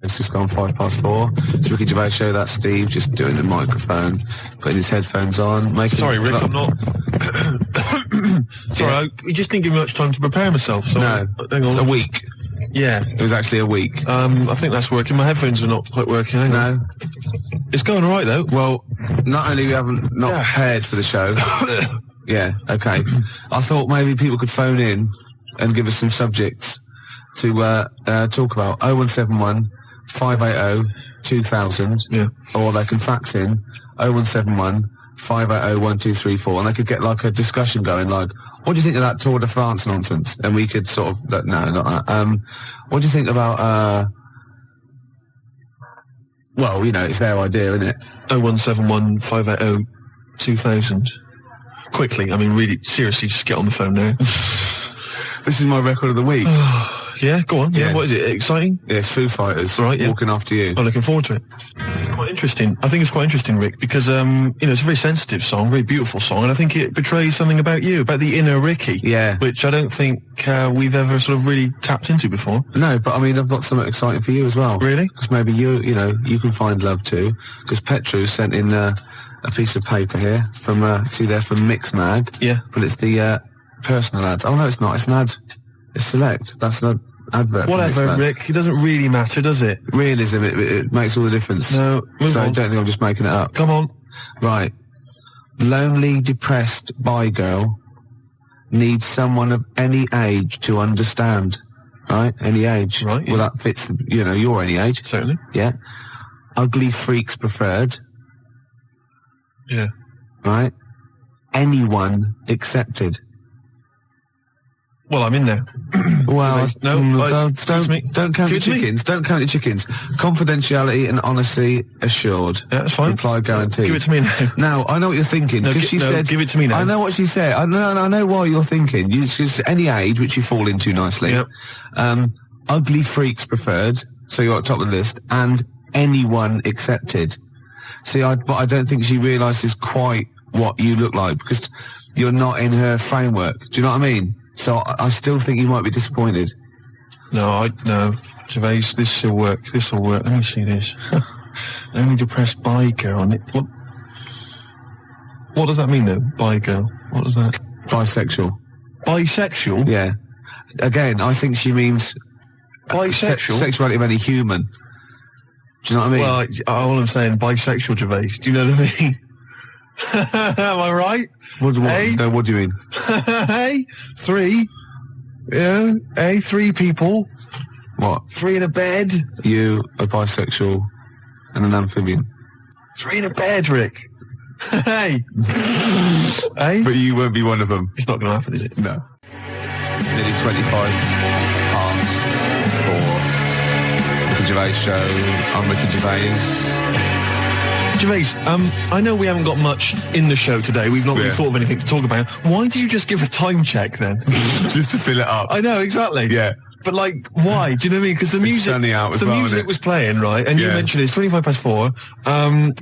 It's just gone 4:05. It's Ricky Gervais Show. That's Steve just doing the microphone, putting his headphones on. Sorry, Rick, I'm not. Sorry, I just didn't give me much time to prepare myself. So no, hang on, a week. Yeah, it was actually a week. I think that's working. My headphones are not quite working. Hang on. It's going all right though. Well, not only we haven't prepared for the show. Yeah, okay. I thought maybe people could phone in and give us some subjects to talk about. 0171 580 2000. Yeah. Or they can fax in 0171 580 1234, and they could get like a discussion going, like, what do you think of that Tour de France nonsense? And we could sort of, no, not that. What do you think about, well, you know, it's their idea, isn't it? 0171 580 2000. Quickly, I mean, really, seriously, just get on the phone now. This is my record of the week. Yeah, go on. Yeah, what is it? Exciting? Yeah, it's Foo Fighters. Right, Walking After You. I'm looking forward to it. It's quite interesting. I think it's quite interesting, Rick, because, you know, it's a very sensitive song, very beautiful song, and I think it betrays something about you, about the inner Ricky. Yeah. Which I don't think we've ever sort of really tapped into before. No, but I mean, I've got something exciting for you as well. Really? Because maybe you know, you can find love too. Because Petru sent in a piece of paper here from, see there, from Mix Mag. Yeah. But it's the personal ads. Oh, no, it's not. It's an ad. It's Select. That's an advert. Whatever, Rick. It doesn't really matter, does it? Realism, it makes all the difference. No, so I don't think I'm just making it up. Come on. Right. Lonely, depressed bi girl needs someone of any age to understand. Right? Any age. Right. Yeah. Well, that fits, you know, your any age. Certainly. Yeah. Ugly freaks preferred. Yeah. Right? Anyone accepted. Well, I'm in there. Well, don't count your chickens. Don't count your chickens. Confidentiality and honesty assured. Yeah, that's fine. Reply guaranteed. Give it to me now. Now, I know what you're thinking, because she said... give it to me now. I know what she said. I know why you're thinking. She's any age, which you fall into nicely. Yep. Ugly freaks preferred, so you're at the top of the list, and anyone accepted. See, but I don't think she realises quite what you look like, because you're not in her framework. Do you know what I mean? So I still think you might be disappointed. No, Gervais, this will work. This will work. Let me see this. Only depressed bi girl. What does that mean, though? Bi girl. What does that? Bisexual. Bisexual? Yeah. Again, I think she means bisexual. Sexuality of any human. Do you know what I mean? Well, all I'm saying, bisexual, Gervais. Do you know what I mean? Am I right? What do you mean? Hey, three. Yeah, hey, three people. What? Three in a bed. You, a bisexual, and an amphibian. Three in a bed, Rick. Hey. Hey? But you won't be one of them. It's not going to happen, is it? No. Nearly 25 past 4. Ricky Gervais Show. I'm Ricky Gervais. Gervais, I know we haven't got much in the show today. We've not really thought of anything to talk about. Why did you just give a time check then? Just to fill it up. I know, exactly. Yeah. But, like, why? Do you know what I mean? Because the music... sunny out as well, the music was playing, right? And you mentioned it's 25 past 4.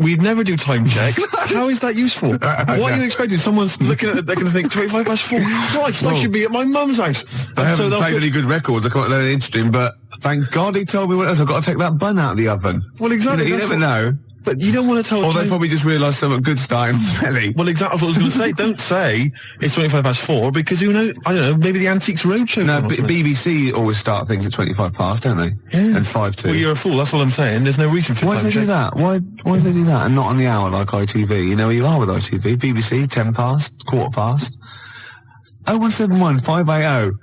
We'd never do time checks. How is that useful? What are you expecting? Someone's looking at it, they're going to think, 25 past 4? Christ, I should be at my mum's house. They haven't played any good records. I can't learn anything interesting, but thank God he told me what else. I've got to take that bun out of the oven. Well, exactly. You never know. But you don't want to tell... Or they probably just realised something good starting on telly. Well, exactly what I was going to say. Don't say it's 25 past 4, because who knows, I don't know, maybe the Antiques Roadshow... No, BBC always start things at 25 past, don't they? Yeah. And 5 to. Well, you're a fool, that's what I'm saying. There's no reason for time checks. Why do they do that? Why do they do that and not on the hour like ITV? You know where you are with ITV. BBC, 10 past, quarter past. 0171 580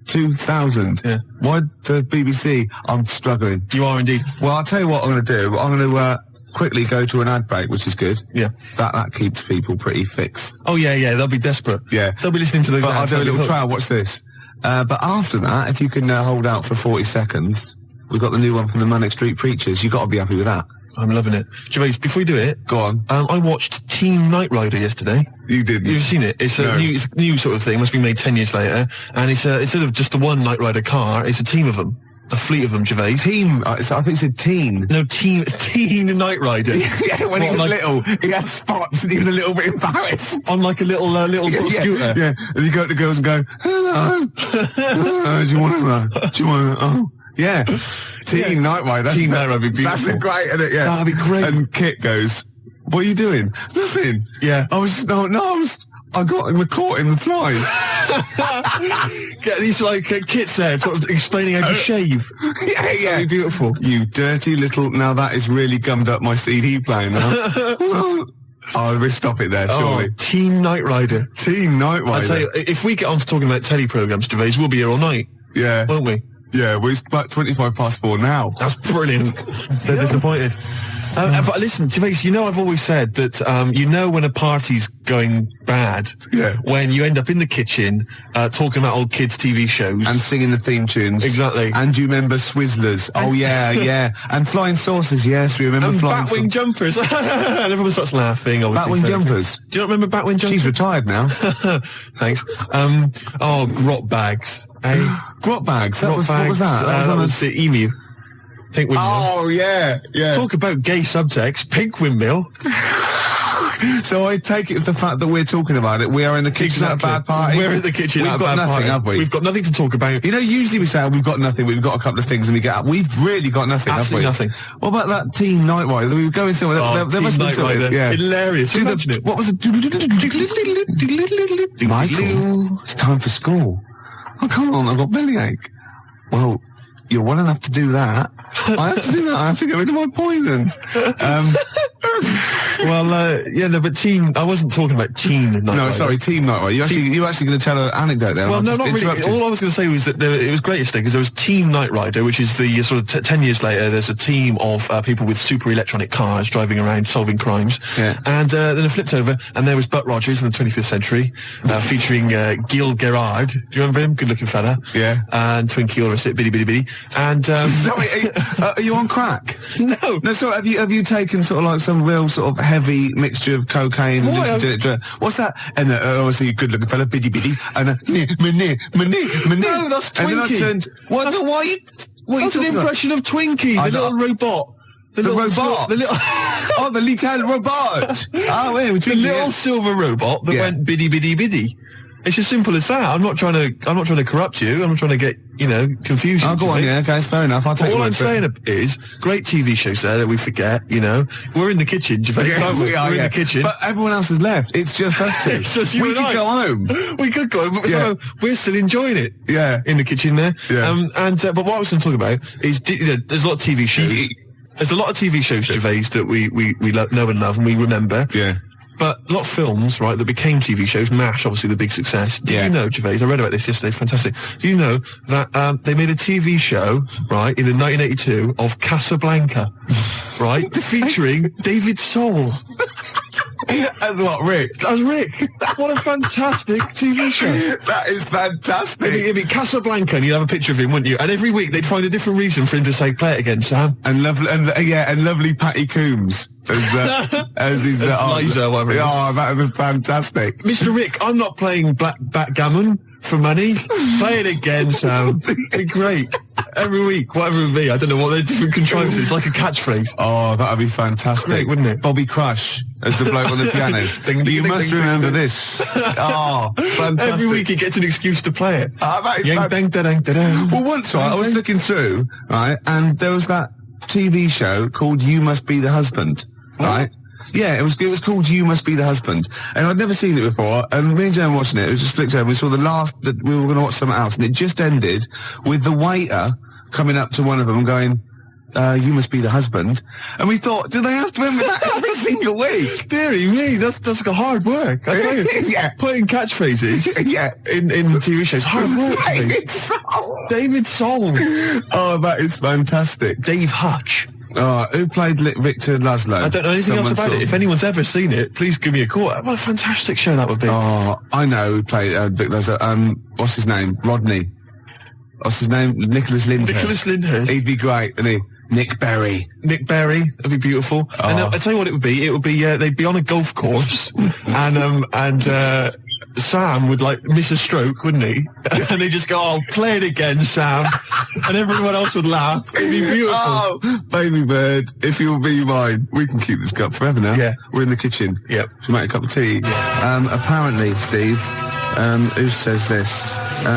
2000. Yeah. Why the BBC? I'm struggling. You are indeed. Well, I'll tell you what I'm going to do. I'm going to... quickly go to an ad break, which is good. Yeah. That keeps people pretty fixed. Oh, yeah, they'll be desperate. Yeah. They'll be listening to the... But I'll do a little trial, watch this. But after that, if you can hold out for 40 seconds, we've got the new one from the Manic Street Preachers. You've got to be happy with that. I'm loving it. Gervais, before we do it... Go on. I watched Team Knight Rider yesterday. You did? You've seen it? It's a new sort of thing. Must be made 10 years later. And it's instead of just the one Knight Rider car, it's a team of them. A fleet of them, Gervais. Team, I think it said teen. No, teen Knight Rider. Yeah, when he was little, he had spots and he was a little bit embarrassed. On like a little sort of scooter. Yeah, and you go to girls and go, hello. Do you want to, oh. Yeah. Teen Night Ride. Teen Night Ride would be That's beautiful. great, isn't it? Yeah. That'd be great. And Kit goes, "What are you doing?" "Nothing." Yeah. I got caught in the flies. Get these kits there, sort of explaining how to shave. Yeah. That'd be beautiful. You dirty little. Now that is really gummed up my CD player now. We'll stop it there, surely. Oh, Teen Night Rider. Teen Night Rider. I'll tell you, if we get on to talking about telly programmes, Gervais, we'll be here all night. Yeah. Won't we? Yeah, well, it's about 4:25 now. That's brilliant. They're disappointed. But listen, Gervais, I've always said that, when a party's going bad, when you end up in the kitchen, talking about old kids' TV shows. And singing the theme tunes. Exactly. And you remember Swizzlers. Oh, yeah. And Flying Saucers, yes, we remember Flying Saucers. And Batwing Jumpers. And everyone starts laughing. Batwing Jumpers. Do you not remember Batwing Jumpers? She's retired now. Thanks. Grot Bags. Grot Bags? What was that? That was the Emu. Pink Windmill. Oh, yeah. Talk about gay subtext. Pink Windmill. So I take it with the fact that we're talking about it, we are in the kitchen at a bad party. We're in the kitchen at a bad party. We've got nothing, have we? We've got nothing to talk about. Usually we say, we've got nothing, we've got a couple of things and we get up. We've really got nothing, Absolutely have we? nothing. What about that Teen Night Rider? We were going somewhere. There must be something. Yeah. Hilarious. Imagine it. What was it? Michael, it's time for school. Oh, come on, I've got bellyache. Well, you're well enough to do that. I have to do that. I have to get rid of my poison. But Teen. I wasn't talking about Teen Night Rider. No, sorry, Teen Night Rider. You're actually going to tell an anecdote there. Well, no, not really. All I was going to say was that it was great yesterday because there was Teen Night Rider, which is the sort of 10 years later. There's a team of people with super electronic cars driving around solving crimes. Yeah. And then it flipped over, and there was Butt Rogers in the 25th century, featuring Gil Gerard. Do you remember him? Good-looking fella. Yeah. And Twinkie, all the rest of it, bitty, bitty, bitty. And sorry, are you on crack? No. No, sorry. Have you taken sort of like some real sort of heavy mixture of cocaine and listened to it? What's that? And obviously, good-looking fella, bitty, bitty, and No, that's Twinkie. And then I turned. What? Why? That's an impression of Twinkie, the little robot. The robot. The little. Oh, the little robot. Oh, yeah, the little silver robot that went biddy, biddy, biddy. It's as simple as that. I'm not trying to corrupt you. I'm not trying to get, confuse you. Oh, go on, yeah, okay, it's fair enough. I'll take all I'm saying is, great TV shows there that we forget, We're in the kitchen, Gervais, aren't we? We're in the kitchen. But everyone else has left. It's just us two. It's just you we and could I. go home. We could go home, but somehow we're still enjoying it. Yeah. In the kitchen there. Yeah. But what I was going to talk about is, there's a lot of TV shows. There's a lot of TV shows, Gervais, that we know and love and we remember. Yeah. But a lot of films, right, that became TV shows, MASH, obviously the big success. Did you know, Gervais, I read about this yesterday, fantastic. Do you know that they made a TV show, right, in 1982 of Casablanca, right, featuring David Soul. As what, Rick? As Rick. What a fantastic TV show. That is fantastic. It'd be Casablanca and you'd have a picture of him, wouldn't you? And every week they'd find a different reason for him to say, play it again, Sam. And lovely Patty Coombs as his Liza, whatever. Oh, that was fantastic. Mr. Rick, I'm not playing backgammon for money. Play it again, Sam. It'd be great. Every week, whatever it would be. I don't know what they're different contrivances. It's like a catchphrase. Oh, that'd be fantastic. Great, wouldn't it? Bobby Crush as the bloke on the piano. You must remember this. Oh, fantastic. Every week he gets an excuse to play it. That is Well, once, right, I was looking through, right, and there was that TV show called You Must Be the Husband, right? Yeah, it was called You Must Be the Husband. And I'd never seen it before, and me and Jen were watching it, just flicked over, we saw the last, that we were going to watch something else, and it just ended with the waiter coming up to one of them and going, you must be the husband. And we thought, do they have to remember that every single week? Deary me, that's like hard work. I tell you. Yeah. Putting catchphrase in TV shows, hard work. David Soul. Oh, that is fantastic. Dave Hutch. Who played Victor Laszlo? I don't know anything else about it. If anyone's ever seen it, please give me a call. What a fantastic show that would be. Oh, I know who played Victor Laszlo. What's his name? Rodney. What's his name? Nicholas Lyndhurst. Nicholas Lyndhurst. He'd be great, wouldn't he? Nick Berry. Nick Berry. That'd be beautiful. Oh. And I'll tell you what it would be. It would be, they'd be on a golf course and Sam would miss a stroke, wouldn't he? And they'd just go, oh, play it again, Sam. And everyone else would laugh. It'd be beautiful. Oh, baby bird, if you'll be mine. We can keep this cup forever now. Yeah. We're in the kitchen. Yep. Should make a cup of tea. Apparently, Steve, who says this?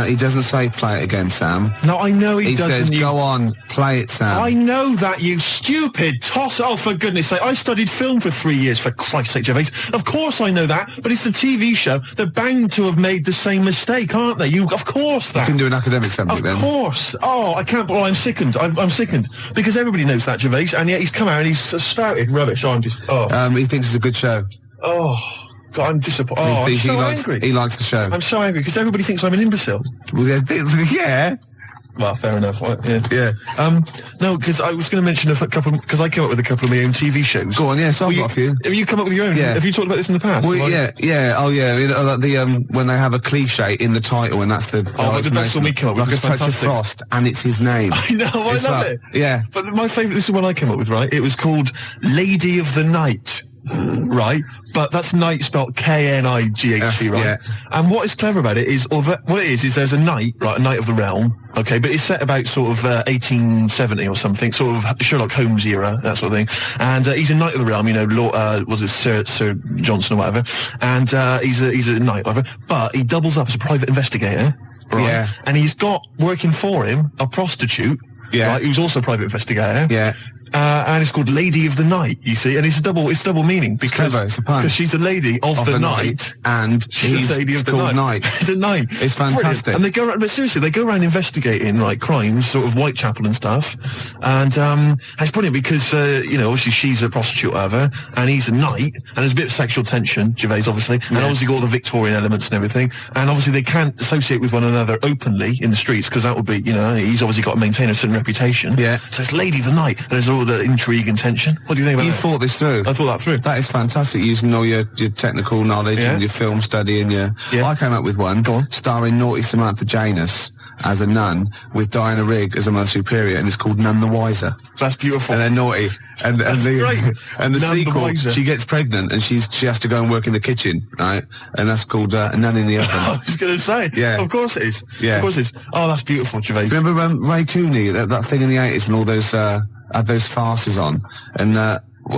He doesn't say play it again, Sam. No, I know he doesn't. He says, go on, play it, Sam. I know that, you stupid toss. Oh, for goodness sake. I studied film for 3 years, for Christ's sake, Gervais. Of course I know that, but it's the TV show. They're bound to have made the same mistake, aren't they? Of course that. You can do an academic subject then. Of course. Oh, I can't. Oh, I'm sickened. I'm sickened. Because everybody knows that, Gervais, and yet he's come out and he's spouted rubbish. Oh, I'm just... Oh. He thinks it's a good show. Oh... God, I'm disappointed. Oh, I'm so angry. He likes the show. I'm so angry because everybody thinks I'm an imbecile. Well, yeah. Well, fair enough. Yeah. No, because I was going to mention a couple, because I came up with a couple of my own TV shows. Go on, yes, I've got a few. Have you come up with your own? Yeah. Have you talked about this in the past? Well, yeah. Oh, yeah. You know, like the when they have a cliche in the title, and that's the like the best one we came up with. Like a touch of frost, and it's his name. I know, I love it. Yeah. But my favourite, this is what I came up with, right? It was called Lady of the Night. Right, but that's night spelled K-N-I-G-H-T, right? Yeah. And what is clever about it is, what it is there's a knight, right, a knight of the realm, okay, but it's set about sort of 1870 or something, sort of Sherlock Holmes era, that sort of thing. And he's a knight of the realm, you know, was it Sir Johnson or whatever? And he's a knight, whatever. But he doubles up as a private investigator, right? Yeah. And he's got working for him a prostitute, right, who's also a private investigator. Yeah. And it's called Lady of the Night, you see, and it's double meaning because she's a lady of the night, and she's a lady of the night. It's a night. It's fantastic. Brilliant. And they go around, but seriously, they go around investigating like crimes, sort of Whitechapel and stuff, and it's brilliant because you know, obviously she's a prostitute, whatever, and he's a knight, and there's a bit of sexual tension, Gervais, obviously, and obviously got all the Victorian elements and everything, and obviously they can't associate with one another openly in the streets because that would be, you know, he's obviously got to maintain a certain reputation. Yeah. So it's Lady of the Night, and there's all the intrigue and tension. What do you think about that? You thought this through. I thought that through. That is fantastic, using all your technical knowledge and your film study and your... Yeah. I came up with one, starring naughty Samantha Janus as a nun with Diana Rigg as a Mother Superior, and it's called None the Wiser. That's beautiful. And they're naughty. And the great. And the sequel, she gets pregnant and she has to go and work in the kitchen, right? And that's called Nun in the Oven. I was going to say. Yeah. Of course it is. Yeah. Of course it is. Oh, that's beautiful, Gervais. Remember Ray Cooney, that thing in the 80s when all those... had those farces on, and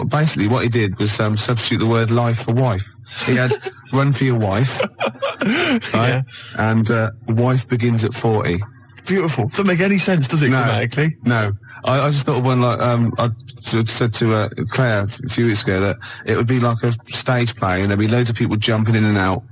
basically what he did was substitute the word life for wife. He had run for your wife, right? And wife begins at 40. Beautiful. Doesn't make any sense, does it, grammatically? No. I just thought of one like, I said to Claire a few weeks ago that it would be like a stage play and there'd be loads of people jumping in and out,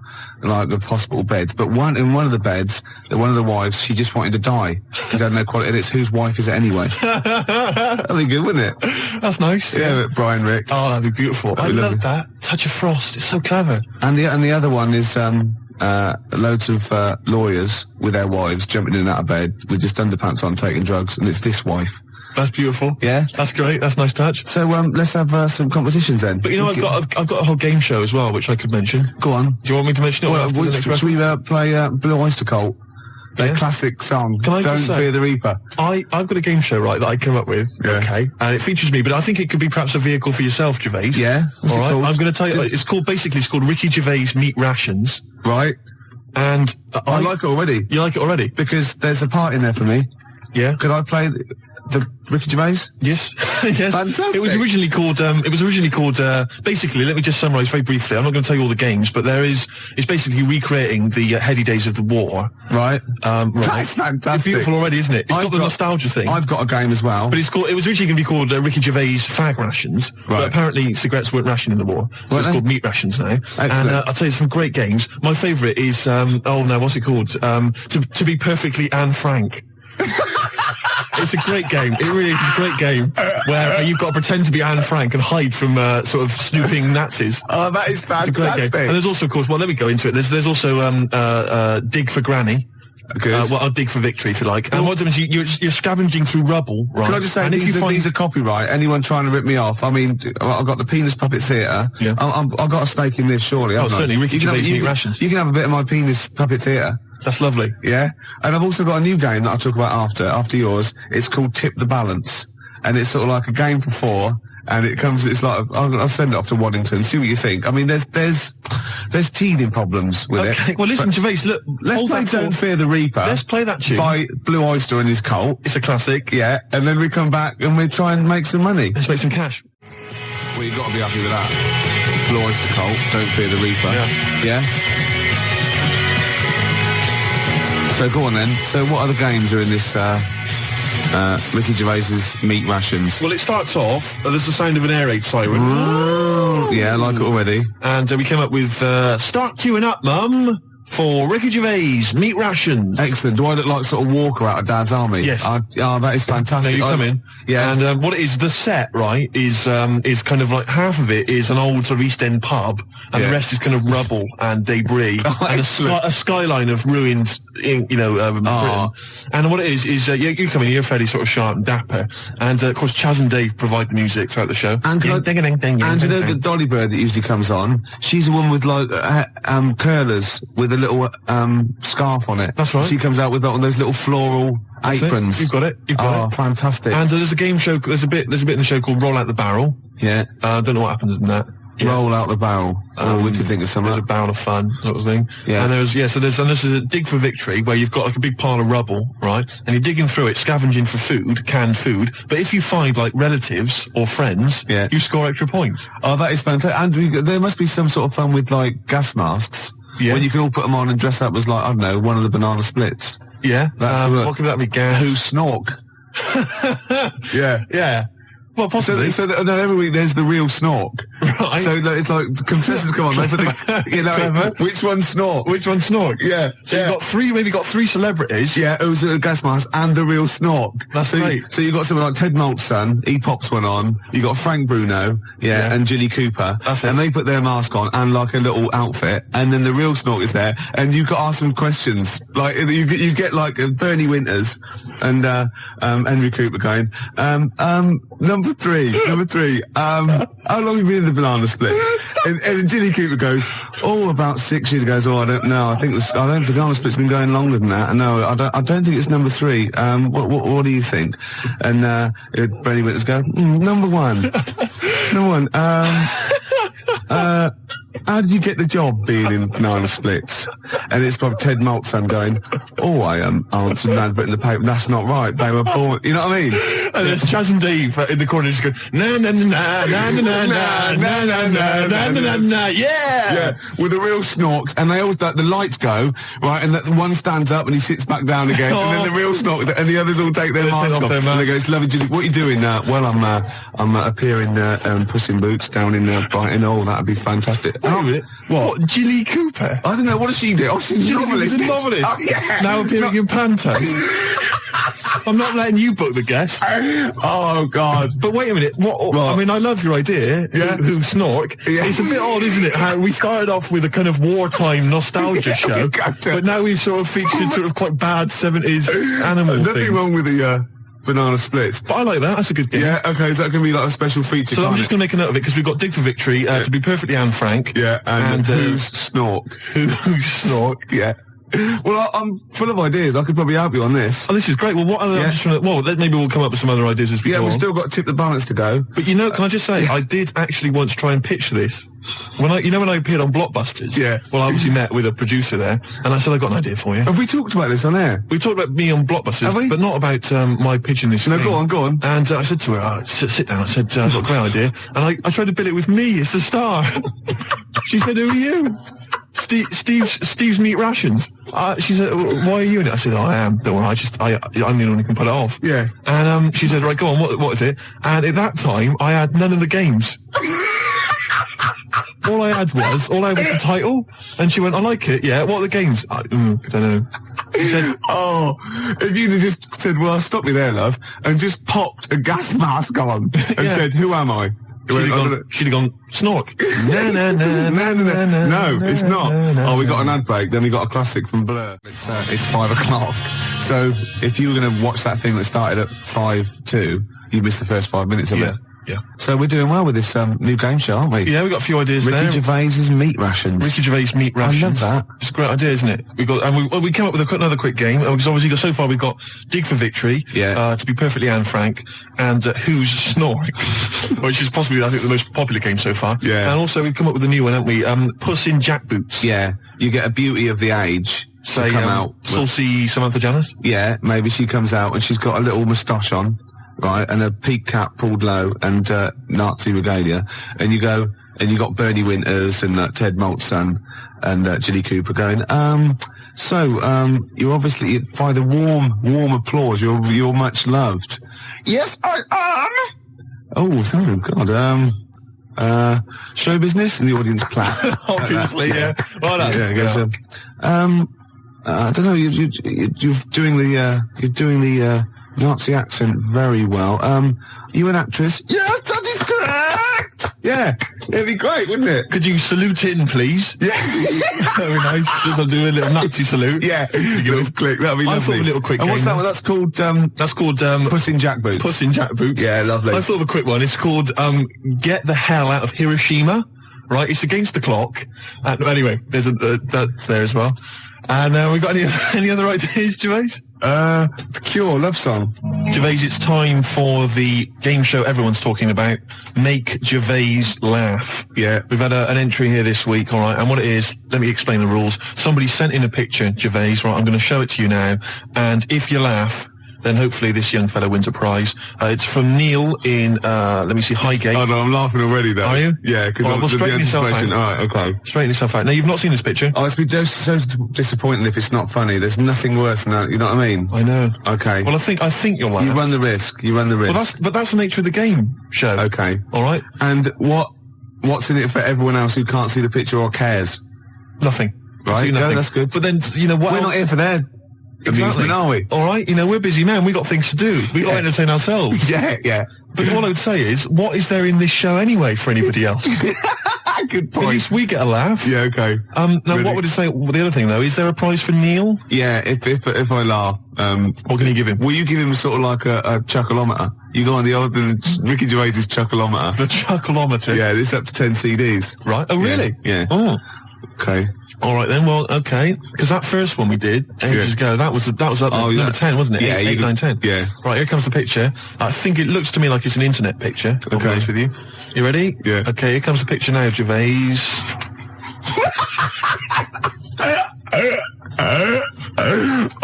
like, of hospital beds. But in one of the beds, one of the wives, she just wanted to die. Because had no quality, and it's whose wife is it anyway? That'd be good, wouldn't it? That's nice. Yeah, Brian Ricks. Oh, that'd be beautiful. I love that. Touch of frost. It's so clever. And the other one is, loads of lawyers with their wives jumping in and out of bed with just underpants on taking drugs, and it's this wife. That's beautiful. Yeah, that's great. That's a nice touch. So let's have some competitions then. But you know, I've got a whole game show as well, which I could mention. Go on. Do you want me to mention it? Well, should we play Blue Oyster Cult? Their classic song. Can I Don't Fear the Reaper. I've got a game show, right, that I came up with. Yeah. Okay. And it features me, but I think it could be perhaps a vehicle for yourself, Gervais. Yeah. All right. I'm going to tell you. It's called Ricky Gervais Meat Rations. Right. And I like it already. You like it already? Because there's a part in there for me. Yeah. Could I play the Ricky Gervais? Yes. Yes. Fantastic. It was originally called, basically, let me just summarise very briefly. I'm not going to tell you all the games, but it's basically recreating the heady days of the war. Right. Right. That's fantastic. It's beautiful already, isn't it? It's got the nostalgia thing. I've got a game as well. But it was originally going to be called Ricky Gervais Fag Rations. Right. But apparently cigarettes weren't rationed in the war. So it's called Meat Rations now. Excellent. And I'll tell you some great games. My favourite is, what's it called? To Be Perfectly Anne Frank. It's a great game. It really is a great game where you've got to pretend to be Anne Frank and hide from sort of snooping Nazis. Oh, that is fantastic. It's a great game. And there's also, of course, let me go into it. There's also Dig for Granny. Good. I'll dig for victory if you like. And what happens is you're scavenging through rubble, right? Can I just say, these are copyright. Anyone trying to rip me off? I mean, I've got the Penis Puppet Theatre. Yeah. I've got a stake in this, surely. Oh, certainly. Ricky Gervais Meat Rations. You can have a bit of my Penis Puppet Theatre. That's lovely. Yeah. And I've also got a new game that I'll talk about after yours. It's called Tip the Balance. And it's sort of like a game for 4, and it's like, I'll send it off to Waddington, see what you think. I mean, there's teething problems with it. Well, listen, Gervais, look, let's play Don't Fear the Reaper. Let's play that tune. By Blue Oyster and his Cult. It's a classic. Yeah, and then we come back and we try and make some money. Let's make some cash. Well, you've got to be happy with that. Blue Oyster Cult, Don't Fear the Reaper. Yeah. Yeah? So go on then. So what other games are in this Ricky Gervais's Meat Rations? Well, it starts off, there's the sound of an air raid siren. Yeah, I like it already. And we came up with Start Queuing Up, Mum, for Ricky Gervais Meat Rations. Excellent. Do I look like sort of Walker out of Dad's Army? Yes. Oh, that is fantastic. Now you come in. Yeah. And what it is, the set, right, is kind of like half of it is an old sort of East End pub, and the rest is kind of rubble and debris, and a skyline of ruined, Britain. And what it is you come in, you're fairly sort of sharp and dapper, and of course Chaz and Dave provide the music throughout the show. And you know the Dolly Bird that usually comes on? She's a woman with like curlers with a little scarf on it. That's right. She comes out with those little floral aprons. You've got it. You've got it. Fantastic. And there's a game show. There's a bit in the show called Roll Out the Barrel. Yeah. I don't know what happens in that. Yeah. Roll out the barrel. We could think of something. There's a barrel of fun, sort of thing. Yeah. And there's a dig for victory where you've got like a big pile of rubble, right? And you're digging through it, scavenging for food, canned food. But if you find like relatives or friends, you score extra points. Oh, that is fantastic. And there must be some sort of fun with like gas masks. Yeah. When you can all put them on and dress up as like, I don't know, one of the banana splits. Yeah. What could that be? Gas. Who snork? Yeah. Yeah. Well, possibly. So every week there's the real snork. Right. So it's like contestants come on. They put which one snork? Which one snork? Yeah. So you've got three celebrities. Yeah, who's a gas mask and the real snork. That's great. So you've got someone like Ted Malt's son. He pops one on. You got Frank Bruno. Yeah. And Jilly Cooper. That's it. And they put their mask on and like a little outfit. And then the real snork is there. And you've got to ask them questions. Like you get like Bernie Winters and Henry Cooper going. Number three. How long have you been in the banana split? And Jilly Cooper goes, about 6 years ago. I don't know. I think the banana split's been going longer than that. No, I don't think it's number 3. What do you think? And Bernie Winters go, number 1. Number 1. How did you get the job being in banana splits? And it's probably Ted Malt's son going, I answered an advert in the paper. That's not right. They were born. You know what I mean? And there's Chaz and Dave in the corner just going, na na na na na na na na na na na na na. Yeah, with the real snorks, and they always the lights go right, and the one stands up and he sits back down again, and then the real snork, and the others all take their mask off, and they go, "It's lovely, Jilly. What are you doing now?" Well, I'm appearing Puss in Boots down in Brighton. Oh, that'd be fantastic. Wait a minute. What? Jilly Cooper? I don't know. What does she do? Oh, she's a novelist. She's a novelist. Oh, yeah. Now appearing in Panto. I'm not letting you book the guest. Oh, God. But wait a minute. What? I mean, I love your idea. Yeah. Who snork. Yeah. It's a bit odd, isn't it? How we started off with a kind of wartime nostalgia show, but now we've sort of featured sort of quite bad 70s animal things. Nothing wrong with the banana splits. But I like that. That's a good game. Yeah, okay. That can be like a special feature. So I'm just going to make a note of it because we've got Dig for Victory, to be perfectly Anne Frank. Yeah, and who's snork? Who's snork? Yeah. Well, I'm full of ideas. I could probably help you on this. Oh, this is great. Well, what other... Yeah. Maybe we'll come up with some other ideas as we go on. We've still got Tip the Balance to go. But can I just say, I did actually once try and pitch this. When I appeared on Blockbusters. Yeah. Well, I obviously met with a producer there, and I said, I got an idea for you. Have we talked about this on air? We talked about me on Blockbusters, but not about my pitching this thing. No, go on. And I said to her, sit down. I said, I've got a great idea. And I tried to bill it with me as the star. She said, who are you? Steve's Meat Rations. She said, why are you in it? I said, I am. Don't worry, I'm the one who can pull it off. Yeah. And she said, right, go on, what is it? And at that time, I had none of the games. All I had was the title. And she went, I like it, yeah. What are the games? I don't know. She said, if you'd have just said, well, stop me there, love, and just popped a gas mask on and said, who am I? She'd have gone, snork. No, it's not. We got an ad break, then we got a classic from Blur. It's 5 o'clock. So if you were going to watch that thing that started at 5:02, you missed the first 5 minutes of it. Yeah. So we're doing well with this new game show, aren't we? Yeah, we've got a few ideas there. Ricky Gervais's Meat Rations. Ricky Gervais Meat Rations. I love that. It's a great idea, isn't it? We came up with another quick game, because obviously so far we've got Dig for Victory, to be perfectly Anne Frank, and Who's Snoring, which is possibly, I think, the most popular game so far. Yeah. And also we've come up with a new one, haven't we? Puss in Jackboots. Yeah. You get a beauty of the age to come out. Saucy Samantha Janus? Yeah, maybe she comes out and she's got a little moustache on. right, and a peak cap pulled low and Nazi regalia, and you go and you got Bernie Winters and Ted Maltson and Jilly Cooper going. So you're obviously by the warm applause. You're much loved. Yes, I am. Oh God. Show business, and the audience clap. Obviously, yeah. Well done. I don't know. You're doing the Nazi accent very well. You an actress? Yes, that is correct. Yeah, it'd be great, wouldn't it? Could you salute in, please? Yeah, very nice. Just I'll do a little Nazi salute. Yeah, little click. That'd be lovely. I thought a little quick. And what's that one? That's called Puss in Jack Boots. Puss in Jack Boots. Yeah, lovely. I thought of a quick one. It's called Get the Hell Out of Hiroshima. Right, it's against the clock. Anyway, there's that's there as well. And we got any other ideas, Gervais? The Cure, love song. Gervais, it's time for the game show everyone's talking about. Make Gervais laugh. Yeah. We've had an entry here this week, all right, and what it is, let me explain the rules. Somebody sent in a picture, Gervais, right, I'm going to show it to you now, and if you laugh, then hopefully this young fellow wins a prize. It's from Neil in, let me see, Highgate. Oh no, I'm laughing already though. Are you? Yeah, because well, straighten yourself out. Alright, okay. Straighten yourself out. Now, you've not seen this picture. Oh, it's been so disappointing if it's not funny. There's nothing worse than that, you know what I mean? I know. Okay. Well, I think you'll laugh. You run the risk. Well, that's the nature of the game show. Okay. Alright? And what's in it for everyone else who can't see the picture or cares? Nothing. Right, nothing. no, that's good. But then, you know what? We're not here for their amusement, are we? All right, you know, we're busy men. We got things to do. We got to entertain ourselves. Yeah. But what I would say is, what is there in this show anyway for anybody else? Good point. At least we get a laugh. Yeah, okay. Now, really? What would you say? Well, the other thing though, is there a prize for Neil? Yeah, if I laugh, what can you give him? Will you give him sort of like a chuckleometer? You go on the Ricky Gervais's chuckleometer. The chuckleometer. Yeah, this up to 10 CDs. Right. Oh, really? Yeah. Oh. Okay. All right then. Well, okay. Because that first one we did ages ago, that was up number 10, wasn't it? Yeah, 8, 9, 10. Yeah. Right. Here comes the picture. I think it looks to me like it's an internet picture. I'll be honest with you. You ready? Yeah. Okay. Here comes the picture now, Gervais.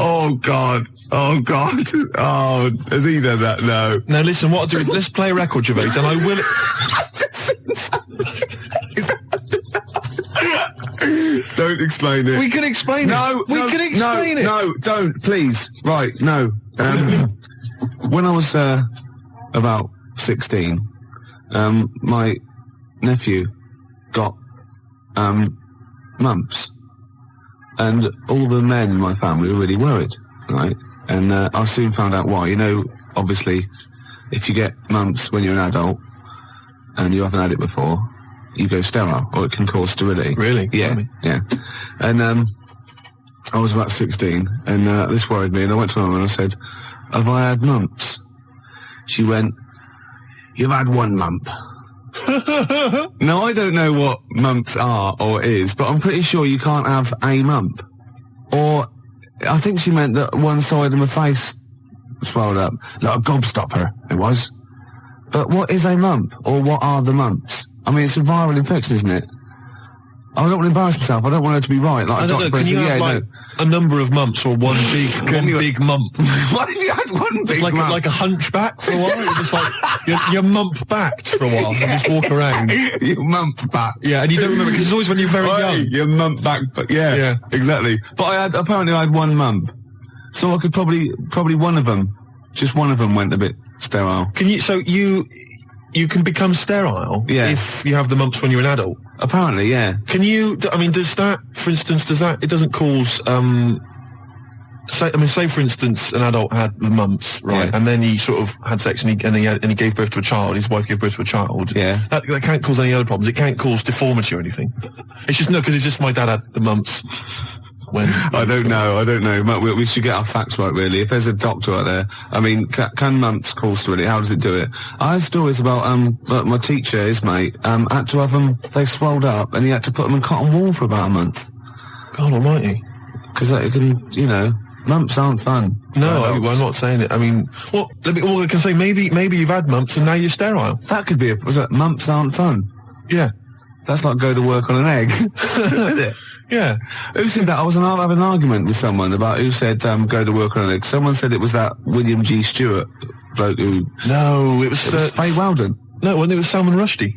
Oh God. Oh, has he done that? No. Now listen. What I'll do is let's play a record, Gervais, and I will. Don't explain it. We can explain it. We can explain it. No, don't, please. Right, no. When I was about 16, my nephew got mumps, and all the men in my family were really worried, right? And I soon found out why. You know, obviously, if you get mumps when you're an adult and you haven't had it before, you go sterile, or it can cause sterility. Really? Yeah. Yeah. And I was about 16, and this worried me, and I went to my mum and I said, have I had mumps? She went, you've had one mump. Now, I don't know what mumps are or is, but I'm pretty sure you can't have a mump. Or, I think she meant that one side of my face swelled up. Like a gobstopper, it was. But what is a mump? Or what are the mumps? I mean, it's a viral infection, isn't it? I don't want to embarrass myself. I don't want her to be right. Like, I don't know. Can you have, a number of mumps or one big mump? What if you had one big mump? Like a hunchback for a while? You're just like, you're mump-backed for a while and just walk around. You mump-back. Yeah, and you don't remember, because it's always when you're very young. You're mump-back, but yeah, exactly. But apparently I had one mump. So I could probably one of them, just one of them went a bit sterile. So you can become sterile if you have the mumps when you're an adult? Apparently, yeah. Can you, does that, for instance, it doesn't cause, say for instance, an adult had the mumps, right, and then he sort of had sex and he gave birth to a child, his wife gave birth to a child. Yeah. That can't cause any other problems. It can't cause deformity or anything. It's just, because it's just my dad had the mumps. I don't know. We should get our facts right, really. If there's a doctor out there, I mean, can mumps cause sterility? How does it do it? I have stories about, my teacher, his mate, had to have them, they swelled up, and he had to put them in cotton wool for about a month. God almighty. Because it can, mumps aren't fun. No, I'm not saying it. I mean, all I can say, maybe you've had mumps and now you're sterile. That could be mumps aren't fun. Yeah. That's like go to work on an egg. Isn't it? Yeah. Who said that? I was having an argument with someone about who said go to work on an egg. Someone said it was that William G. Stewart bloke who... No, it was Faye Weldon. No, it was Salman Rushdie.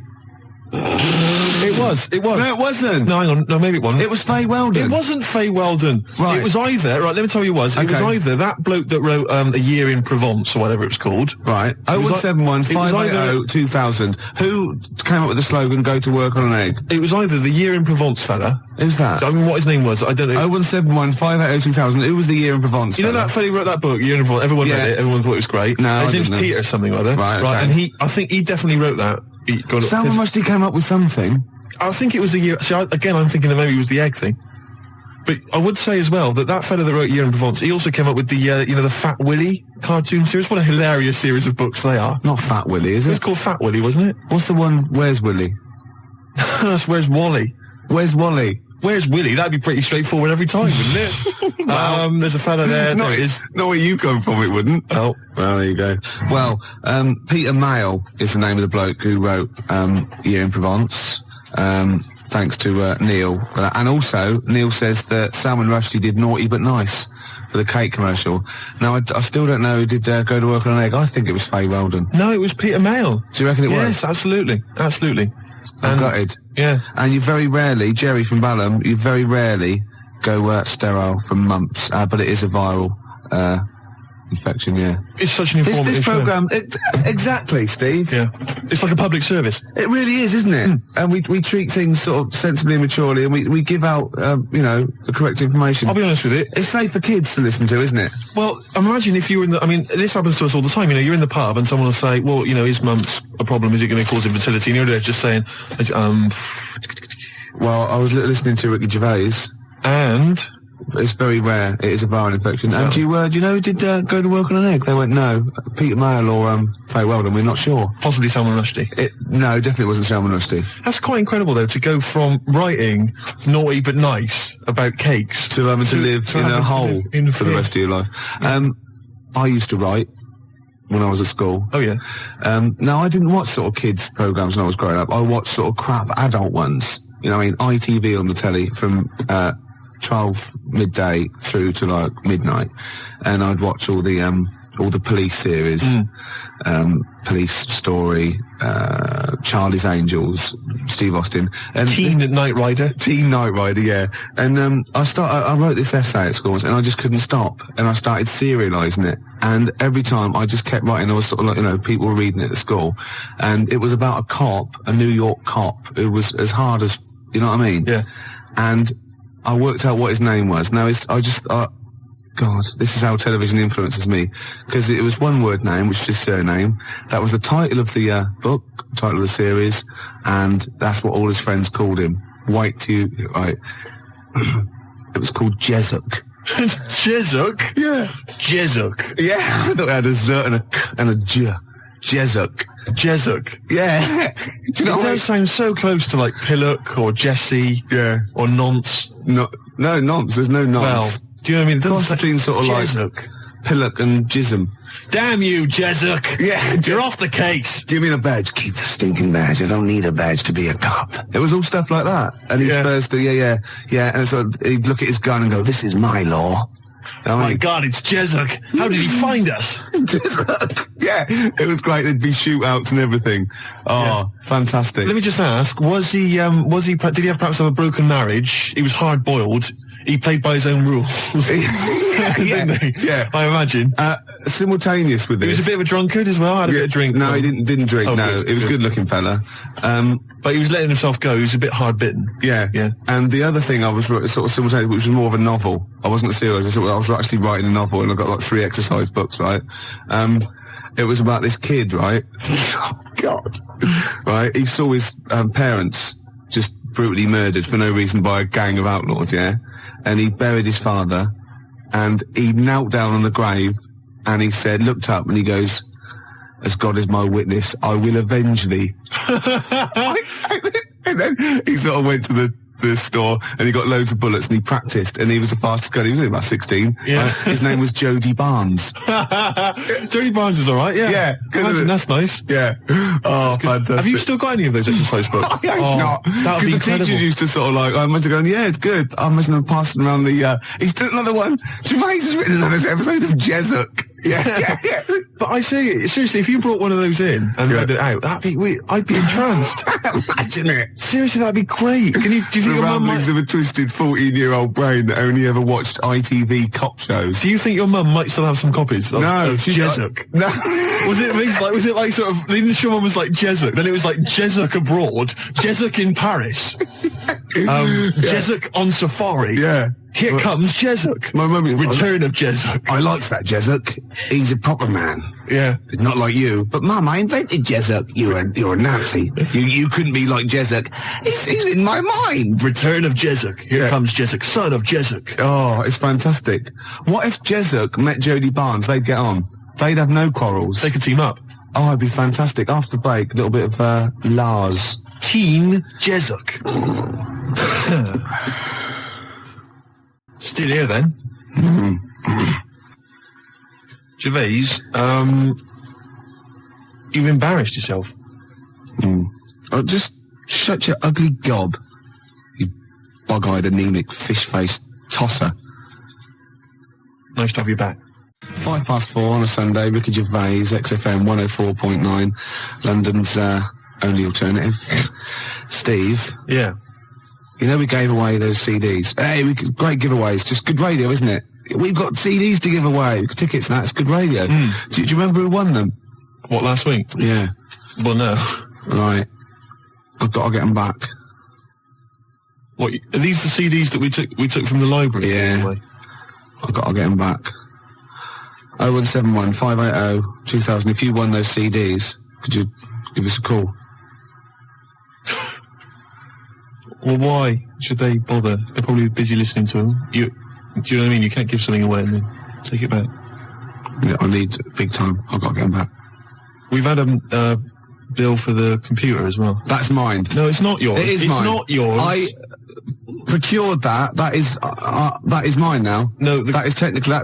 It was. No, it wasn't. No, hang on. No, maybe it wasn't. It was Faye Weldon. It wasn't Faye Weldon. Right. It was either... Right, let me tell you what it was. It was either that bloke that wrote A Year in Provence, or whatever it was called. Right. 0171 580 2000. Who came up with the slogan, go to work on an egg? It was either the Year in Provence fella. Who's that? I mean, what his name was, I don't know. 0171 580 2000. Who was the Year in Provence? You know that fella who wrote that book, Year in Provence? Everyone read it. Everyone thought it was great. No, his name's Peter or something or other. Right, okay. And I think he definitely wrote that. Salman Rushdie came up with something. I think it was the year... See, again, I'm thinking that maybe it was the egg thing. But I would say as well that fella that wrote Year in Provence, he also came up with the, the Fat Willy cartoon series. What a hilarious series of books they are. Not Fat Willy, is it? It was called Fat Willy, wasn't it? What's the one, Where's Willy? That's Where's Wally. Where's Wally? Where's Willy? That'd be pretty straightforward every time, wouldn't it? There's a fella there. There it is. Not where you come from, it wouldn't. Oh. Well, there you go. Well, Peter Mayle is the name of the bloke who wrote Year in Provence. Thanks to Neil. And also, Neil says that Salman Rushdie did Naughty But Nice for the cake commercial. Now, I still don't know who did Go to Work on an Egg. I think it was Faye Weldon. No, it was Peter Mayle. Do you reckon it was? Yes, absolutely. Absolutely. I'm gutted. Yeah. And you very rarely, Jerry from Balham, you very rarely go sterile from mumps, but it is a viral infection, yeah. It's such an informative This programme, exactly, Steve. Yeah. It's like a public service. It really is, isn't it? And we treat things sort of sensibly and maturely, and we give out, the correct information. I'll be honest with it. It's safe for kids to listen to, isn't it? Well, imagine if you were in the... I mean, this happens to us all the time. You're in the pub and someone will say, well, is mumps a problem? Is it going to cause infertility? And you're there just saying, Well, I was listening to Ricky Gervais. And... It's very rare. It is a viral infection. So, and do you know who did Go to Work on an Egg? They went, no. Peter Mayle or Faye Weldon, we're not sure. Possibly Salman Rushdie. No, definitely wasn't Salman Rushdie. That's quite incredible, though, to go from writing Naughty But Nice about cakes to live in a hole for the rest of your life. I used to write when I was at school. Oh, yeah. Now, I didn't watch sort of kids' programmes when I was growing up. I watched sort of crap adult ones. ITV on the telly from 12 midday through to like midnight, and I'd watch all the police series, Police Story, Charlie's Angels, Steve Austin, and Teen Knight Rider, yeah. And I wrote this essay at school, and I just couldn't stop, and I started serialising it. And every time I just kept writing, I was sort of like, people were reading it at school, and it was about a cop, a New York cop, who was as hard as, you know what I mean? Yeah. And I worked out what his name was. Now, God, this is how television influences me. Because it was one word name, which is his surname. That was the title of the book, title of the series, and that's what all his friends called him. Right. It was called Jezuk. Jezuk? Yeah. Jezuk. Yeah, I thought it had a Z and a J. Jezuk. Jezuk. Yeah. Do you know, it does sound so close to like Pillock or Jesse. Yeah. Or Nonce. No, Nonce. There's no Nonce. Well, do you know what I mean? The cross between sort of Jezuk. Like Pillock and Jism. Damn you, Jezuk. Yeah. You're off the case. Give me the badge. Keep the stinking badge. I don't need a badge to be a cop. It was all stuff like that. And he'd burst yeah. And so he'd look at his gun and go, this is my law. My God, it's Jezuk. How did he find us? Jezuk. Yeah, it was great. There'd be shootouts and everything. Oh, fantastic. Let me just ask, did he perhaps have a broken marriage? He was hard-boiled. He played by his own rules. Didn't he? Yeah. I imagine. Simultaneous with this. He was a bit of a drunkard as well, had a bit of drink. No, he didn't drink, no. Good, he was a good-looking fella. But he was letting himself go. He was a bit hard-bitten. Yeah. And the other thing I was sort of simultaneous, which was more of a novel. I wasn't serious. I was actually writing a novel, and I got like 3 exercise books, right? It was about this kid, right? Oh, God. Right? He saw his parents just brutally murdered for no reason by a gang of outlaws, yeah? And he buried his father, and he knelt down on the grave, and he said, looked up, and he goes, as God is my witness, I will avenge thee. And then he sort of went to the store, and he got loads of bullets, and he practiced, and he was the fastest gun. He was only about 16. Yeah. Right? His name was Jody Barnes. Jody Barnes is all right, yeah. Yeah. Imagine, that's nice. Yeah. Oh, fantastic. Have you still got any of those exercise books? I have not. That would be incredible. The teachers used to sort of like, I imagine going, yeah, it's good. I imagine them passing around the, he's done another one. Gervais has written another episode of Jezuk. Yeah. But I say, seriously, if you brought one of those in and read it out, I'd be entranced. Imagine it. Seriously, that'd be great. Do you think The your mum ramblings might... of a twisted 14-year-old brain that only ever watched ITV cop shows. Do you think your mum might still have some copies of she Jezuk? No. Was it like sort of, the initial one was like Jezuk, then it was like Jezuk abroad, Jezuk in Paris, Jezuk on safari. Yeah. Here comes Jezuk. My mum... Return of Jezuk. I liked that Jezuk. He's a proper man. Yeah. It's not like you. But Mum, I invented Jezuk. You're a Nazi. You couldn't be like Jezuk. He's in my mind. Return of Jezuk. Here comes Jezuk, son of Jezuk. Oh, it's fantastic. What if Jezuk met Jodie Barnes? They'd get on. They'd have no quarrels. They could team up. Oh, it'd be fantastic. After the break, a little bit of Lars. Teen Jezuk. Still here then. Gervais, you've embarrassed yourself. Oh, just shut your ugly gob. You bug-eyed, anemic, fish-faced tosser. Nice to have you back. 4:05 on a Sunday, Ricky Gervais, XFM 104.9, London's only alternative. Steve. Yeah. You know we gave away those CDs. Hey, great giveaways. Just good radio, isn't it? We've got CDs to give away. Tickets and that's good radio. Do you remember who won them? What, last week? Yeah. Well, no. Right. I've got to get them back. What, are these the CDs that we took from the library? Yeah. Anyway? I've got to get them back. 0171 580 2000. If you won those CDs, could you give us a call? Well, why should they bother? They're probably busy listening to them. Do you know what I mean? You can't give something away and then take it back. Yeah, I need big time. I've got to get them back. We've had a bill for the computer as well. That's mine. No, it's not yours. It is mine. It's not yours. I procured that. That is mine now. No, that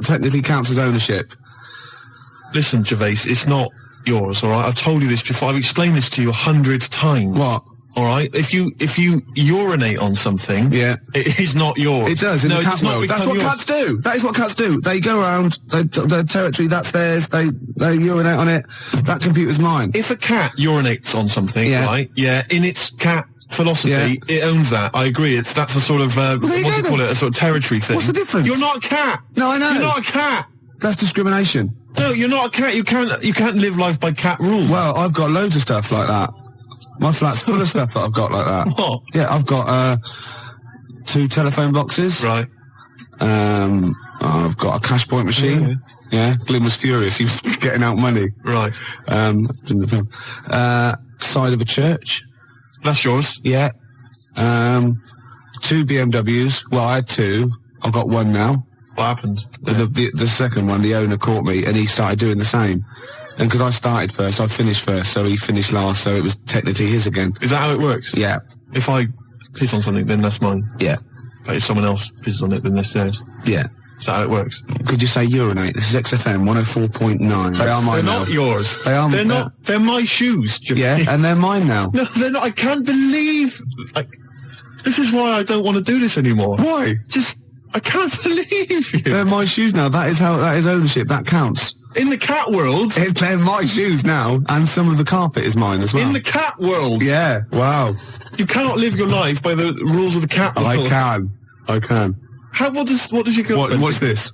technically counts as ownership. Listen, Gervais, it's not yours, all right? I've told you this before. I've explained this to you 100 times. What? All right? If you urinate on something, it is not yours. It does in the cat world. That's what cats do. That is what cats do. They go around their territory. That's theirs. They urinate on it. That computer's mine. If a cat urinates on something, right? Yeah. In its cat philosophy, it owns that. I agree. That's a sort of what's it call it? A sort of territory thing. What's the difference? You're not a cat. No, I know. You're not a cat. That's discrimination. No, you're not a cat. You can't live life by cat rules. Well, I've got loads of stuff like that. My flat's full of stuff that I've got like that. What? Yeah, I've got 2 telephone boxes. Right. I've got a cash point machine. Yeah. Glyn was furious. He was getting out money. Right. Side of a church. That's yours. Yeah. 2 BMWs. Well, I had 2. I've got 1 now. What happened? The second one, the owner caught me, and he started doing the same. And because I started first, I finished first, so he finished last, so it was technically his again. Is that how it works? Yeah. If I piss on something, then that's mine. Yeah. But if someone else pisses on it, then that's theirs. Yeah. Is that how it works? Could you say urinate? This is XFM 104.9. They are mine now. They're not yours. They are. They're not. They're my shoes, Jimmy. Yeah, and they're mine now. No, they're not. I can't believe... this is why I don't want to do this anymore. Why? I can't believe you. They're my shoes now. That is ownership. That counts. In the cat world... They're my shoes now, and some of the carpet is mine as well. In the cat world... Yeah, wow. You cannot live your life by the rules of the cat world. I can. What does your girlfriend... What's this?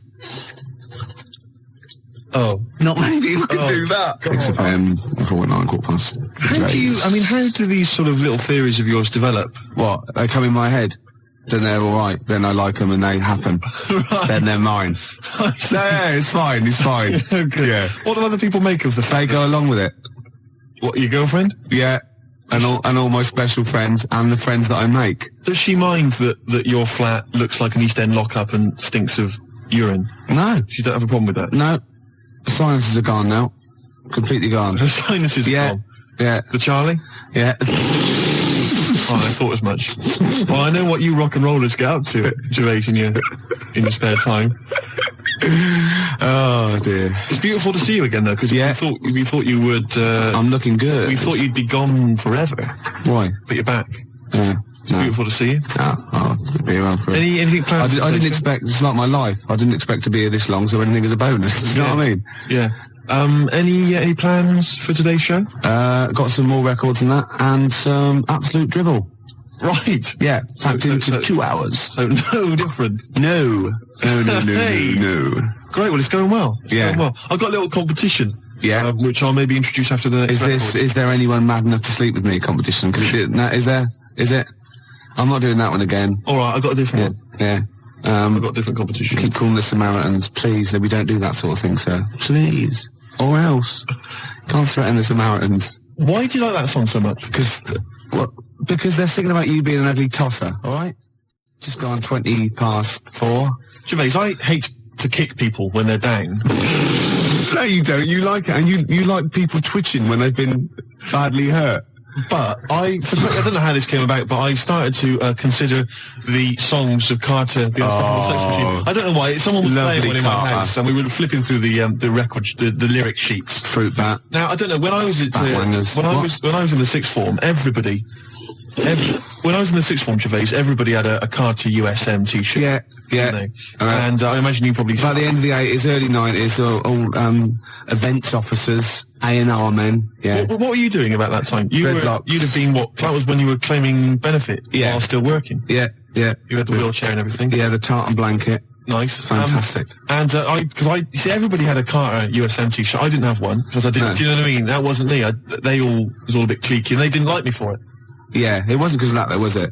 Oh. Not many people can do that. XFM, 4:09, 4:15. How do these sort of little theories of yours develop? What? They come in my head. Then they're all right. Then I like them and they happen. Right. Then they're mine. No, it's fine. It's fine. Okay. Yeah. What do other people make of the fact? They go along with it. What, your girlfriend? Yeah. And all my special friends and the friends that I make. Does she mind that your flat looks like an East End lockup and stinks of urine? No. She don't have a problem with that? No. The sinuses are gone now. Completely gone. Her sinuses are gone? Yeah. The Charlie? Yeah. Oh, I thought as much. Well, I know what you rock and rollers get up to, Gervais, in your spare time. Oh dear. It's beautiful to see you again, though, because we thought you would. I'm looking good. We thought you'd be gone forever. Why? But you're back. Yeah. It's beautiful to see you. I'll be around for it. Anything planned? I didn't expect, it's like my life, I didn't expect to be here this long, so anything is a bonus. You know what I mean? Yeah. Any plans for today's show? Got some more records than that, and some absolute drivel. Right. Yeah, packed into 2 hours. So no different. No. Hey. No. Great, well, it's going well. Yeah. I've got a little competition. Yeah. Which I'll maybe introduce after the next record. Is there anyone mad enough to sleep with me competition? Because is it? I'm not doing that one again. All right, I've got a different one. Yeah. I've got a different competition. Keep calling the Samaritans, please. We don't do that sort of thing, sir. Please. Or else. Can't threaten the Samaritans. Why do you like that song so much? Because they're singing about you being an ugly tosser, alright? Just gone 20 past 4. Gervais, I hate to kick people when they're down. No, you don't. You like it. And you like people twitching when they've been badly hurt. But I don't know how this came about, but I started to consider the songs of Carter, the Unstoppable Sex Machine. I don't know why. Someone was playing one in my house, and we were flipping through the record, the lyric sheets. Fruit bat. Now I don't know. When I was when I was in the sixth form, when I was in the sixth form, Gervais, everybody had a Carter USM T-shirt. Yeah. And I imagine you probably... By the end of the 80s, early 90s, all events officers, A&R men, yeah. What were you doing about that time? You'd have been that was when you were claiming benefit while still working? Yeah. You had the wheelchair and everything? Yeah, the tartan blanket. Nice. Fantastic. Because everybody had a Carter USM T-shirt. I didn't have one, because I didn't, do you know what I mean? That wasn't me. It was all a bit cliquey, and they didn't like me for it. Yeah, it wasn't because of that, though, was it?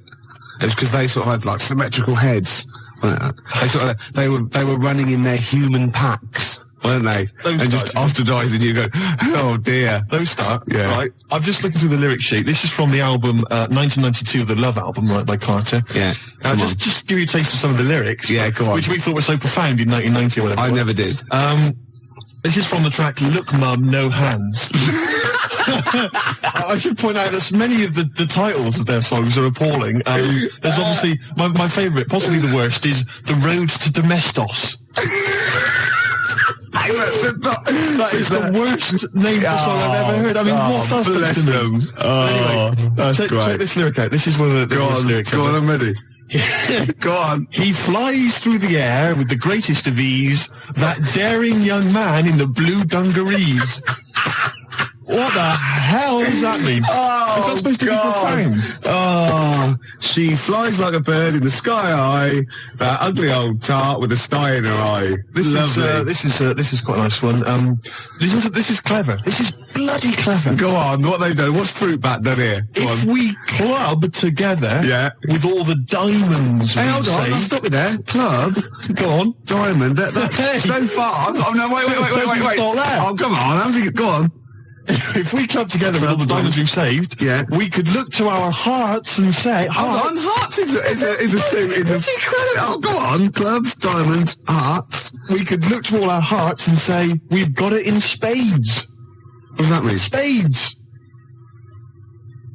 It was because they sort of had, like, symmetrical heads. They were running in their human packs, weren't they? And just ostracising you, go, oh dear. Those start. Yeah. Right. I'm just looking through the lyric sheet. This is from the album 1992, the Love album, right, by Carter. Yeah. Just give you a taste of some of the lyrics. Yeah, go on. Which we thought were so profound in 1990 or whatever. I never did. This is from the track Look Mum, No Hands. I should point out that many of the titles of their songs are appalling. There's obviously, my favourite, possibly the worst, is The Road to Domestos. That is the worst name for song I've ever heard. I mean, what's that supposed to mean? Anyway, check this lyric out. This is one of the worst lyrics. Go on, I'm ready. Go on. He flies through the air with the greatest of ease, that daring young man in the blue dungarees. What the hell does that mean? Is that supposed to be profound? She flies like a bird in the sky high. That ugly old tart with a sty in her eye. This is quite a nice one. This is clever. This is bloody clever. Go on, what they done? What's Fruit Bat done here? If we club together with all the diamonds. Hey, hold on, I'll stop you there. Club? Go on. Diamond, that's so far. Oh, no, wait. Oh, come on, go on. If we club together with all the diamonds we've saved, we could look to our hearts and say... Hold on, hearts is a suit in this. Oh, go on, clubs, diamonds, hearts. We could look to all our hearts and say, we've got it in spades. What does that mean? Spades.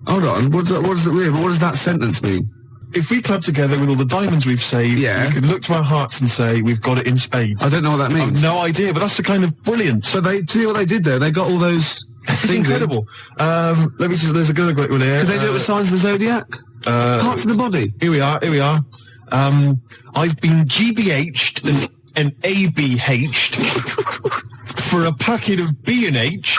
Hold on, what does that sentence mean? If we club together with all the diamonds we've saved, we could look to our hearts and say, we've got it in spades. I don't know what that means. I've no idea, but that's the kind of brilliance. So do you know what they did there? They got all those... It's incredible. Let me just... There's a good one here. Could they do it with Signs of the Zodiac? Parts of the body. Here we are. I've been GBH'd and ABH'd for a packet of B&H.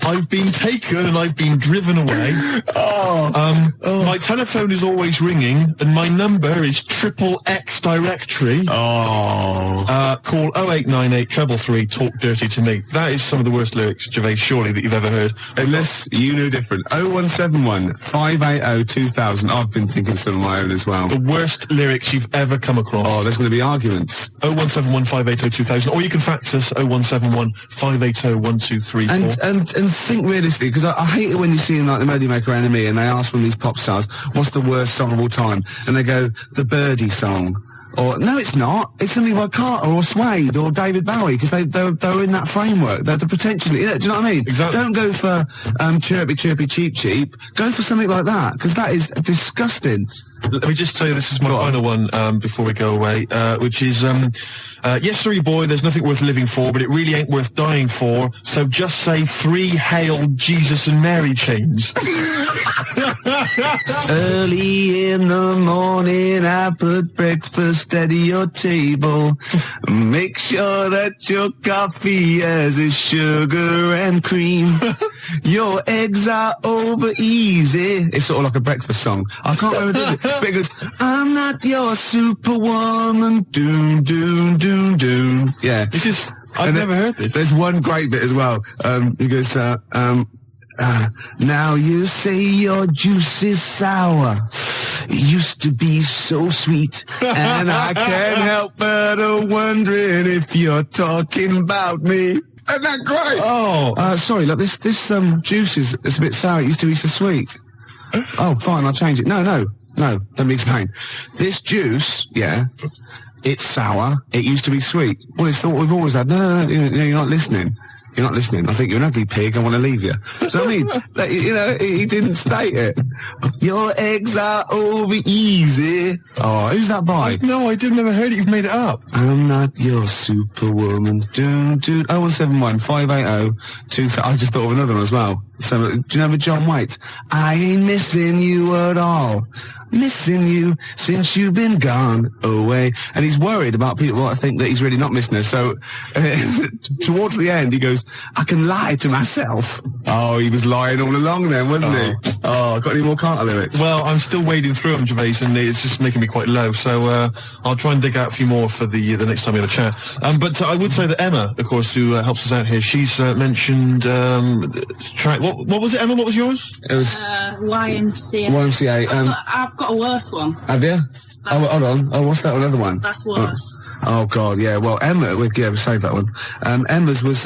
I've been taken and I've been driven away. My telephone is always ringing and my number is XXX directory. Call 0898 333 talk dirty to me. That is some of the worst lyrics, Gervais, surely, that you've ever heard. Unless you knew different. 0171 580 2000. I've been thinking some of my own as well. The worst lyrics you've ever come across. Oh, there's going to be arguments. 0171 580 2000. Or you can fax us 0171 580 1234. And think realistically, because I hate it when you see in like the Melody Maker Enemy and they ask one of these pop stars, what's the worst song of all time? And they go, the Birdie song. Or, no, it's not. It's something by Carter or Suede or David Bowie, because they were in that framework. They're potentially, do you know what I mean? Exactly. Don't go for chirpy, chirpy, cheap, cheap. Go for something like that, because that is disgusting. Let me just tell you, this is my final one before we go away, which is Yes, sorry, boy, there's nothing worth living for, but it really ain't worth dying for. So just say 3 Hail Jesus and Mary chains. Early in the morning, I put breakfast at your table. Make sure that your coffee has a sugar and cream. Your eggs are over easy. It's sort of like a breakfast song. I can't remember it, because I'm not your superwoman. Doom, doom, doom, doom. Yeah. This is... I've never heard this. There's one great bit as well. He goes, now you say your juice is sour. It used to be so sweet. And I can't help but wondering if you're talking about me. Isn't that great? Oh. Sorry, look, this juice is a bit sour. It used to be so sweet. Oh, fine, I'll change it. No, let me explain. This juice, yeah, it's sour. It used to be sweet. Well, it's what we've always had. No, you're not listening. You're not listening. I think you're an ugly pig. I want to leave you. So, I mean, he didn't state it. Your eggs are over easy. Oh, who's that by? No, I didn't ever heard it. You've made it up. I'm not your superwoman. Dude. 0171 580 2000. I just thought of another one as well. So, do you know the John Waite? I ain't missing you at all. Missing you since you've been gone away. And he's worried about people that think that he's really not missing her. So, towards the end, he goes, I can lie to myself. Oh, he was lying all along then, wasn't he? Oh, got any more Carter lyrics? Well, I'm still wading through them, Gervais, and it's just making me quite low. So, I'll try and dig out a few more for the next time we have a chat. But I would say that Emma, of course, who helps us out here, she's mentioned track. What was it, Emma? What was yours? It was YMCA. YMCA. I've got a worse one. Have you? Oh, hold on. Oh, what's that another one? That's worse. Oh God, yeah. Well, Emma, we'll save that one. Emma's was,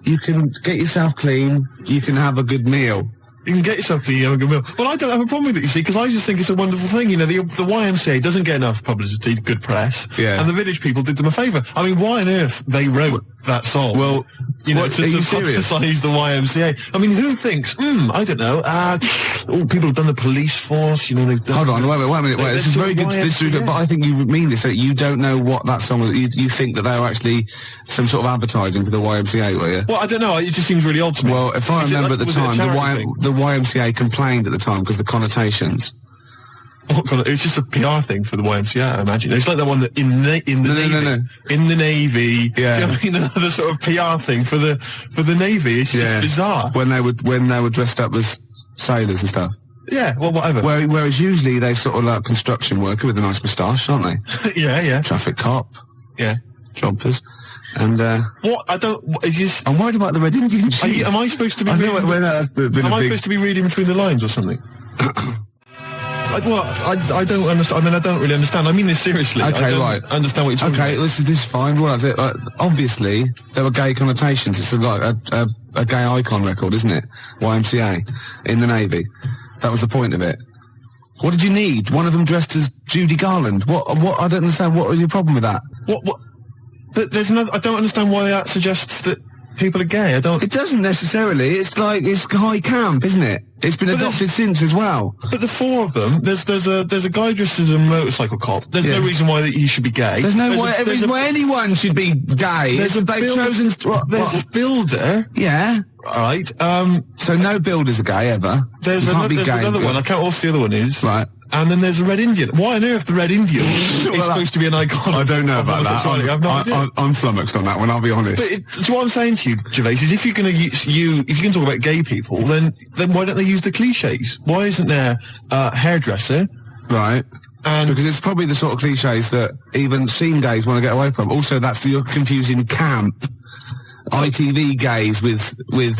you can get yourself clean, you can have a good meal. You can get yourself clean, you have a good meal. Well, I don't have a problem with it, you see, because I just think it's a wonderful thing. You know, the YMCA doesn't get enough publicity, good press. Yeah. And the Village People did them a favour. I mean, why on earth they wrote that song? Well, you know, are to you serious? publicise the YMCA. I mean, who thinks, I don't know, people have done the police force, you know, they've done... Hold on, wait a minute, this is very good, but I think you mean this, so you don't know what that song was, you think that they were actually some sort of advertising for the YMCA, were you? Well, I don't know, it just seems really odd to me. Well, if I remember at the time, the YMCA complained at the time because the connotations. It's just a PR thing for the YMCA, I imagine. It's like that one that in the Navy. Yeah. Do you know what I mean? Another sort of PR thing for the Navy. It's just bizarre. When they were dressed up as sailors and stuff. Yeah, well, whatever. Whereas usually they sort of like construction worker with a nice moustache, aren't they? Yeah. Traffic cop. Yeah. Jumpers. And, what? I don't... I'm worried about the Red Indian chief. Am I supposed to be... supposed to be reading between the lines or something? I don't understand. I mean, I don't really understand. I mean this seriously. Okay, I don't right. understand what you're talking about. Okay, this is fine. What is it? Obviously, there were gay connotations. It's like a gay icon record, isn't it? YMCA in the Navy. That was the point of it. What did you need? One of them dressed as Judy Garland. What? I don't understand. What was your problem with that? What? There's another. I don't understand why that suggests that people are gay. I don't. It doesn't necessarily. It's like it's high camp, isn't it? It's been adopted since as well. But the four of them, there's a guy dressed as a motorcycle cop. There's no reason why he should be gay. There's no reason why anyone should be gay. There's a builder. Yeah. Right. So no builders are gay ever. There's another one. I can't remember what the other one is. Right. And then there's a Red Indian. Why on earth the Red Indian is supposed to be an icon? I don't know about that. I have no idea. I'm flummoxed on that one, I'll be honest. So what I'm saying to you, Gervais, is if you're going to if you can talk about gay people, then why don't they use the cliches? Why isn't there a hairdresser? Right. And because it's probably the sort of cliches that even scene gays want to get away from. Also, you're confusing camp ITV gays with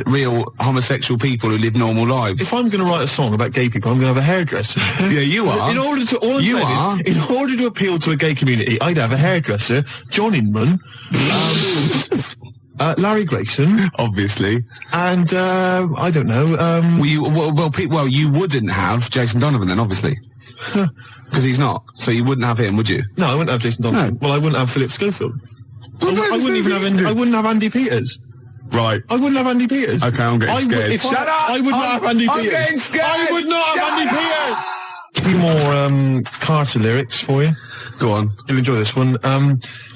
real homosexual people who live normal lives. If I'm going to write a song about gay people, I'm going to have a hairdresser. Yeah, you are. In order to appeal to a gay community, I'd have a hairdresser, John Inman, Larry Grayson, obviously, and I don't know. You wouldn't have Jason Donovan then, obviously. Because he's not. So you wouldn't have him, would you? No, I wouldn't have Jason Donovan. No. Well, I wouldn't have Philip Schofield. I wouldn't have Andy Peters. Right. I wouldn't have Andy Peters. Okay, I'm getting scared. Shut up! I would not have Andy Peters. I'm getting scared. I would not have Andy Peters. A few more Carter lyrics for you. Go on. You'll enjoy this one.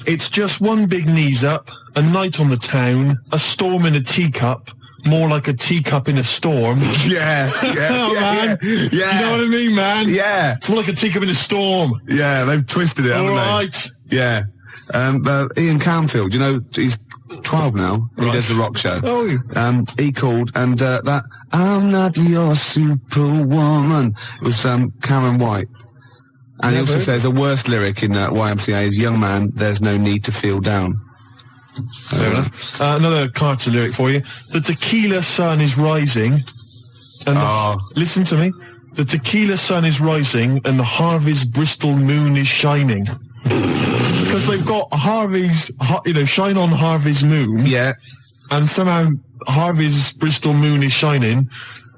It's just one big knees up, a night on the town, a storm in a teacup, more like a teacup in a storm. Yeah, Man. yeah. You know what I mean, man? Yeah. It's more like a teacup in a storm. Yeah, they've twisted it, haven't All they? right. Yeah. Ian Canfield, you know, he's 12 now. He Right. does the rock show. Oh. He called, and that I'm not your superwoman. It was Karen White. And he also Never. says a worst lyric in YMCA is, young man, there's no need to feel down. Fair enough. Another Carter lyric for you. The tequila sun is rising. And listen to me. The tequila sun is rising and the Harvey's Bristol moon is shining. Because they've got Harvey's, shine on Harvey's moon. Yeah. And somehow Harvey's Bristol moon is shining.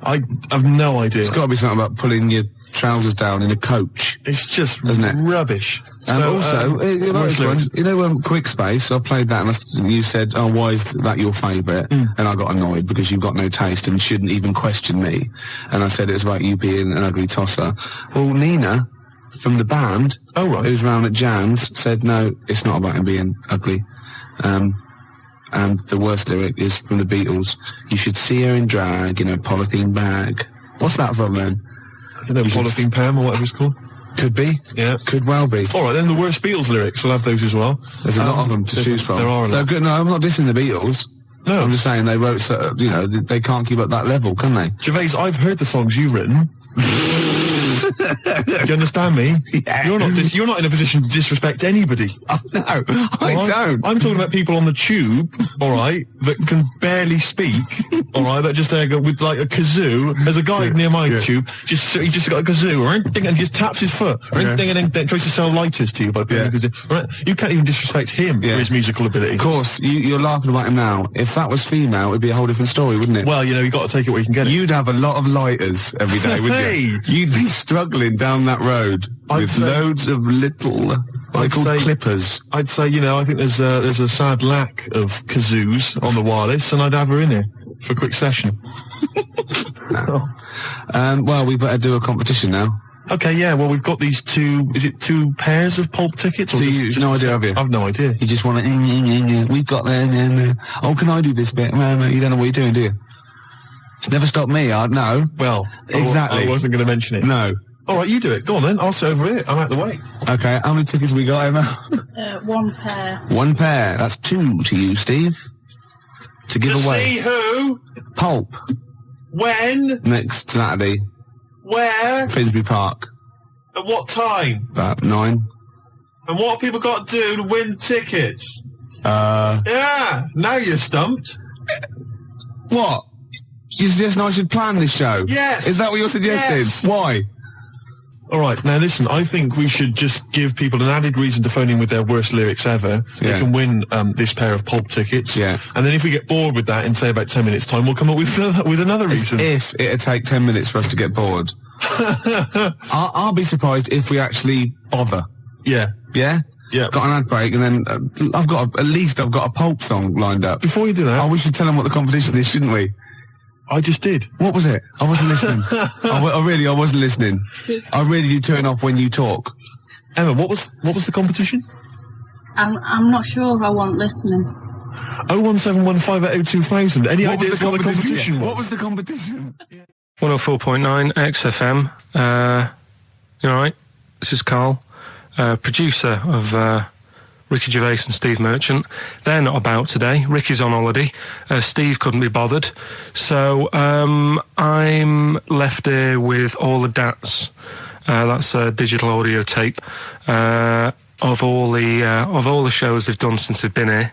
I have no idea. It's got to be something about pulling your trousers down in a coach. It's just Isn't it? rubbish. And So, also, you know, worst this one, lyrics. you know, Quick Space, I played that and you said, oh, why is that your favourite? And I got annoyed because you've got no taste and shouldn't even question me. And I said it was about you being an ugly tosser. Well, Nina, from the band, Oh, right. who's round at Jan's, said, no, it's not about him being ugly. And the worst lyric is from the Beatles, you should see her in drag in a polythene bag. What's that from, then? I don't know, Polythene Pam or whatever it's called. Could be. Yeah. Could well be. All right, then the worst Beatles lyrics. We'll have those as well. There's a lot of them to choose from. There are a They're lot. good. No, I'm not dissing the Beatles. No. I'm just saying they wrote, they can't keep up that level, can they? Gervais, I've heard the songs you've written. Do you understand me? Yeah. You're not in a position to disrespect anybody. No, I All right? don't. I'm talking about people on the tube, all right, that can barely speak, all right, that just go with like a kazoo. There's a guy near my tube, he just got a kazoo, and he just taps his foot, and then tries to sell lighters to you by playing a kazoo. Right? You can't even disrespect him for his musical ability. Of course, you're laughing about him now. If that was female, it'd be a whole different story, wouldn't it? Well, you've got to take it where you can get it. You'd have a lot of lighters every day, wouldn't Hey! you? You'd be struggling down that road with say- loads of little, what they call say- clippers. I'd say, I think there's a sad lack of kazoos on the wireless, and I'd have her in here for a quick session. Well, we better do a competition now. Okay, yeah, well, we've got these two pairs of pulp tickets? Or So you've no idea, have you? I've no idea. You just want to, we've got there. Oh, can I do this bit? No, you don't know what you're doing, do you? It's never stopped me, no. Well, Exactly. I wasn't going to mention it. No. All right, you do it. Go on then. I'll sit over it. I'm out the way. Okay, how many tickets we got, Emma? One pair. One pair. That's two to you, Steve. To give away. See who, Pulp. when, Next Saturday, where, Finsbury Park. at what time, About 9. and what have people got to do to win tickets? Yeah, now you're stumped. What? You suggesting I should plan this show? Yes. Is that what you're suggesting? Yes. Why? All right, now listen, I think we should just give people an added reason to phone in with their worst lyrics ever. They Yeah. can win this pair of pulp tickets. Yeah. And then if we get bored with that in, say, about 10 minutes' time, we'll come up with another reason. If it'd take 10 minutes for us to get bored. I'll be surprised if we actually bother. Yeah. Yeah? Yeah. Got an ad break and then I've got a Pulp song lined up. Before you do that, Oh, we should tell them what the competition is, shouldn't we? I just did. What was it? I wasn't listening. I wasn't listening. I really do turn off when you talk. Emma, what was the competition? I'm not sure if I want listening. 01715802000. Any What was ideas what the competition was? What was the competition? 104.9 XFM. You alright? This is Karl, producer of Ricky Gervais and Steve Merchant. They're not about today. Ricky's on holiday. Steve couldn't be bothered. So I'm left here with all the DATs. That's a digital audio tape of all the shows they've done since they've been here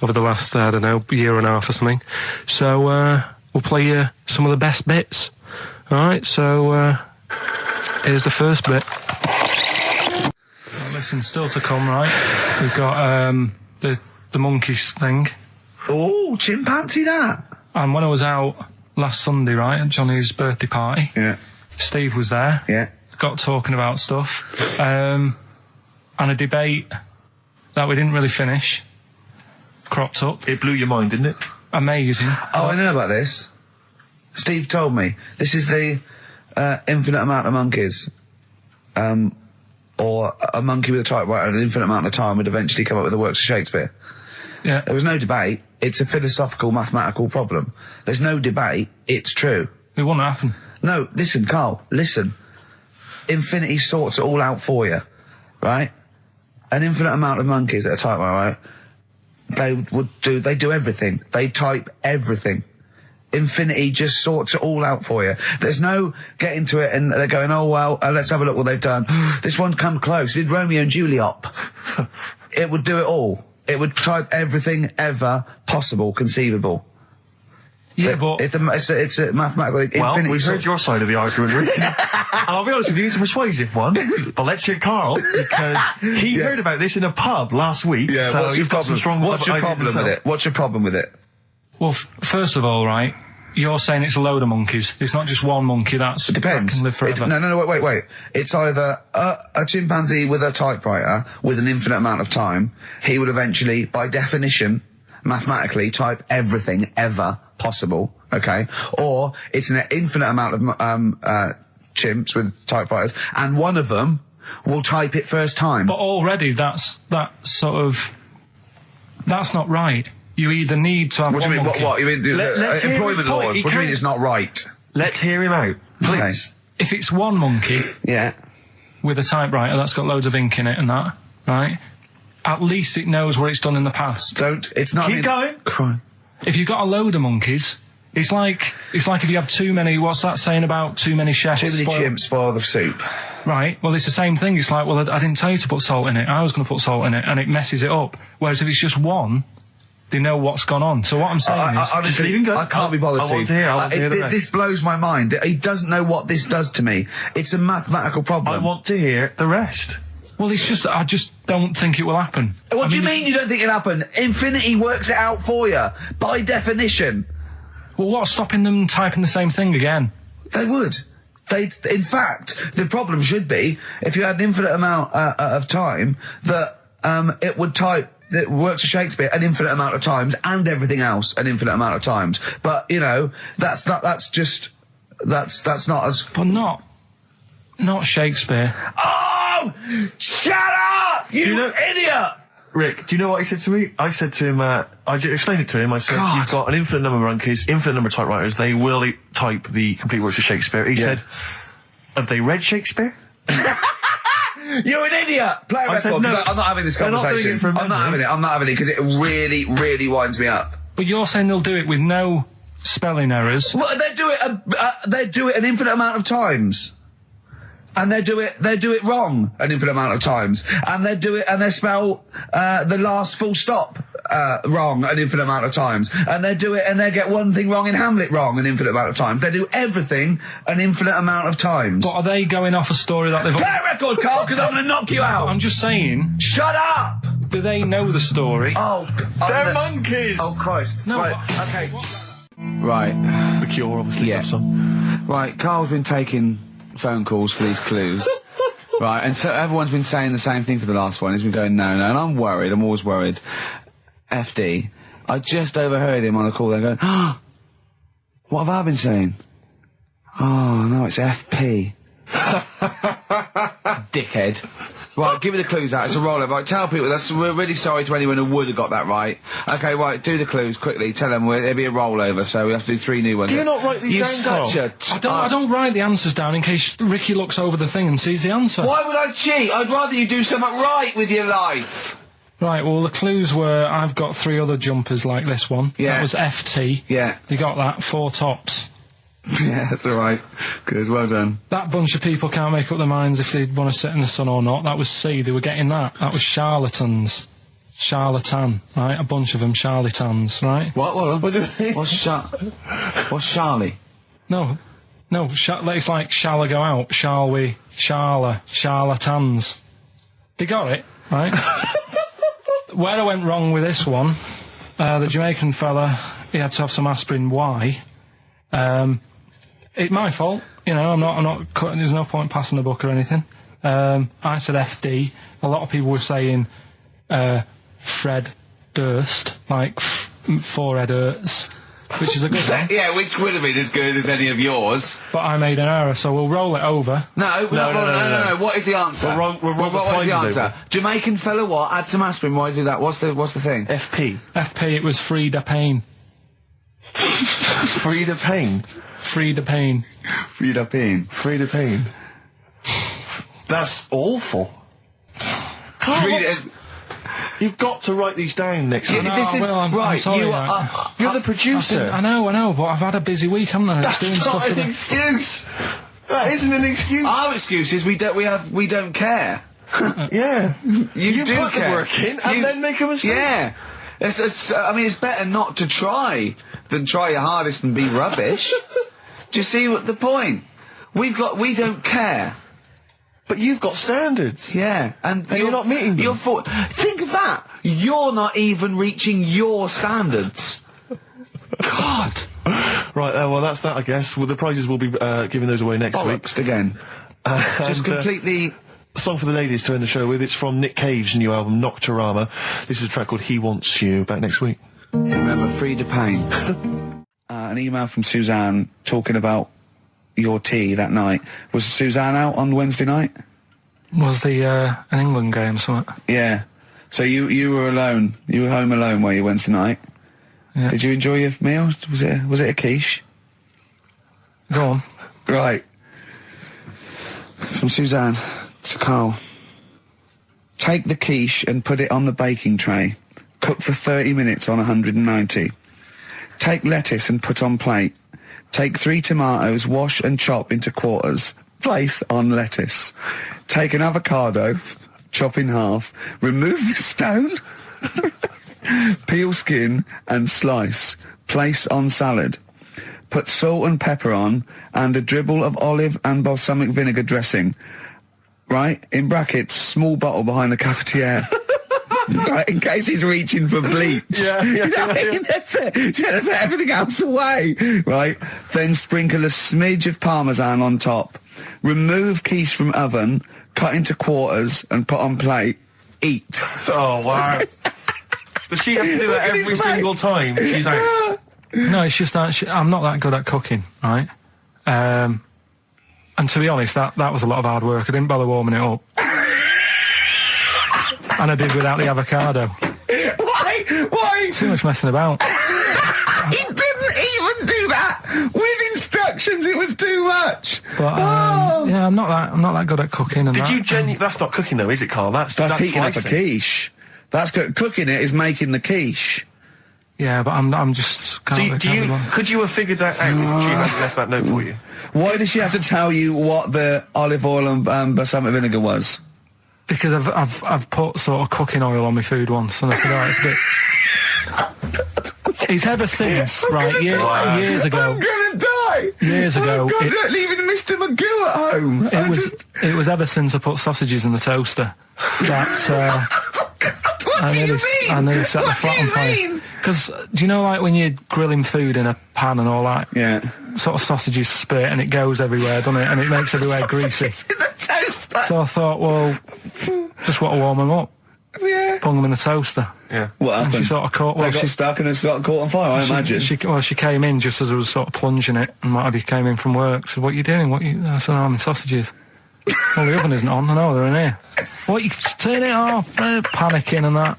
over the last, year and a half or something. So we'll play you some of the best bits. Alright, so here's the first bit. Listen, still to come, right? We've got the monkeys thing. Oh, chimpanzee that. And when I was out last Sunday, right, at Johnny's birthday party, Yeah. Steve was there. Yeah. Got talking about stuff. And a debate that we didn't really finish cropped up. It blew your mind, didn't it? Amazing. Oh, I know about this. Steve told me. This is the infinite amount of monkeys. or a monkey with a typewriter and an infinite amount of time would eventually come up with the works of Shakespeare. Yeah. There was no debate. It's a philosophical, mathematical problem. There's no debate. It's true. It wouldn't happen. No, listen, Carl, listen. Infinity sorts it all out for you, right? An infinite amount of monkeys at a typewriter, right? They do everything. They type everything. Infinity just sorts it all out for you. There's no getting to it and they're going, oh, well, let's have a look what they've done. This one's come close. Did Romeo and Juliet. It would do it all. It would type everything ever possible, conceivable. Yeah, but... It's a mathematical... Well, infinity we've heard your side of the argument, Rick. And I'll be honest with you, it's a persuasive one. But let's hear Carl, because he heard about this in a pub last week. Yeah, so what's he's got some strong What's your ideas problem with himself. it? What's your problem with it? Well, first of all, right, you're saying it's a load of monkeys. It's not just one monkey that Depends. can live forever. No, wait. It's either a chimpanzee with a typewriter with an infinite amount of time. He would eventually, by definition, mathematically, type everything ever possible, okay? Or it's an infinite amount of chimps with typewriters, and one of them will type it first time. But already that's not right. You either need to have What do you mean? monkey. What? You mean Let's hear his employment point. laws? He What do you mean can't- it's not right? Let's hear him out, please. If it's one monkey Yeah. with a typewriter that's got loads of ink in it and that, right, at least it knows what it's done in the past. It's not... Keep going. Crime. If you've got a load of monkeys, it's like if you have too many, what's that saying about too many chefs? Too many chimps spoil the soup. Right, well, it's the same thing. It's like, well, I didn't tell you to put salt in it. I was going to put salt in it, and it messes it up. Whereas if it's just one, they know what's gone on. So what I'm saying is... Honestly, just leave him go. I can't be bothered, I want to hear. I want to hear the rest. This blows my mind. He doesn't know what this does to me. It's a mathematical problem. I want to hear the rest. Well, it's just that I just don't think it will happen. What do you mean you don't think it'll happen? Infinity works it out for you, by definition. Well, what's stopping them typing the same thing again? They would. In fact, the problem should be, if you had an infinite amount of time, that it would type the works of Shakespeare an infinite amount of times, and everything else an infinite amount of times. But, you know, that's not as... But not Shakespeare. Oh! Shut up! You idiot! Rick, do you know what he said to me? I said to him, I explained it to him. I said, God. you've got an infinite number of monkeys, infinite number of typewriters. They will type the complete works of Shakespeare. He said, have they read Shakespeare? You're an idiot! Play a I said, record. no, I'm not having this they're not conversation. doing it from I'm not having it because it really, really winds me up. But you're saying they'll do it with no spelling errors. Well, they do it an infinite amount of times. And they do it wrong an infinite amount of times. And they spell the last full stop wrong an infinite amount of times. And they get one thing wrong in Hamlet wrong an infinite amount of times. They do everything an infinite amount of times. But are they going off a story that they've... Play a record, Carl, because I'm going to knock you out. I'm just saying, Shut up! do they know the story? Oh, They're monkeys! Oh, Christ. No, Right, but- okay. Right. The Cure, obviously, Yeah. love song. Right, Carl's been taking phone calls for these clues. Right, and so everyone's been saying the same thing for the last one. He's been going, no, and I'm worried. I'm always worried. FD. I just overheard him on a call there going, oh, what have I been saying? Oh, no, it's FP. Dickhead. Right, give me the clues out. It's a rollover. Right, tell people, we're really sorry to anyone who would have got that right. Okay, right, do the clues quickly. Tell them it'll be a rollover, so we have to do 3 new ones. Do you not write these You're down, such Carl? a... I don't write the answers down in case Ricky looks over the thing and sees the answer. Why would I cheat? I'd rather you do something right with your life. Right, well, the clues were I've got 3 other jumpers like this one. Yeah. That was FT. Yeah. You got that, 4 tops. Yeah, that's all right. Good, well done. That bunch of people can't make up their minds if they want to sit in the sun or not. That was C, they were getting that. That was charlatans. Charlatan, right? A bunch of them, charlatans, right? What? What's Charlie? No, it's like, shall I go out? Shall we? Charlatans. They got it, right? Where I went wrong with this one, the Jamaican fella, he had to have some aspirin. Why? It's my fault, you know, I'm not cutting, there's no point passing the book or anything. I said FD. A lot of people were saying, Fred Durst, like forehead hurts. which is a good one. Yeah, which would have been as good as any of yours. But I made an error, so we'll roll it over. No. What is the answer? What is the answer? Jamaican fella what? Add some aspirin. Why do that? What's the thing? FP. FP, it was Frida Payne. Frida Payne. Frida Payne. Frida Payne. Frida Payne. That's awful. Carl, you've got to write these down next week. I'm sorry, you're the producer. I know, but I've had a busy week, haven't I? That's not an excuse. That isn't an excuse. Our excuse is we don't care. Yeah. You do put care. the work in and then make a mistake. Yeah. It's better not to try than try your hardest and be rubbish. Do you see what the point? We don't care. But you've got standards. Yeah. And you're not meeting them. Think of that. You're not even reaching your standards. God. Right, well, that's that, I guess. Well, the prizes will be giving those away next week. Bollocks again. Just completely... Song for the ladies to end the show with. It's from Nick Cave's new album, Nocturama. This is a track called He Wants You. Back next week. Remember, Frida Payne. An email from Suzanne talking about your tea that night. Was Suzanne out on Wednesday night? Was the an England game, something? Yeah. So you were alone. You were home alone, were you, Wednesday night? Yeah. Did you enjoy your meal? Was it a quiche? Go on. Right. From Suzanne to Carl. Take the quiche and put it on the baking tray. Cook for 30 minutes on 190. Take lettuce and put on plate. Take 3 tomatoes, wash and chop into quarters. Place on lettuce. Take an avocado, chop in half. Remove the stone. Peel skin and slice. Place on salad. Put salt and pepper on and a dribble of olive and balsamic vinegar dressing. Right? In brackets, small bottle behind the cafetiere. Right, in case he's reaching for bleach. Yeah. That's it. Should have put everything else away. Right? Then sprinkle a smidge of parmesan on top. Remove quiche from oven, cut into quarters and put on plate. Eat. Oh, wow. Does she have to do that every single time? She's like... No, it's just that I'm not that good at cooking, right? And to be honest, that was a lot of hard work. I didn't bother warming it up. And I did without the avocado. Why? Too much messing about. He didn't even do that with instructions. It was too much. But yeah, I'm not that good at cooking. And Did you genuinely? That's not cooking though, is it, Carl? That's heating up a slicing. quiche. That's cooking. It is making the quiche. Yeah, but I'm just. Could you have figured that out if she hadn't left that note for you? Why did she have to tell you what the olive oil and balsamic vinegar was? Because I've put sort of cooking oil on my food once, and I said, oh, it's a bit. It's ever since, right? Years ago. I'm gonna die. Years ago, leaving Mr. Magoo at home. It was ever since I put sausages in the toaster that. What do you mean? I nearly set the flat on fire. Because do you know, like when you're grilling food in a pan and all that? Yeah. Sort of sausages spit and it goes everywhere, doesn't it? And it makes everywhere greasy. In the toaster. So I thought, well, just want to warm them up. Yeah. Bung them in the toaster. Yeah. What happened? And she sort of caught. Well, they got stuck and they sort of caught on fire. I imagine. She came in just as I was sort of plunging it, and Matty came in from work. Said, "What are you doing? I said, I'm in sausages." Well, the oven isn't on. I know they're in here. What? You turn it off? Panicking and that.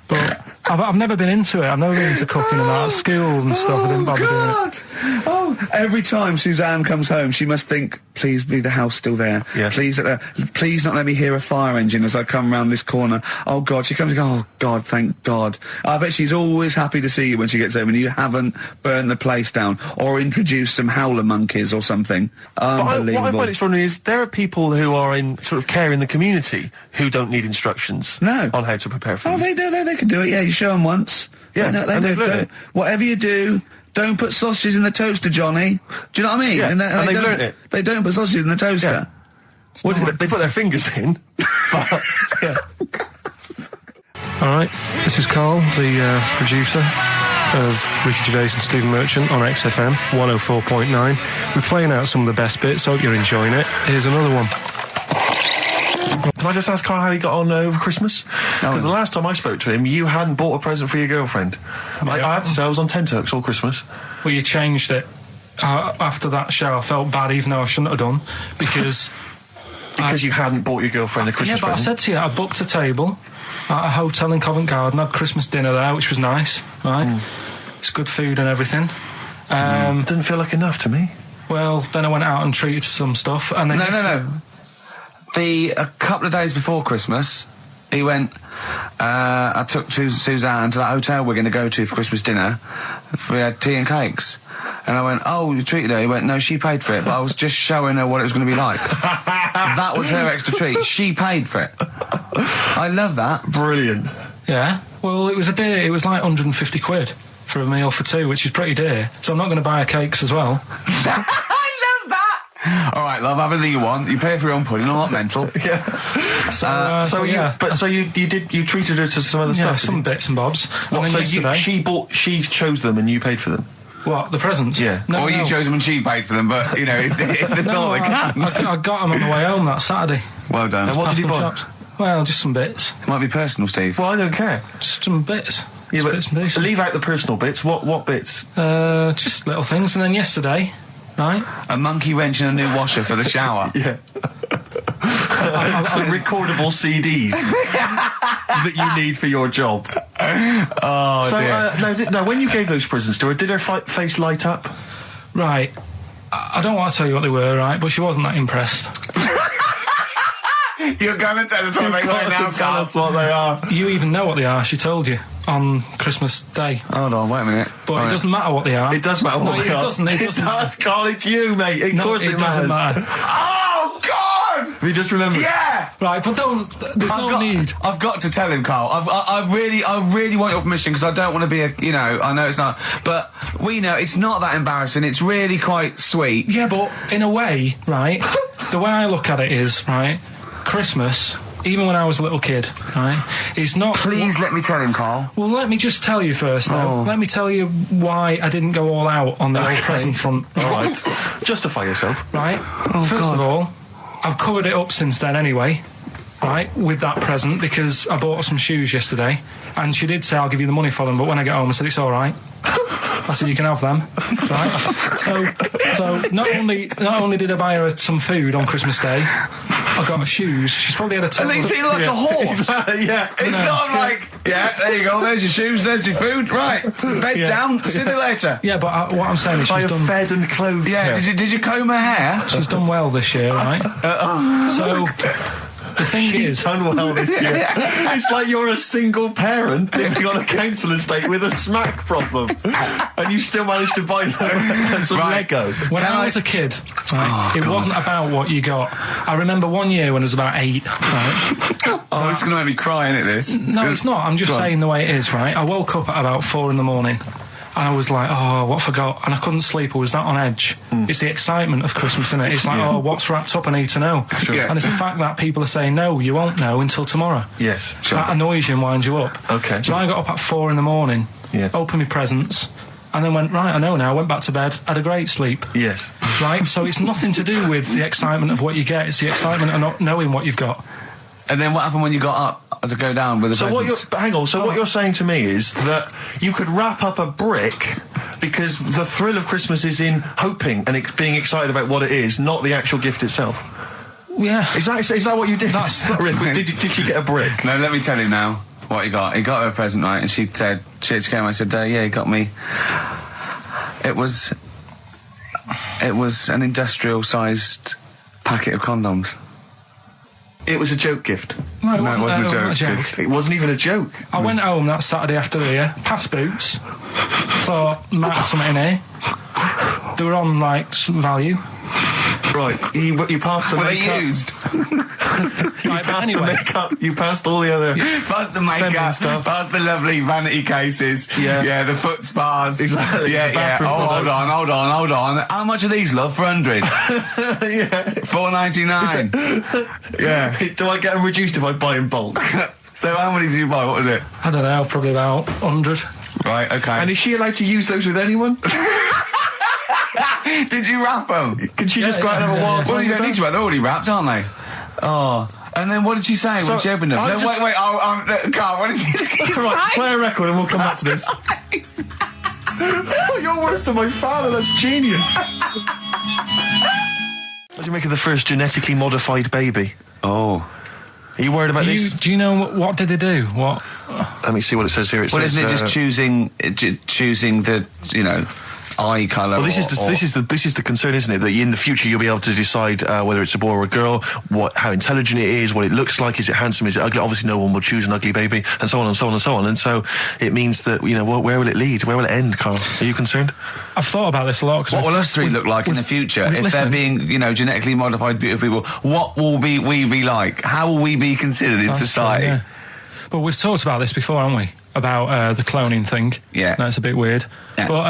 But I've never been into it. I've never been into cooking and that. At school and stuff, I didn't bother doing it. Oh, every time Suzanne comes home, she must think, please be the house still there. Yeah. Please not let me hear a fire engine as I come round this corner. Oh, God. She comes and goes, oh, God, thank God. I bet she's always happy to see you when she gets home and you haven't burned the place down or introduced some howler monkeys or something. Unbelievable. What I find extraordinary is there are people who are in sort of care in the community who don't need instructions on how to prepare food. Oh, they do. They can do it. Yeah, you show them once. Yeah, they do. Whatever you do, don't put sausages in the toaster, Johnny. Do you know what I mean? Yeah, and they've learnt it. They don't put sausages in the toaster. Yeah. What do they put their fingers in? But, yeah. All right, this is Carl, the producer of Ricky Gervais and Stephen Merchant on XFM 104.9. We're playing out some of the best bits. Hope you're enjoying it. Here's another one. Can I just ask Carl how he got on over Christmas? Because the last time I spoke to him, you hadn't bought a present for your girlfriend. I have to say, I was on tenterhooks all Christmas. Well, you changed it. After that show, I felt bad, even though I shouldn't have done, because... you hadn't bought your girlfriend a Christmas present. Yeah, but I said to you, I booked a table at a hotel in Covent Garden, had Christmas dinner there, which was nice, right? It's good food and everything. Didn't feel like enough to me. Well, then I went out and treated some stuff, and then... No. A couple of days before Christmas, he went, I took Suzanne to that hotel we're going to go to for Christmas dinner. We had tea and cakes. And I went, oh, you treated her? He went, no, she paid for it, but I was just showing her what it was going to be like. That was her extra treat. She paid for it. I love that. Brilliant. Yeah. Well, it was a dear. It was like 150 quid for a meal for two, which is pretty dear. So I'm not going to buy her cakes as well. All right, love, have anything you want. You pay for your own pudding. I'm not mental. Yeah. So you treated her to some other stuff. Some bits and bobs. What, so she chose them and you paid for them? What, the presents? Yeah. No, you chose them and she paid for them, but you know it's the thought that counts. I got them on the way home that Saturday. Well done. And what did you buy? Well, just some bits. It might be personal, Steve. Well, I don't care. Just some bits. Yeah, but bits and pieces. Leave out the personal bits. What bits? Just little things. And then yesterday, right? A monkey wrench and a new washer for the shower. Yeah. Some recordable CDs that you need for your job. Oh, dear. No, when you gave those presents to her, did her face light up? Right. I don't want to tell you what they were, right? But she wasn't that impressed. You're going to tell us what they are now, tell us what they are. You even know what they are, she told you, on Christmas Day. Hold on, wait a minute. But it doesn't matter what they are. It does matter what they are. It doesn't. It does, Carl, it's you, mate. Of course it doesn't matter. Oh, God! Have you just remembered? Yeah! Right, but there's no need. I've got to tell him, Carl. I really want your permission, because I don't want to be I know it's not, but we know it's not that embarrassing. It's really quite sweet. Yeah, but in a way, right, the way I look at it is, right, Christmas, even when I was a little kid, right, is not... Please let me tell him, Carl. Well, let me just tell you first, though. Let me tell you why I didn't go all out on the old present front. All right. Justify yourself. Right. First of all, I've covered it up since then anyway, right, with that present, because I bought her some shoes yesterday, and she did say, I'll give you the money for them, but when I get home I said, it's all right. I said, you can have them, right? So not only did I buy her some food on Christmas Day, I got her shoes. She's probably had a And they feel like a horse. Yeah. It's not like, yeah, there you go, there's your shoes, there's your food, right, bed down, see you later. Yeah, but what I'm saying is she's done... fed and clothed. Yeah, did you comb her hair? She's done well this year, right? So... The thing is, done well this year. It's like you're a single parent living on a council estate with a smack problem, and you still managed to buy some Lego. When I was a kid, it wasn't about what you got. I remember one year when I was about 8. Right? It's going to make me cry, isn't it, this? No, it's not. I'm just saying the way it is, right? I woke up at about 4 in the morning. And I was like, oh, what forgot? And I couldn't sleep. I was that on edge. It's the excitement of Christmas, isn't it? It's like, oh, what's wrapped up? I need to know. Sure. Yeah. And it's the fact that people are saying, no, you won't know until tomorrow. Yes. Sure. That annoys you and winds you up. Okay. So I got up at 4 in the morning, opened my presents, and then went, right, I know now, went back to bed, had a great sleep. Yes. Right? So it's nothing to do with the excitement of what you get. It's the excitement of not knowing what you've got. And then what happened when you got up to go down with the presents? What you're saying to me is that you could wrap up a brick because the thrill of Christmas is in hoping and being excited about what it is, not the actual gift itself. Yeah. Is that what you did? Did you get a brick? No, let me tell you now what he got. He got her a present, right? And she said, she came, I said, yeah, he got me. It was an industrial-sized packet of condoms. It was a joke gift. No, it wasn't a joke gift. It wasn't even a joke. I went home that Saturday after the year, past Boots, thought, might have something in here. They were on, like, some value. Right, you passed the Were makeup. they used? Right, but anyway. The makeup, you passed all the other... Past the makeup, stuff. past the lovely vanity cases. Yeah. The foot spas. Exactly. Yeah. Oh, hold on. How much are these, love, for 100? Yeah. $4.99. Yeah. Do I get them reduced if I buy in bulk? So how many did you buy? What was it? I don't know, probably about 100. Right, okay. And is she allowed to use those with anyone? Did you wrap them? Can she just go out and have a wild Well, you don't need to wrap. They're already wrapped, aren't they? Oh. And then what did she say when she opened them? No, wait, Carl, what did she say? Right, play a record and we'll come back to this. You're worse than my father, that's genius. What do you make of the first genetically modified baby? Oh. Are you worried about this? Do you know what did they do? What? Let me see what it says here. It says, Isn't it just choosing the, eye colour? Well, this is the concern, isn't it? That in the future you'll be able to decide whether it's a boy or a girl, how intelligent it is, what it looks like, is it handsome, is it ugly? Obviously, no one will choose an ugly baby, and so on and so on and so on. And so it means that where will it lead? Where will it end, Carl? Are you concerned? I've thought about this a lot. What will us three look like in the future if they're being, genetically modified beautiful people? What will we be like? How will we be considered in society? True, yeah. But we've talked about this before, haven't we? About the cloning thing. Yeah, that's a bit weird. Yeah. But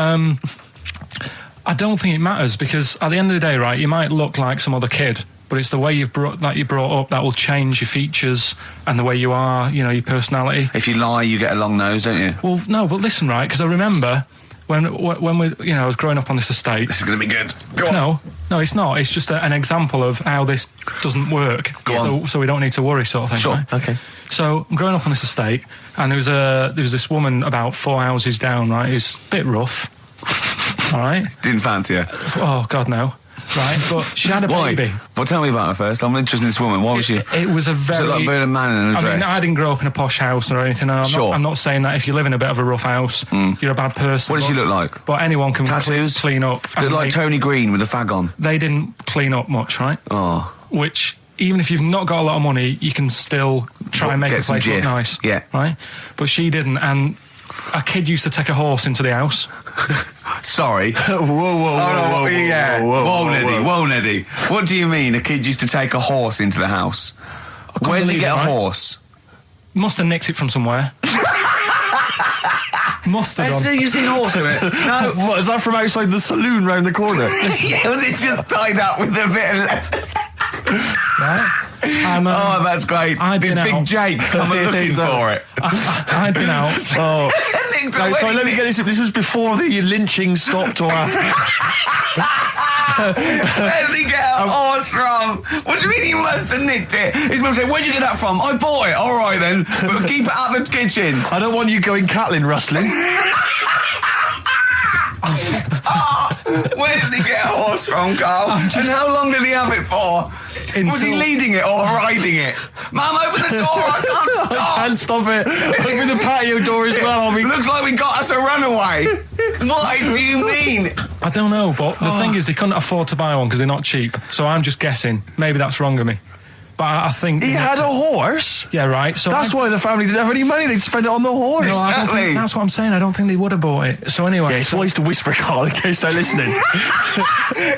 I don't think it matters, because at the end of the day, right, you might look like some other kid, but it's the way you're brought up that will change your features and the way you are, your personality. If you lie, you get a long nose, don't you? Well, no, but listen, right, because I remember when we, I was growing up on this estate. This is going to be good. Go on. No, it's not. It's just an example of how this doesn't work. Go on. So we don't need to worry, sort of thing. Sure. Right? Okay. So I'm growing up on this estate, and there was this woman about 4 houses down, right, who's a bit rough. All right. Didn't fancy her. Oh God, no. Right, but she had a baby. Well, tell me about her first. I'm interested in this woman. Why was she? It was a very. Like a man in a dress. I mean, I didn't grow up in a posh house or anything. And I'm not saying that if you live in a bit of a rough house, you're a bad person. What does she look like? But anyone can tattoos, clean up. Look like Tony Green with a fag on. They didn't clean up much, right? Oh. Which, even if you've not got a lot of money, you can still try and make the place look nice. Yeah. Right. But she didn't, and a kid used to take a horse into the house. Sorry. Whoa, Neddy. What do you mean a kid used to take a horse into the house? Where did he get a horse? Must have nicked it from somewhere. Must have done. You've seen a horse in it? No. What, is that from outside the saloon round the corner? Yeah, was it just tied up with a bit of... Right? And, that's great. Did Big Jake come looking for it? I'd been out. So let me get this. This was before the lynching stopped or after? Where did he get a horse from? What do you mean he must have nicked it? His mum said, where'd you get that from? I bought it. All right then, but keep it out of the kitchen. I don't want you going cattling rustling. Where did he get a horse from, Carl? And how long did he have it for? Was he leading it or riding it? Mum, open the door, I can't stop. I can't stop it. Open the patio door as well. Looks like we got us a runaway. What do you mean? I don't know, but the thing is, they couldn't afford to buy one because they're not cheap. So I'm just guessing. Maybe that's wrong of me. But I think... He had a horse? Yeah, right. So that's why the family didn't have any money. They'd spend it on the horse. No, I don't think, that's what I'm saying. I don't think they would have bought it. So anyway... Yeah, it's wise to whisper, Carl, in case they're listening.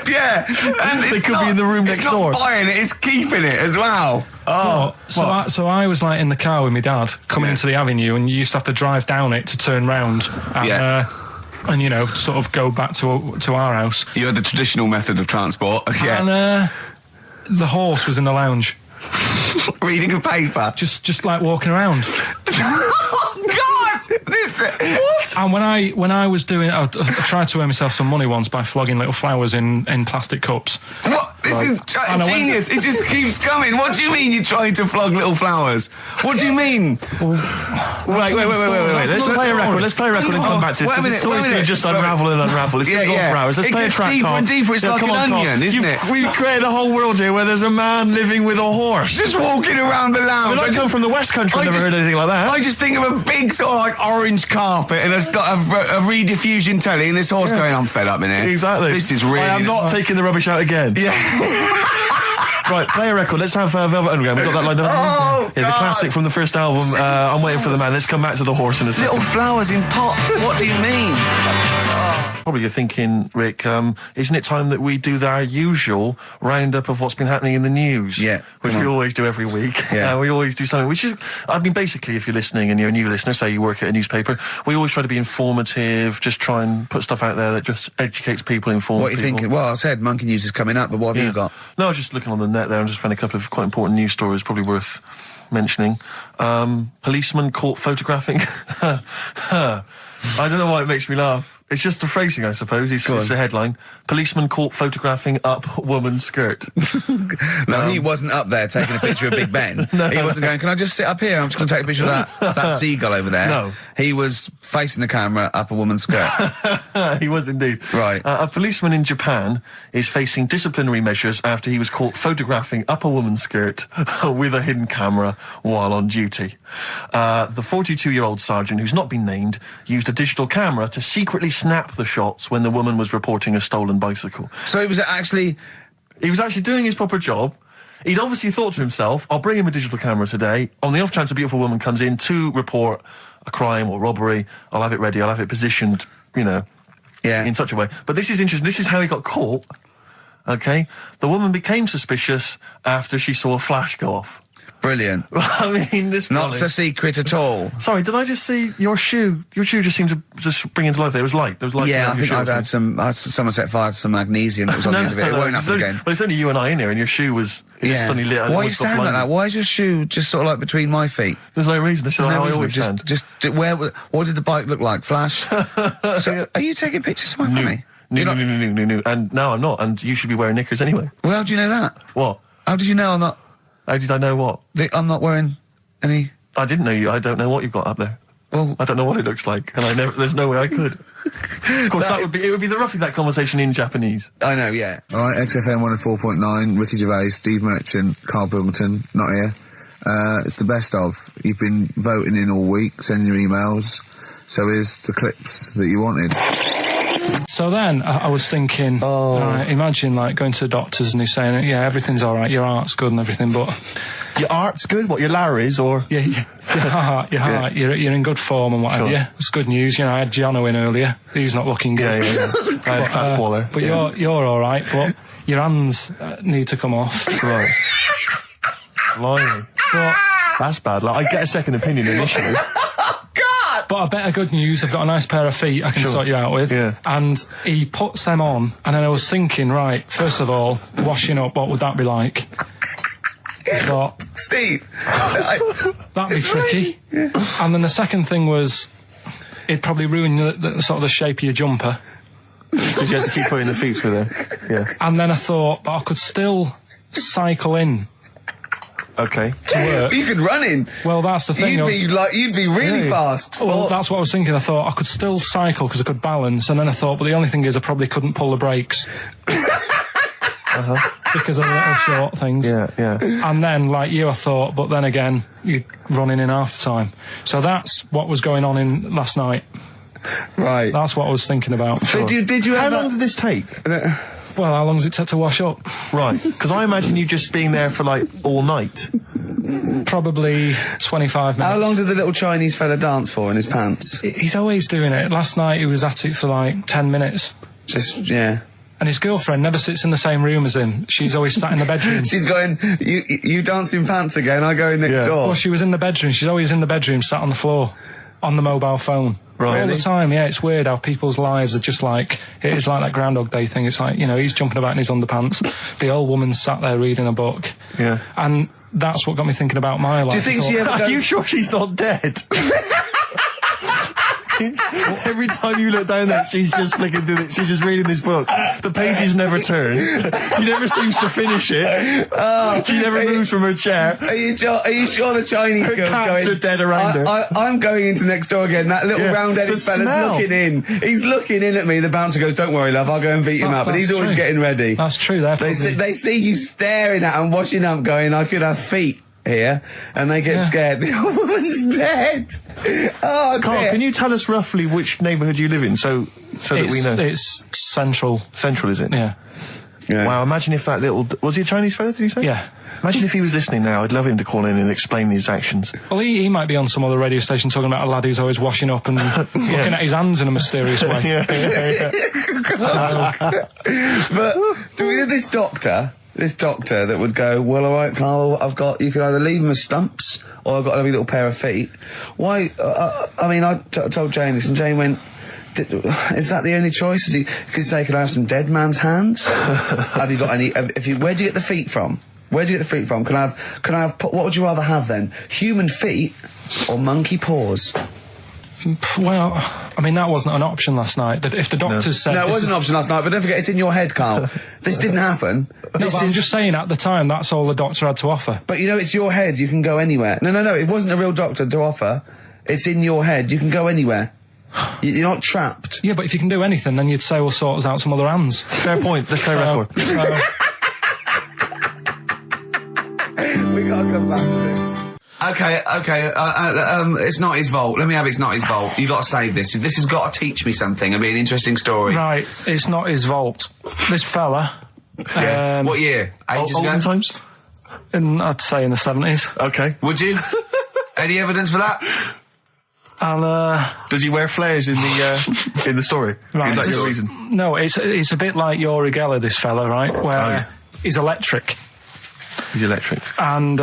Yeah. And they could be in the room next door. It's not buying it, it's keeping it as well. So I was like in the car with my dad coming into the avenue, and you used to have to drive down it to turn round and sort of go back to our house. You had the traditional method of transport. Yeah. And the horse was in the lounge. Reading a paper. Just like walking around. Oh God! What? And when I was doing, I tried to earn myself some money once by flogging little flowers in plastic cups. What? This is genius. It just keeps coming. What do you mean you're trying to flog little flowers? What do you mean? Wait. Let's play a record. Let's play a record and come back to this. This story's going to just unravel and unravel. It's going to go on for hours. Let's play a track, deeper and deeper. It's like an onion, isn't it? We've created a whole world here where there's a man living with a horse. Just walking around the lounge. I come from the West Country. I've never heard anything like that. I just think of a big sort of like orange carpet and it's got a rediffusion telly and this horse going, I'm fed up in here. Exactly. This is really... I am not taking the rubbish out again. Yeah. Right, play a record. Let's have Velvet Underground. We've got that lined up. Oh, yeah, the classic from the first album, I'm Waiting for the Man. Let's come back to the horse in a second. Little flowers in pots. What do you mean? Probably you're thinking, Rick, isn't it time that we do our usual roundup of what's been happening in the news? Yeah. Which we always do every week. Yeah. We always do something. Which is, I mean, basically, if you're listening and you're a new listener, say you work at a newspaper, we always try to be informative, just try and put stuff out there that just educates people, informs What are you people. thinking? Well, I said Monkey News is coming up, but what have you got? No, I was just looking on the net there and just found a couple of quite important news stories, probably worth mentioning. Policeman caught photographing. I don't know why it makes me laugh. It's just the phrasing, I suppose. It's the headline. Policeman caught photographing up woman's skirt. No, he wasn't up there taking a picture of Big Ben. He wasn't going, can I just sit up here? I'm just going to take a picture of that seagull over there. No. He was facing the camera up a woman's skirt. He was indeed. Right. A policeman in Japan is facing disciplinary measures after he was caught photographing up a woman's skirt with a hidden camera while on duty. The 42-year-old sergeant, who's not been named, used a digital camera to secretly snap the shots when the woman was reporting a stolen bicycle. So he was actually doing his proper job. He'd obviously thought to himself, I'll bring him a digital camera today. On the off chance a beautiful woman comes in to report a crime or robbery, I'll have it ready, I'll have it positioned, in such a way. But this is interesting. This is how he got caught. Okay? The woman became suspicious after she saw a flash go off. brilliant. I mean, this not so secret at all. Sorry, did I just see your shoe? Your shoe just seemed to just spring into life. There was light. There was light. Yeah, I think I've had someone set fire to some magnesium that was on the end of it. It won't happen again. Well, it's only you and I in here, and your shoe was just suddenly lit. Why are you standing like that? Why is your shoe just sort of like between my feet? There's no reason. This is how I always stand. What did the bike look like? Flash? So, are you taking pictures of my family? No. And no, I'm not. And you should be wearing knickers anyway. Well, how do you know that? What? How did you know I'm not? How did I know what? I'm not wearing any... I didn't know you. I don't know what you've got up there. Well, I don't know what it looks like, and there's no way I could. Of course, it would be roughly that conversation in Japanese. I know, yeah. All right, XFM 104.9, Ricky Gervais, Steve Merchant, Karl Pilkington, not here. It's the best of. You've been voting in all week, sending your emails. So here's the clips that you wanted. So then I was thinking, imagine like going to the doctors and he's saying, yeah, everything's all right, your heart's good and everything, but... Your heart's good? What, your Larry's, or...? Yeah, your heart, you're in good form and whatever, yeah. It's good news, I had Giano in earlier, he's not looking good. Yeah. I had Fat Swaller. But you're all right, but your hands need to come off. Right. Blimey. But... That's bad. Like, I get a second opinion initially. But I better good news, I've got a nice pair of feet I can sort you out with. Yeah. And he puts them on, and then I was thinking, right, first of all, washing up, what would that be like? But Steve! That'd be tricky. Yeah. And then the second thing was, it'd probably ruin the sort of the shape of your jumper. Because you had to keep putting the feet through there. Yeah. And then I thought, but I could still cycle in. Okay. To work. You could run in. Well, that's the thing. You'd be really fast. Well, that's what I was thinking. I thought I could still cycle because I could balance, and then I thought, but the only thing is I probably couldn't pull the brakes. Because of the little short things. Yeah. And then, like you, I thought, but then again, you're running in half the time. So that's what was going on in last night. Right. That's what I was thinking about. Sure. Did you How long did this take? Well, how long does it take to wash up? Right, because I imagine you just being there for, like, all night. Probably 25 minutes. How long did the little Chinese fella dance for in his pants? He's always doing it. Last night he was at it for, like, 10 minutes. Yeah. And his girlfriend never sits in the same room as him. She's always sat in the bedroom. She's going, you dance in pants again, I go in next door. Well, she was in the bedroom. She's always in the bedroom, sat on the floor, on the mobile phone. Right. All the time, yeah. It's weird how people's lives are just like, it is like that Groundhog Day thing. It's like, he's jumping about in his underpants. The old woman's sat there reading a book. Yeah. And that's what got me thinking about my life. Do you think she ever goes... Are you sure she's not dead? Every time you look down there, she's just flicking through it. She's just reading this book. The pages never turn. She never seems to finish it. She never moves from her chair. Are you sure the Chinese girl's cats are dead around her? I'm going into next door again. That little round-headed fella's looking in. He's looking in at me. The bouncer goes, "Don't worry, love, I'll go and beat him up." But he's always getting ready. That's true. They see you staring at him, washing up, going, "I could have feet here," and they get scared. The old woman's dead. Oh, Carl, dear. can you tell us roughly which neighbourhood you live in, so that we know? It's central. Central, is it? Yeah. Wow, imagine if that little... Was he a Chinese fella, did you say? Yeah. Imagine if he was listening now. I'd love him to call in and explain his actions. Well, he might be on some other radio station talking about a lad who's always washing up and looking at his hands in a mysterious way. But do we know this doctor that would go, "Well, all right, Carl, you can either leave them as stumps or I've got a little pair of feet." Why? I told Jane this, and Jane went, "Is that the only choice? Could I have some dead man's hands? Have you got any? Where do you get the feet from? Can I have? What would you rather have then? Human feet or monkey paws?" Well, I mean, that wasn't an option last night. That if the doctors said... No, it wasn't an option last night, but don't forget, it's in your head, Carl. This didn't happen. No, but I'm just saying, at the time, that's all the doctor had to offer. But you know, it's your head, you can go anywhere. No, it wasn't a real doctor to offer. It's in your head, you can go anywhere. You're not trapped. Yeah, but if you can do anything, then you'd say we'll sort us out some other hands. Fair point. Let's play record. We gotta come back to this. Okay, it's not his fault. Let me have it's not his fault. You gotta save this. This has got to teach me something. It'll be an interesting story. Right, it's not his fault. This fella... Yeah. What year? Ages ago? Olden times? I'd say in the 70s. Okay. Would you? Any evidence for that? And, does he wear flares in the story? Right. Is that your reason? No, it's a bit like Yuri Geller, this fella, right? Where he's electric. He's electric. And,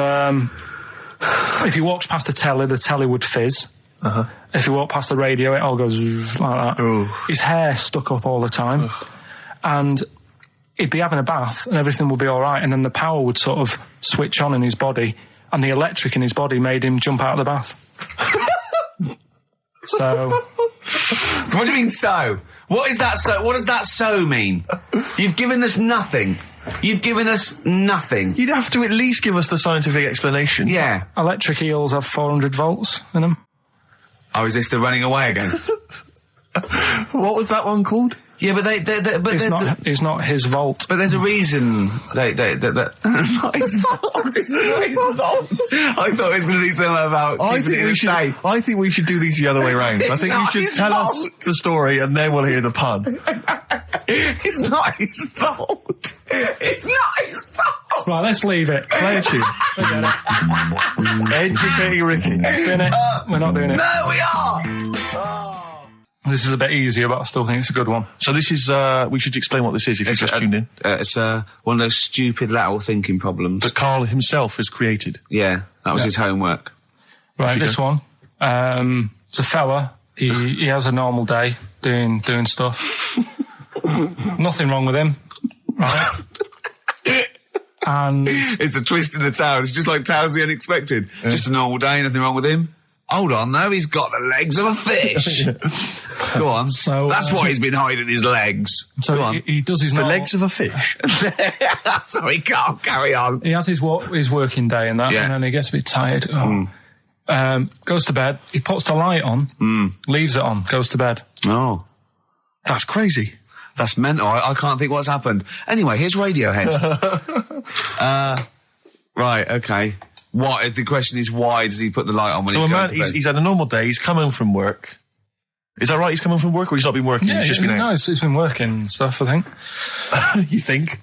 if he walks past the telly would fizz. Uh-huh. If he walked past the radio, it all goes like that. Ooh. His hair stuck up all the time. And he'd be having a bath and everything would be all right, and then the power would sort of switch on in his body, and the electric in his body made him jump out of the bath. So... What do you mean, so? What is that so? What does that so mean? You've given us nothing. You've given us nothing. You'd have to at least give us the scientific explanation. Yeah. Electric eels have 400 volts in them. Oh, is this the running away again? What was that one called? Yeah, but It's not his vault. But there's a reason that not his fault. It's not his fault. I thought it was going to be something about safe. I think we should do these the other way round. I think you should tell us the story and then we'll hear the pun. It's not his fault. It's not his fault. Right, let's leave it. Play a tune. Forget it. Educating Ricky. Doing it. We're not doing it. No, we are. This is a bit easier, but I still think it's a good one. So this is, we should explain what this is if you just tuned in. It's one of those stupid lateral thinking problems. That Karl himself has created. Yeah, that was his homework. Right, this one. It's a fella. He has a normal day doing stuff. Nothing wrong with him. Right. And it's the twist in the tale. It's just like Tales of the Unexpected. Yeah. Just a normal day, nothing wrong with him. Hold on, though, he's got the legs of a fish. Go on. So that's what he's been hiding, his legs. So go on. He does his legs of a fish. Sorry, can't carry on. He has his working day and that, and then he gets a bit tired. Goes to bed. He puts the light on, leaves it on, goes to bed. Oh, that's crazy. That's mental. I can't think what's happened. Anyway, here's Radiohead. Right, okay. What? The question is, why does he put the light on when he's going to bed? He's had a normal day, he's come home from work. Is that right? He's come home from work, or he's not been working? Yeah, he's just been out? No, he's been working and stuff, I think. You think?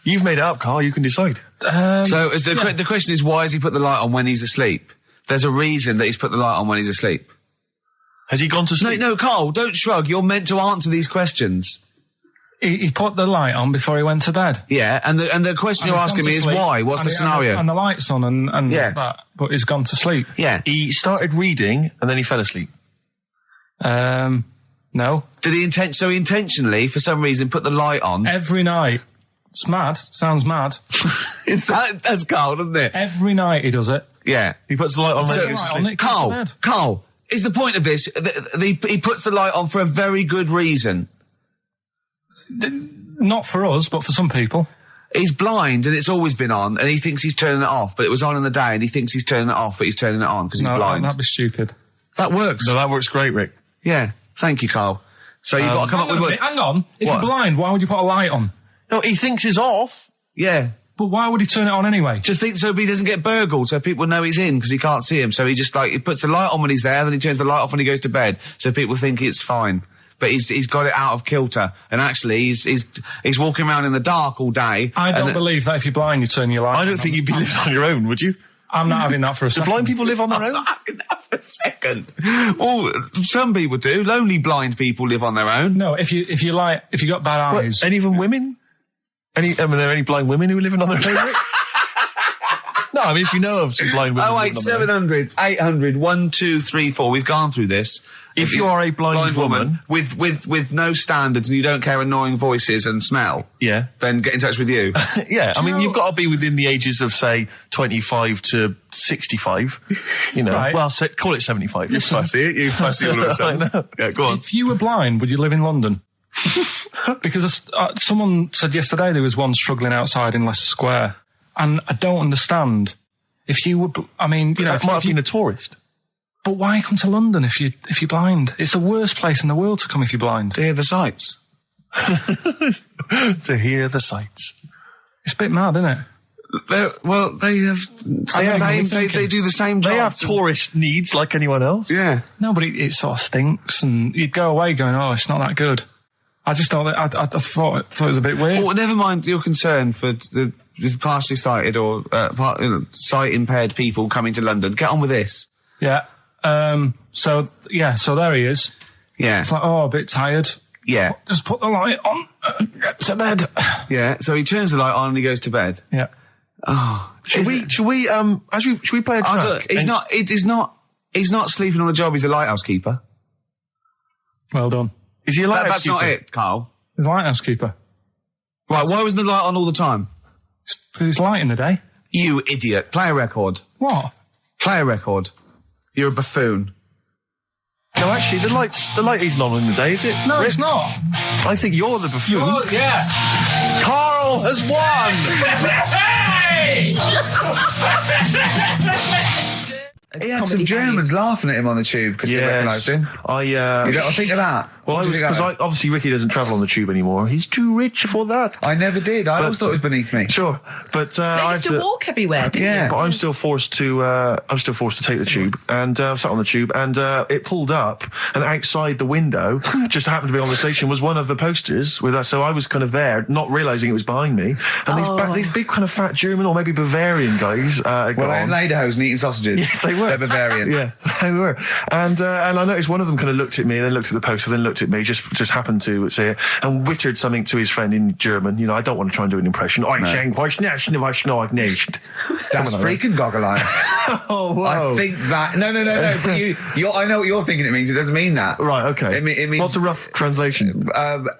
You've made it up, Carl, you can decide. So the question is, why has he put the light on when he's asleep? There's a reason that he's put the light on when he's asleep. Has he gone to sleep? No, Carl, don't shrug. You're meant to answer these questions. He put the light on before he went to bed. Yeah, and the question you're asking me is why? What's the scenario? And the light's on and that, but he's gone to sleep. Yeah. He started reading and then he fell asleep. No. Did he intentionally, for some reason, put the light on? Every night. It's mad. Sounds mad. That's Carl, doesn't it? Every night he does it. Yeah. He puts the light on when he goes to sleep. Carl, is the point of this, he puts the light on for a very good reason. Not for us, but for some people. He's blind and it's always been on and he thinks he's turning it off, but it was on in the day and he thinks he's turning it off, but he's turning it on because he's blind. That'd be stupid. That works. No, that works great, Rick. Yeah. Thank you, Carl. So you've got to come up with... Hang on. If you're blind, why would you put a light on? No, he thinks it's off. Yeah. But why would he turn it on anyway? Just think so he doesn't get burgled, so people know he's in because he can't see him. So he just he puts the light on when he's there, then he turns the light off when he goes to bed, so people think it's fine. But he's got it out of kilter, and actually he's walking around in the dark all day. I don't believe that if you're blind you turn your light on. I don't think you'd be living on your own, would you? I'm not having that for a second. Do blind people live on their own? I'm not having that for a second. Well, some people do. Lonely blind people live on their own. No, if you got bad eyes. Any of them women? Are there any blind women who are living on their own? No, I mean, if you know of some blind women. 08700 800 1234. We've gone through this. If you are a blind woman with no standards and you don't care annoying voices and smell, yeah, then get in touch with you. yeah, I mean, you've got to be within the ages of, say, 25 to 65. You know, Right. well, call it 75. You fussy all of a sudden. I know. Yeah, go on. If you were blind, would you live in London? Because someone said yesterday there was one struggling outside in Leicester Square, and I don't understand. If you were, I mean, you know, That might have been a tourist. but why come to London if you're blind? It's the worst place in the world to come if you're blind. To hear the sights. To hear the sights. It's a bit mad, isn't it? They have. They do the same job. They have tourist needs like anyone else. Yeah. No, but it sort of stinks, and you'd go away going, "Oh, it's not that good." I just thought that I thought it was a bit weird. Well, never mind your concern for the partially sighted or sight impaired people coming to London. Get on with this. Yeah. So there he is. Yeah. It's like, oh, a bit tired. Yeah. Just put the light on. Get to bed. Yeah. So he turns the light on and he goes to bed. Yeah. Oh. Should we play a track? He's not sleeping on the job. He's a lighthouse keeper. Well done. Is he a lighthouse That's not keeper? it, Carl. He's a lighthouse keeper. Right. Why wasn't the light on all the time? It's light in the day. You idiot. Play a record. What? Play a record. You're a buffoon. No, actually, the light isn't on in the day, is it? No, it's not. I think you're the buffoon. Oh, yeah. Carl has won! He had some Germans laughing at him on the tube because they recognised him. You don't think of that? Well, because obviously Ricky doesn't travel on the tube anymore. He's too rich for that. I never did. I always thought it was beneath me. Sure, but They I used have to walk everywhere, didn't Yeah. But I'm still forced to take the tube, and I sat on the tube, and it pulled up, and outside the window, just happened to be on the station, was one of the posters with us. So I was kind of there, not realising it was behind me, and these big kind of fat German or maybe Bavarian guys. Well, they're in lederhosen eating sausages. Yes, they were. They're Bavarian. Yeah, they were. And I noticed one of them kind of looked at me, then looked at the poster, then looked at me, just happened to say it, and wittered something to his friend in German. You know, I don't want to try and do an impression. That's freaking goggle-eye. Oh, whoa. I think that... No. But I know what you're thinking it means. It doesn't mean that. Right, okay. It means... What's a rough translation?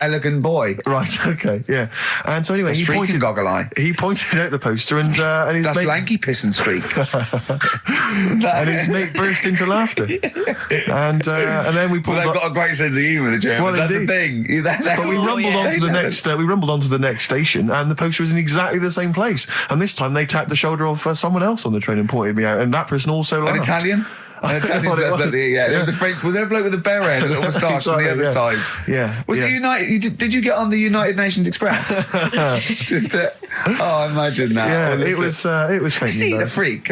Elegant boy. Right, okay, yeah. And so anyway, That's freaking goggle-eye. He pointed out the poster, and his That's mate... lanky piss and streak. and his mate burst into laughter. And then we pulled Well, they've got a great sense of humour, the Germans. Well, That's indeed. the thing. But we rumbled onto the next. We rumbled onto the next station, and the poster was in exactly the same place. And this time, they tapped the shoulder of someone else on the train and pointed me out, and that person also laughed. An Italian? An Italian bloke, yeah. There was a French. Was there a bloke with a beret and a little moustache on the other side? Yeah. Was it United? Did you get on the United Nations Express? Just to, oh, imagine that. Yeah, it was fake. See the freak.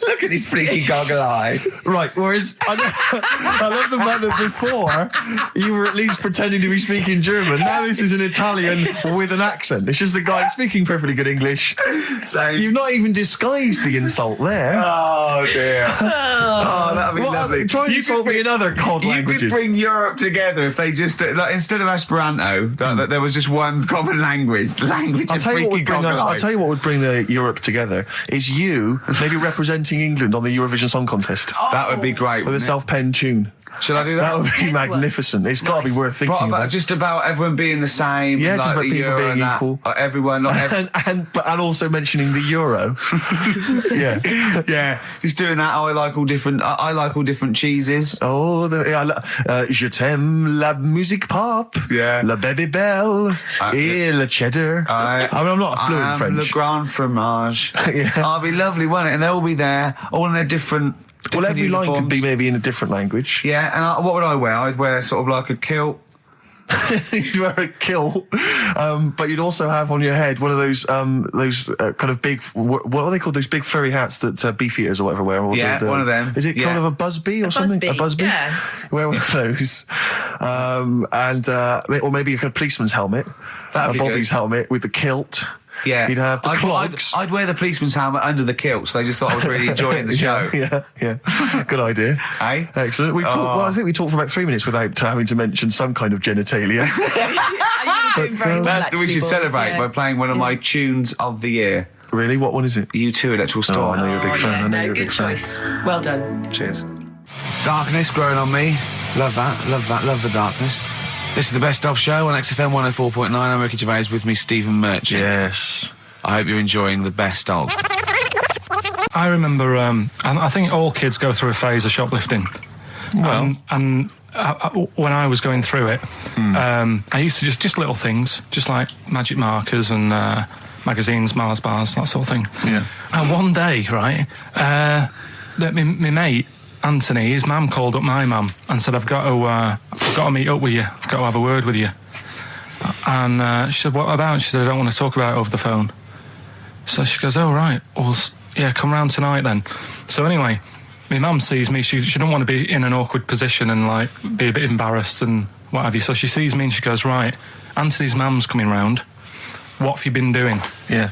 Look at this freaky goggle eye. Right, whereas I love the fact that before you were at least pretending to be speaking German. Now this is an Italian with an accent. It's just a guy speaking perfectly good English. So you've not even disguised the insult there. Oh dear. Oh, that'd be lovely. Try and insult me in other cod languages. You could bring Europe together if they just instead of Esperanto, that there was just one common language. The language of freaky goggle eye. I'll tell you what would bring Europe together is you maybe representing England on the Eurovision Song Contest. That would be great. With a self-penned tune. Should I do that? That would be magnificent. It's got to be worth thinking about. Just about everyone being the same. Yeah, just about the people Euro being and equal. Everyone, not and also mentioning the Euro. Yeah. Yeah. Just doing that. I like all different cheeses. Oh, je t'aime la musique pop. Yeah. La baby belle. Et le cheddar. I mean, I'm not fluent in French. Le grand fromage. Yeah. Oh, it'd be lovely, wouldn't it? And they'll all be there, all in their different. Well, every line uniforms. could be maybe in a different language. Yeah, and what would I wear? I'd wear sort of like a kilt. You'd wear a kilt, but you'd also have on your head one of those kind of big, what are they called? Those big furry hats that beefeaters or whatever wear. Yeah, one of them. Is it kind of a busby or something? A busby? Yeah. Wear one of those, or maybe a kind of policeman's helmet, That'd be Bobby's good. helmet with the kilt. Yeah, you'd have the clogs. I'd wear the policeman's helmet under the kilt, so they just thought I was really enjoying the show. Yeah. Good idea. Hey? Excellent. I think we talked for about 3 minutes without having to mention some kind of genitalia. You were doing very well, We should actually, boys, celebrate yeah. by playing one of my tunes of the year. Really? What one is it? U2 Electrical Oh, Storm. I know you're a big fan. I know you're a good big fan. choice. Well done. Cheers. Darkness growing on me. Love that. Love the darkness. This is the Best Of Show on XFM 104.9. I'm Ricky Gervais, with me Stephen Merchant. Yes. I hope you're enjoying the Best Of. I remember, I think all kids go through a phase of shoplifting. Well. And when I was going through it, I used to just little things, just like magic markers and magazines, Mars bars, that sort of thing. Yeah. And one day, right, my mate, Anthony, his mum called up my mum and said, I've got to meet up with you. I've got to have a word with you. And she said, what about? She said, I don't want to talk about it over the phone. So she goes, oh, right. Well, yeah, come round tonight then. So anyway, my mum sees me. She don't want to be in an awkward position and, like, be a bit embarrassed and what have you. So she sees me and she goes, right, Anthony's mum's coming round. What have you been doing? Yeah.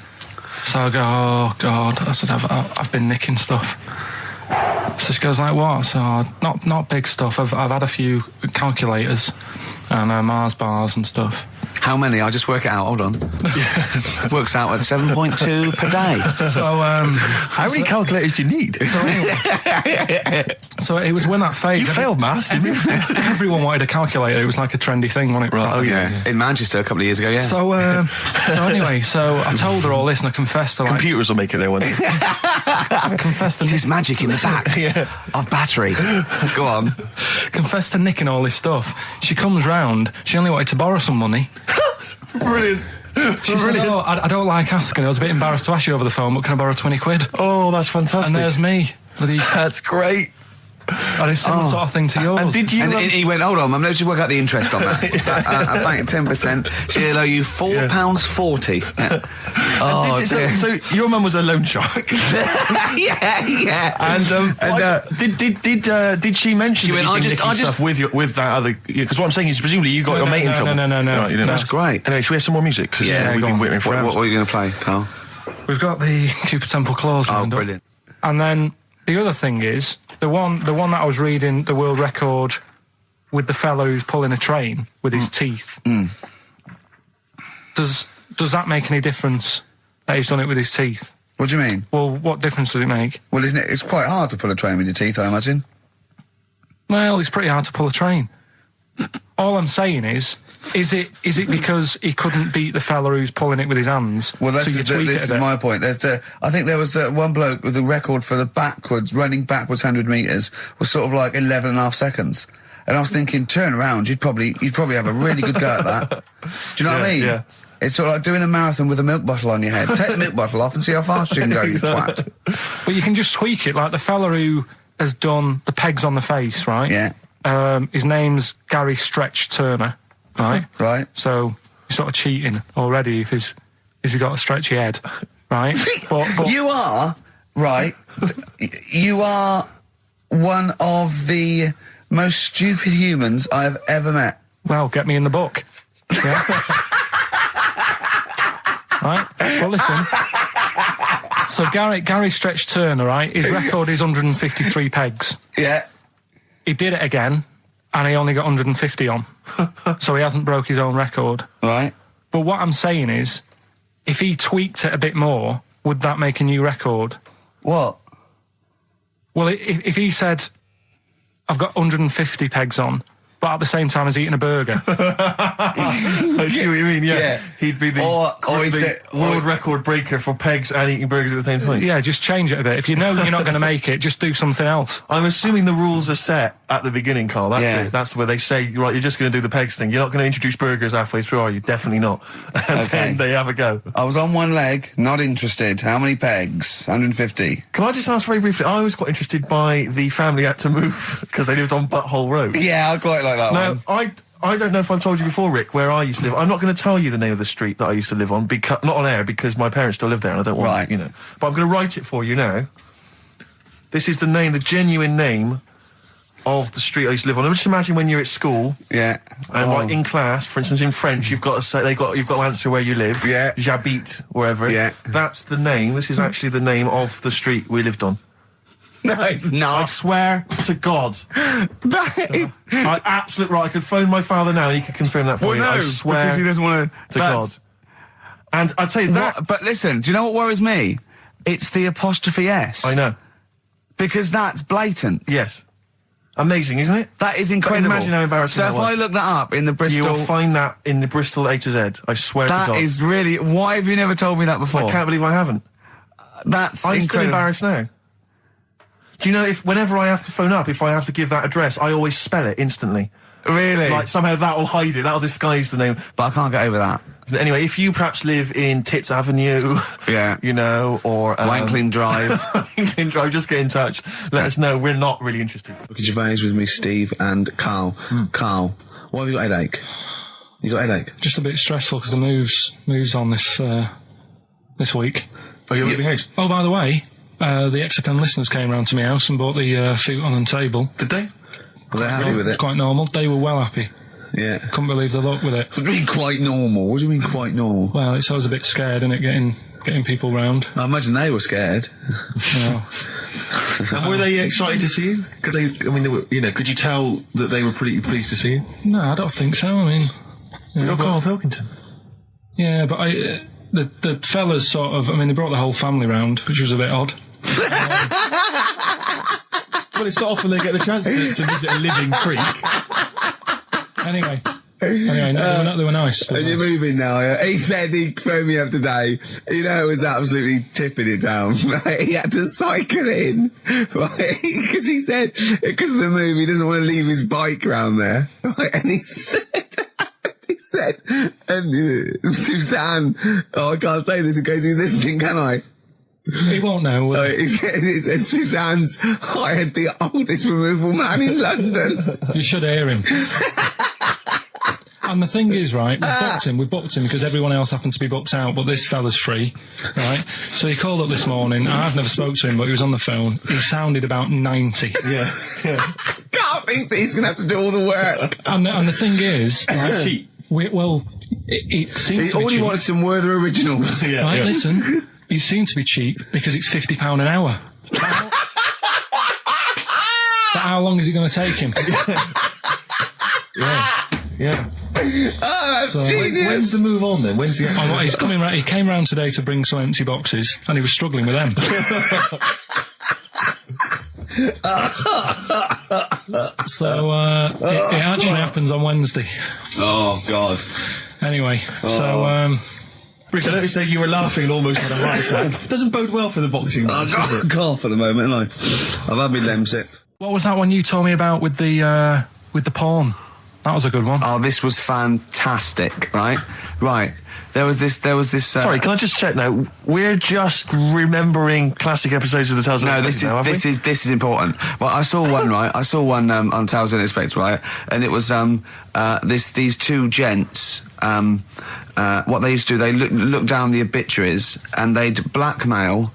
So I go, oh, God. I said, I've been nicking stuff. So she goes, like, what? I said, oh, not big stuff. I've had a few calculators and Mars bars and stuff. How many? I'll just work it out. Hold on. Works out at 7.2 per day. So, How many calculators do you need? so it was when that phase. You failed maths, didn't you? Everyone wanted a calculator. It was like a trendy thing, wasn't it? Right, oh, Yeah. In Manchester a couple of years ago, yeah. So anyway, so I told her all this and I confessed to, like, Computers will make it there one day. I confessed to There's magic in the back of battery. Go on. confessed to nicking all this stuff. She comes round. She only wanted to borrow some money. Brilliant. She said, oh, I don't like asking. I was a bit embarrassed to ask you over the phone, but can I borrow 20 quid? Oh, that's fantastic. And there's me. Bloody, That's great. and it's similar sort of thing to yours. And did you... And he went, hold on, I'm going to work out the interest on that. I banked 10%. She'll owe you £4.40. Oh, dear. so your mum was a loan shark. yeah. And did she mention She that went, you'd been nicking stuff with that other? Because what I'm saying is, presumably you got your mate in trouble. No. Right, you didn't. That's great. Anyway, should we have some more music? Because Yeah, we've go been on. waiting for hours. What are you going to play, Carl? We've got the Cooper Temple Clause Oh, lined up. brilliant. And then the other thing is, the one that I was reading, the world record with the fellow who's pulling a train with his teeth. Does that make any difference that he's done it with his teeth? What do you mean? Well, what difference does it make? Well, isn't it? It's quite hard to pull a train with your teeth, I imagine. Well, it's pretty hard to pull a train. All I'm saying is it because he couldn't beat the fella who's pulling it with his hands? Well, so you tweak this it a is bit? my point. I think there was one bloke with the record for the running backwards 100 metres was sort of like 11 and a half seconds. And I was thinking, turn around, you'd probably have a really good go at that. Do you know what I mean? Yeah. It's sort of like doing a marathon with a milk bottle on your head. Take the milk bottle off and see how fast you can go, you twat. But you can just tweak it, like the fella who has done the pegs on the face, right? Yeah. His name's Gary Stretch Turner, right? Right. So you're sort of cheating already if he's got a stretchy head, right? But You are, right, you are one of the most stupid humans I've ever met. well, get me in the book. Yeah. Right? Well, listen. So Gary Stretch Turner, right? His record is 153 pegs. Yeah. He did it again, and he only got 150 on. So he hasn't broke his own record. Right. But what I'm saying is, if he tweaked it a bit more, would that make a new record? What? Well, if he said, I've got 150 pegs on, but at the same time as eating a burger. I see what you mean, yeah. He'd be the world record breaker for pegs and eating burgers at the same time. Yeah, just change it a bit. If you know you're not going to make it, just do something else. I'm assuming the rules are set at the beginning, Carl. That's it. That's where they say, right, you're just going to do the pegs thing. You're not going to introduce burgers halfway through, are you? Definitely not. And then they have a go. I was on one leg, not interested. How many pegs? 150. Can I just ask very briefly, I was quite interested by the family had to move because they lived on Butthole Road. Yeah, I quite like that Now, one. I don't know if I've told you before, Rick, where I used to live. I'm not going to tell you the name of the street that I used to live on, not on air, because my parents still live there and I don't want, Right. But I'm going to write it for you now. This is the genuine name of the street I used to live on. Just imagine when you're at school. Yeah. And like in class, for instance, in French, you've got to say you've got to answer where you live. Yeah. J'habite, wherever. Yeah. That's the name. This is actually the name of the street we lived on. No, it's I not. swear to God. That is... Absolute right. I could phone my father now and he could confirm that for you. I swear because he doesn't want to God. And I'd say that... But listen, do you know what worries me? It's the apostrophe S. I know. Because that's blatant. Yes. Amazing, isn't it? That is incredible. But imagine how embarrassing So that if was. I look that up in the Bristol... You will find that in the Bristol A to Z. I swear to God. That is really... Why have you never told me that before? I can't believe I haven't. That's I'm incredible. still embarrassed now. Do you know, whenever I have to phone up, if I have to give that address, I always spell it instantly. Really? Like, somehow that will hide it. That will disguise the name. But I can't get over that. Anyway, if you perhaps live in Tits Avenue, Yeah. you know, or... Wankling Drive. Wankling Drive, just get in touch. Let us know. We're not really interested. Ricky Gervais with me, Steve and Karl. Karl, why have you got a headache? You got a headache? Just a bit stressful because the moves on this week. Oh, you're moving house? Oh, by the way, the XFM listeners came round to my house and bought the futon and table. Did they? Were they happy with it? Quite normal. They were well happy. Yeah. Couldn't believe the luck with it. What do you mean quite normal? What do you mean quite normal? Well, it's always a bit scared, isn't it, getting people round. I imagine they were scared. Well, And were they excited to see you? Could they? I mean, they were, you know, could you tell that they were pretty pleased to see you? no, I don't think so. I mean, You're Karl Pilkington. yeah, but the fellas sort of. I mean, they brought the whole family round, which was a bit odd. Well, it's not often they get the chance to visit a living creek. Anyway, no, they were nice. They were And you're nice. moving now, yeah? He said he phoned me up today. You know, it was absolutely tipping it down. Right? He had to cycle in, right? Because he said, because of the move, he doesn't want to leave his bike round there. Right? And he said, and Suzanne, oh, I can't say this in case he's listening, can I? He won't know. He said Suzanne's hired the oldest removal man in London. You should hear him. And the thing is, right, we booked him because everyone else happened to be booked out, but this fella's free, right? So he called up this morning. I've never spoke to him, but he was on the phone. He sounded about 90. Yeah. Carl thinks that he's going to have to do all the work. And the thing is, right, Cheap. it seems to be All he cheap. wanted some Werther originals. Yeah. Right, listen, it seemed to be cheap because it's £50 an hour. But how long is it going to take him? Yeah. Oh, that's So- genius. When's the move on then? When's the? Oh, well, he's coming round. He came round today to bring some empty boxes, and he was struggling with them. So it actually happens on Wednesday. Oh, God. Anyway, so Rich, I noticed that you were laughing and almost had a heart attack. Doesn't bode well for the boxing match, does it? Cough at the moment, and I've had my lemsip. what was that one you told me about with the porn? That was a good one. Oh, this was fantastic, right? Right. There was this. Sorry, can I just check now? We're just remembering classic episodes of the Tales No, Unexpected this is important. Well, I saw one, right? I saw one on Tales Unexpected, right? And it was these two gents. What they used to do, they look down the obituaries and they'd blackmail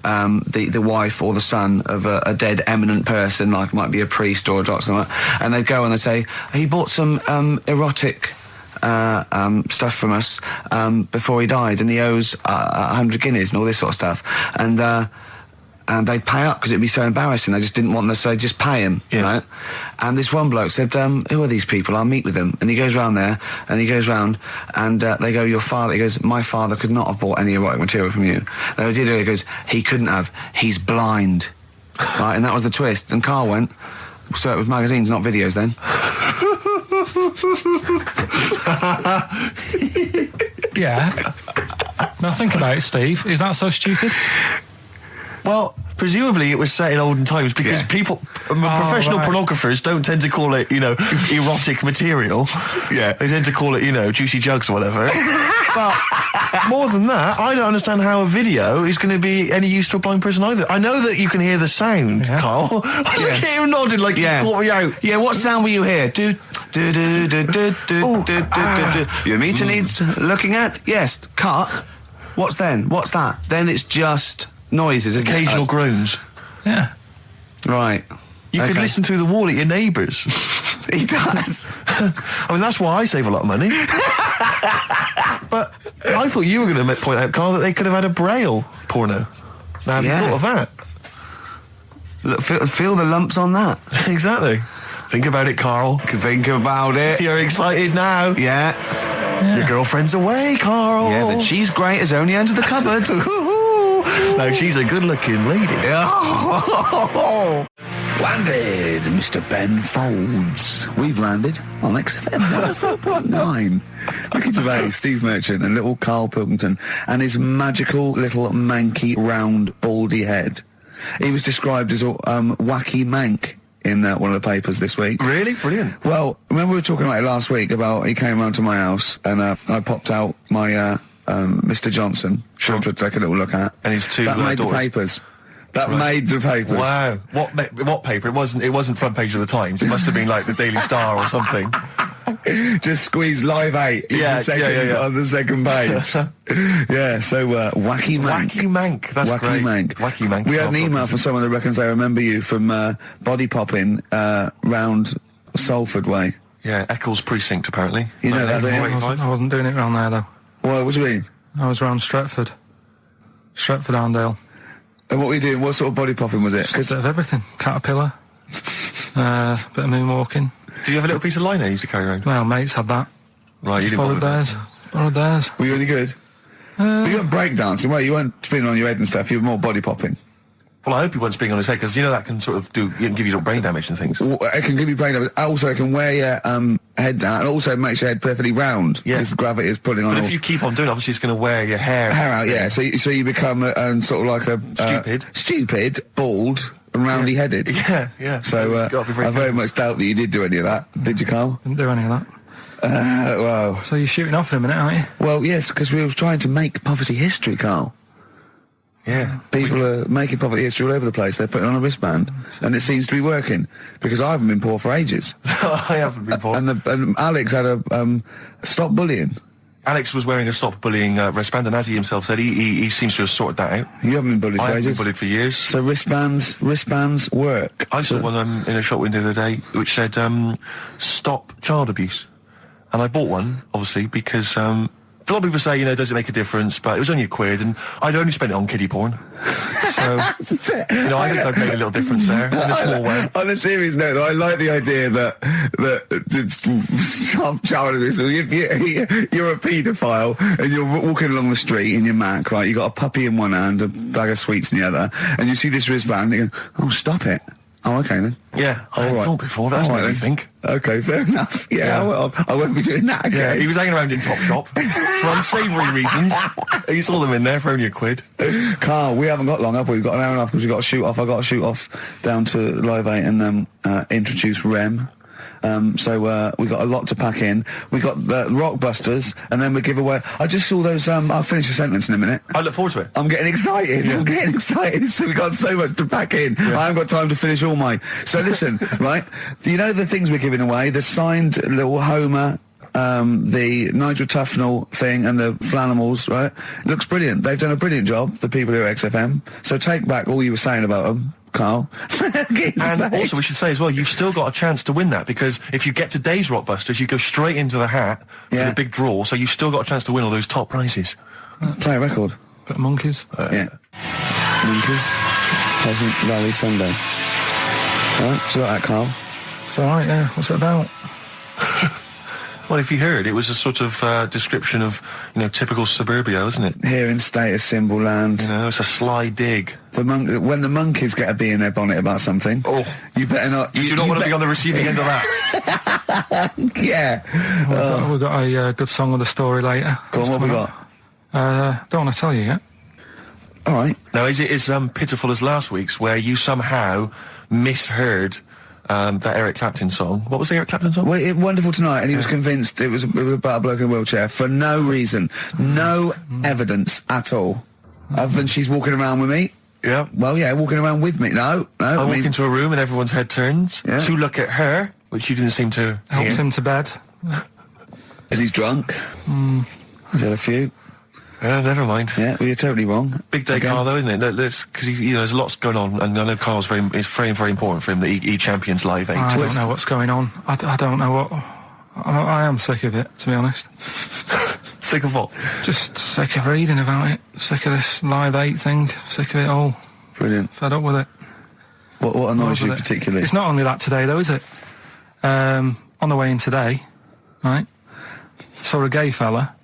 the wife or the son of a dead eminent person, like might be a priest or a doctor, something like that, and they'd go and they'd say, he bought some erotic stuff from us before he died, and he owes 100 guineas and all this sort of stuff, and they'd pay up because it'd be so embarrassing. They just didn't want them, so they'd just pay him, right? And this one bloke said, who are these people? I'll meet with them. And he goes round there, and he goes round, and they go, your father, he goes, my father could not have bought any erotic material from you. They did it, he goes, he couldn't have, he's blind. Right, and that was the twist. And Karl went, so it was magazines, not videos then. Yeah. Now think about it, Steve. Is that so stupid? Well, presumably it was set in olden times because people, professional right. pornographers don't tend to call it, erotic material. Yeah. They tend to call it, juicy jugs or whatever. But more than that, I don't understand how a video is going to be any use to a blind person either. I know that you can hear the sound, Karl. Look at him nodding like he's caught me out. Yeah, what sound were you hear? Do. Your meter needs looking at? Yes. Cut. What's then? What's that? Then it's just noises, isn't it? Occasional groans. Yeah. Right. You could listen through the wall at your neighbours. He does. I mean, that's why I save a lot of money. But I thought you were going to point out, Karl, that they could have had a Braille porno. Now, have you thought of that? Look, feel the lumps on that. Exactly. Think about it, Karl. Think about it. You're excited now. Yeah. Your girlfriend's away, Carl. Yeah, the cheese grate has only entered the cupboard. No, she's a good-looking lady. Landed, Mr. Ben Folds. We've landed on XFM 104.9. Ricky Gervais, Steve Merchant, and little Karl Pilkington, and his magical little manky, round, baldy head. He was described as a wacky mank in one of the papers this week. Really? Brilliant. Well, remember we were talking about it last week, about he came round to my house, and I popped out my Mr. Johnson, sure, to take a little look at. And his two That made daughters. the papers. That made the papers. Wow. What paper? It wasn't front page of the Times. It must have been like the Daily Star or something. Just squeeze Live 8 in Yeah, the second, yeah. on the second page. Yeah, so wacky mank. Wacky mank. That's Wacky great. Mank. Wacky mank. We had an email from someone that reckons they remember you from body popping round Salford Way. Yeah, Eccles Precinct, apparently. You know that, don't you? 1985. I wasn't doing it round there, though. Well, what do you mean? I was round Stretford. Stretford-Arndale. And what were you doing? What sort of body popping was it? Just a bit of everything. Caterpillar. Bit of moonwalking. Do you have a little piece of lino you used to carry around? Well, mates had that. Right, you didn't Borrowed bother with theirs. Borrowed theirs. Were you any good? But you weren't breakdancing, well, you weren't spinning on your head and stuff, you were more body popping. Well, I hope he wasn't spinning on his head, because you know that can sort of give you little brain damage and things. Well, it can give you brain damage. Also, it can wear your head down, and also it makes your head perfectly round. Yeah. Because the gravity is pulling on But all if you keep on doing it, obviously it's going to wear your hair out, yeah. So you become sort of like a... stupid, bald, and roundy-headed. Yeah. So You've got to be very I very careful. much doubt that you did do any of that. Did you, Carl? Didn't do any of that. Well... So you're shooting off in a minute, aren't you? Well, yes, because we were trying to make poverty history, Carl. Yeah. People are making poverty history all over the place. They're putting on a wristband, and it seems to be working, because I haven't been poor for ages. I haven't been poor. And Alex had a stop bullying. Alex was wearing a stop bullying wristband, and as he himself said, he seems to have sorted that out. You haven't been bullied I for haven't been ages. bullied for years. So wristbands work. I saw one in a shop window the other day which said, stop child abuse. And I bought one, obviously, because a lot of people say, does it make a difference? But it was only £1, and I'd only spent it on kiddie porn. So, I think I've made a little difference there, in a small way. On a serious note, though, I like the idea that stop child abuse. If you're a paedophile and you're walking along the street in your Mac, right? You got a puppy in one hand, a bag of sweets in the other, and you see this wristband, and you go, "Oh, stop it." Oh, okay then. Yeah, I hadn't thought before. That's All what right, I then. think. Okay, fair enough. Yeah, I won't be doing that again. Yeah, he was hanging around in Topshop for unsavoury reasons. You saw them in there for only £1. Carl, we haven't got long, have we? We've got an hour and a half because we've got to shoot off. I've got to shoot off down to Live 8 and introduce Rem. So we got a lot to pack in. We got the Rockbusters, and then we give away. I just saw those. I'll finish the sentence in a minute. I look forward to it. I'm getting excited. I'm getting excited. So we got so much to pack in. I haven't got time to finish all my. So listen, right? You know the things we're giving away. The signed little Homer. The Nigel Tufnell thing and the Flanimals, right? It looks brilliant. They've done a brilliant job, the people here at XFM. So take back all you were saying about them, Carl. And also, we should say as well, you've still got a chance to win that, because if you get today's Rockbusters, you go straight into the hat for the big draw, so you've still got a chance to win all those top prizes. Play a record. Bit of monkeys. Yeah. Winkers, Pleasant Valley Sunday. All right, do you like that, Carl? It's alright, yeah. What's it about? Well, if you heard, it was a sort of description of, typical suburbia, isn't it? Here in status symbol land. It's a sly dig. When the monkeys get a bee in their bonnet about something, you better not. You do not want to be on the receiving end of that. Yeah. We've got a good song with a story later. Go on, what we got? Don't want to tell you yet. All right. Now, is it as pitiful as last week's, where you somehow misheard that Eric Clapton song? What was the Eric Clapton song? Well, Wonderful Tonight, and he was convinced it was about a bloke in a wheelchair for no reason, no evidence at all, other than she's walking around with me. Yeah. Well, yeah, walking around with me. No. I walk into a room and everyone's head turns to look at her, which you didn't seem to Helps hear. him to bed. Is he's drunk? He's had a few. Never mind. Yeah, well, you're totally wrong. Big day, Carl, though, isn't it? Because there's lots going on, and I know Carl's it's very, very important for him that he champions Live 8. I don't know what's going on. I don't know what... I am sick of it, to be honest. Sick of what? Just sick of reading about it. Sick of this Live 8 thing. Sick of it all. Brilliant. Fed up with it. What annoys you Over it. particularly? It's not only that today, though, is it? On the way in today, right? saw a gay fella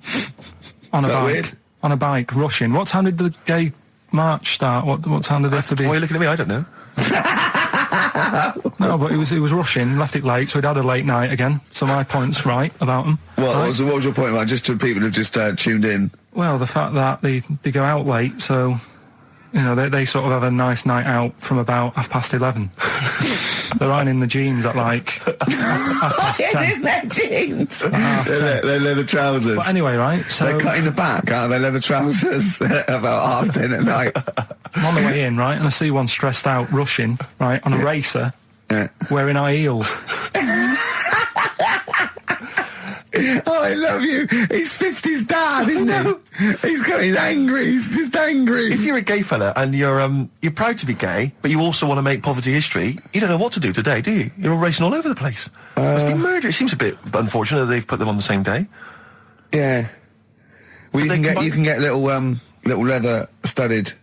on a that bike. weird? On a bike, rushing. What time did the gay march start? What time did they have to be? Why are you looking at me? I don't know. No, but he was rushing, left it late, so he'd had a late night again. So my point's right about him. What right? was your point about just to people who've just tuned in? Well, the fact that they go out late, so you know they sort of have a nice night out from about 11:30. They're ironing in the jeans at like 10:30. In their jeans. Their leather trousers. But anyway, right? So They're cutting the back out of their leather trousers about 10:30 at night. I'm on the way in, right, and I see one stressed out, rushing, right, on a racer, wearing high heels. Oh, I love you. He's 50's dad, isn't he? He's angry. He's just angry. If you're a gay fella and you're proud to be gay, but you also want to make poverty history, you don't know what to do today, do you? You're all racing all over the place. Must be murder. It seems a bit unfortunate that they've put them on the same day. Yeah. Well, you can get little leather studded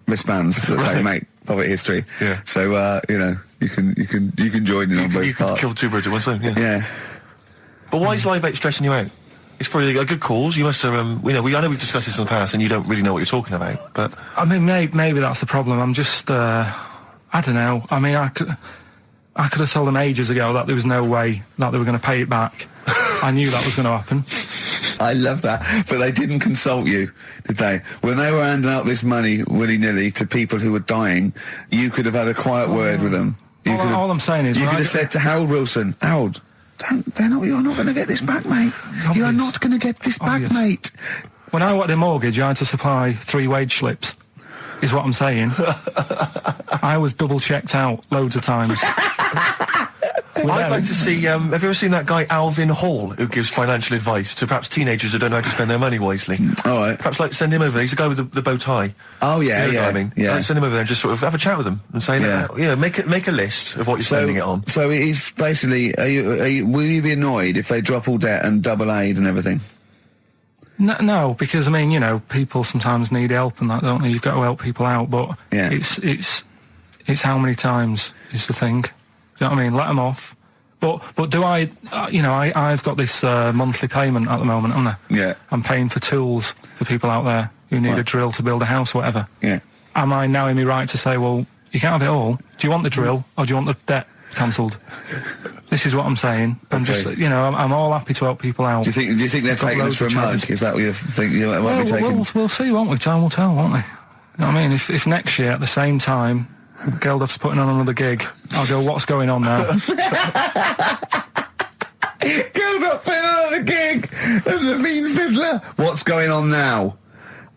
wristbands that say make poverty history. Yeah. So you can join in on both You parts. can kill two birds with one stone. Yeah. But why is Live 8 stressing you out? It's for a good cause. You must have, I know we've discussed this in the past, and you don't really know what you're talking about. But I mean, maybe that's the problem. I'm just, I don't know. I mean, I could have told them ages ago that there was no way that they were going to pay it back. I knew that was going to happen. I love that. But they didn't consult you, did they? When they were handing out this money willy-nilly to people who were dying, you could have had a quiet word with them. All I'm saying is... You could have said to Harold Wilson, Harold, you're not going to get this back, mate. You are not going to get this back, mate. When I wanted a mortgage, I had to supply 3 wage slips, is what I'm saying. I was double-checked out loads of times. I'd like to see, have you ever seen that guy Alvin Hall, who gives financial advice to perhaps teenagers who don't know how to spend their money wisely? All right. Perhaps send him over there. He's the guy with the bow tie. Oh, yeah, You know what I mean? yeah. Send him over there and just sort of have a chat with him and say, make a list of what you're spending it on. So it's basically, will you be annoyed if they drop all debt and double aid and everything? No, because, I mean, people sometimes need help and that, don't they? You've got to help people out, but it's how many times is the thing. Do you know what I mean? Let them off. But do I, I've got this monthly payment at the moment, haven't I? Yeah. I'm paying for tools for people out there who need a drill to build a house or whatever. Yeah. Am I now in my right to say, well, you can't have it all? Do you want the drill or do you want the debt cancelled? This is what I'm saying. I'm just, I'm all happy to help people out. Do you think they're taking us for a mug? Is that what you think you might be taking? We'll see, won't we? Time will tell, won't we? You know what I mean? If next year at the same time Geldof's putting on another gig, I'll go, what's going on now? Geldof putting on another gig and the mean fiddler. What's going on now?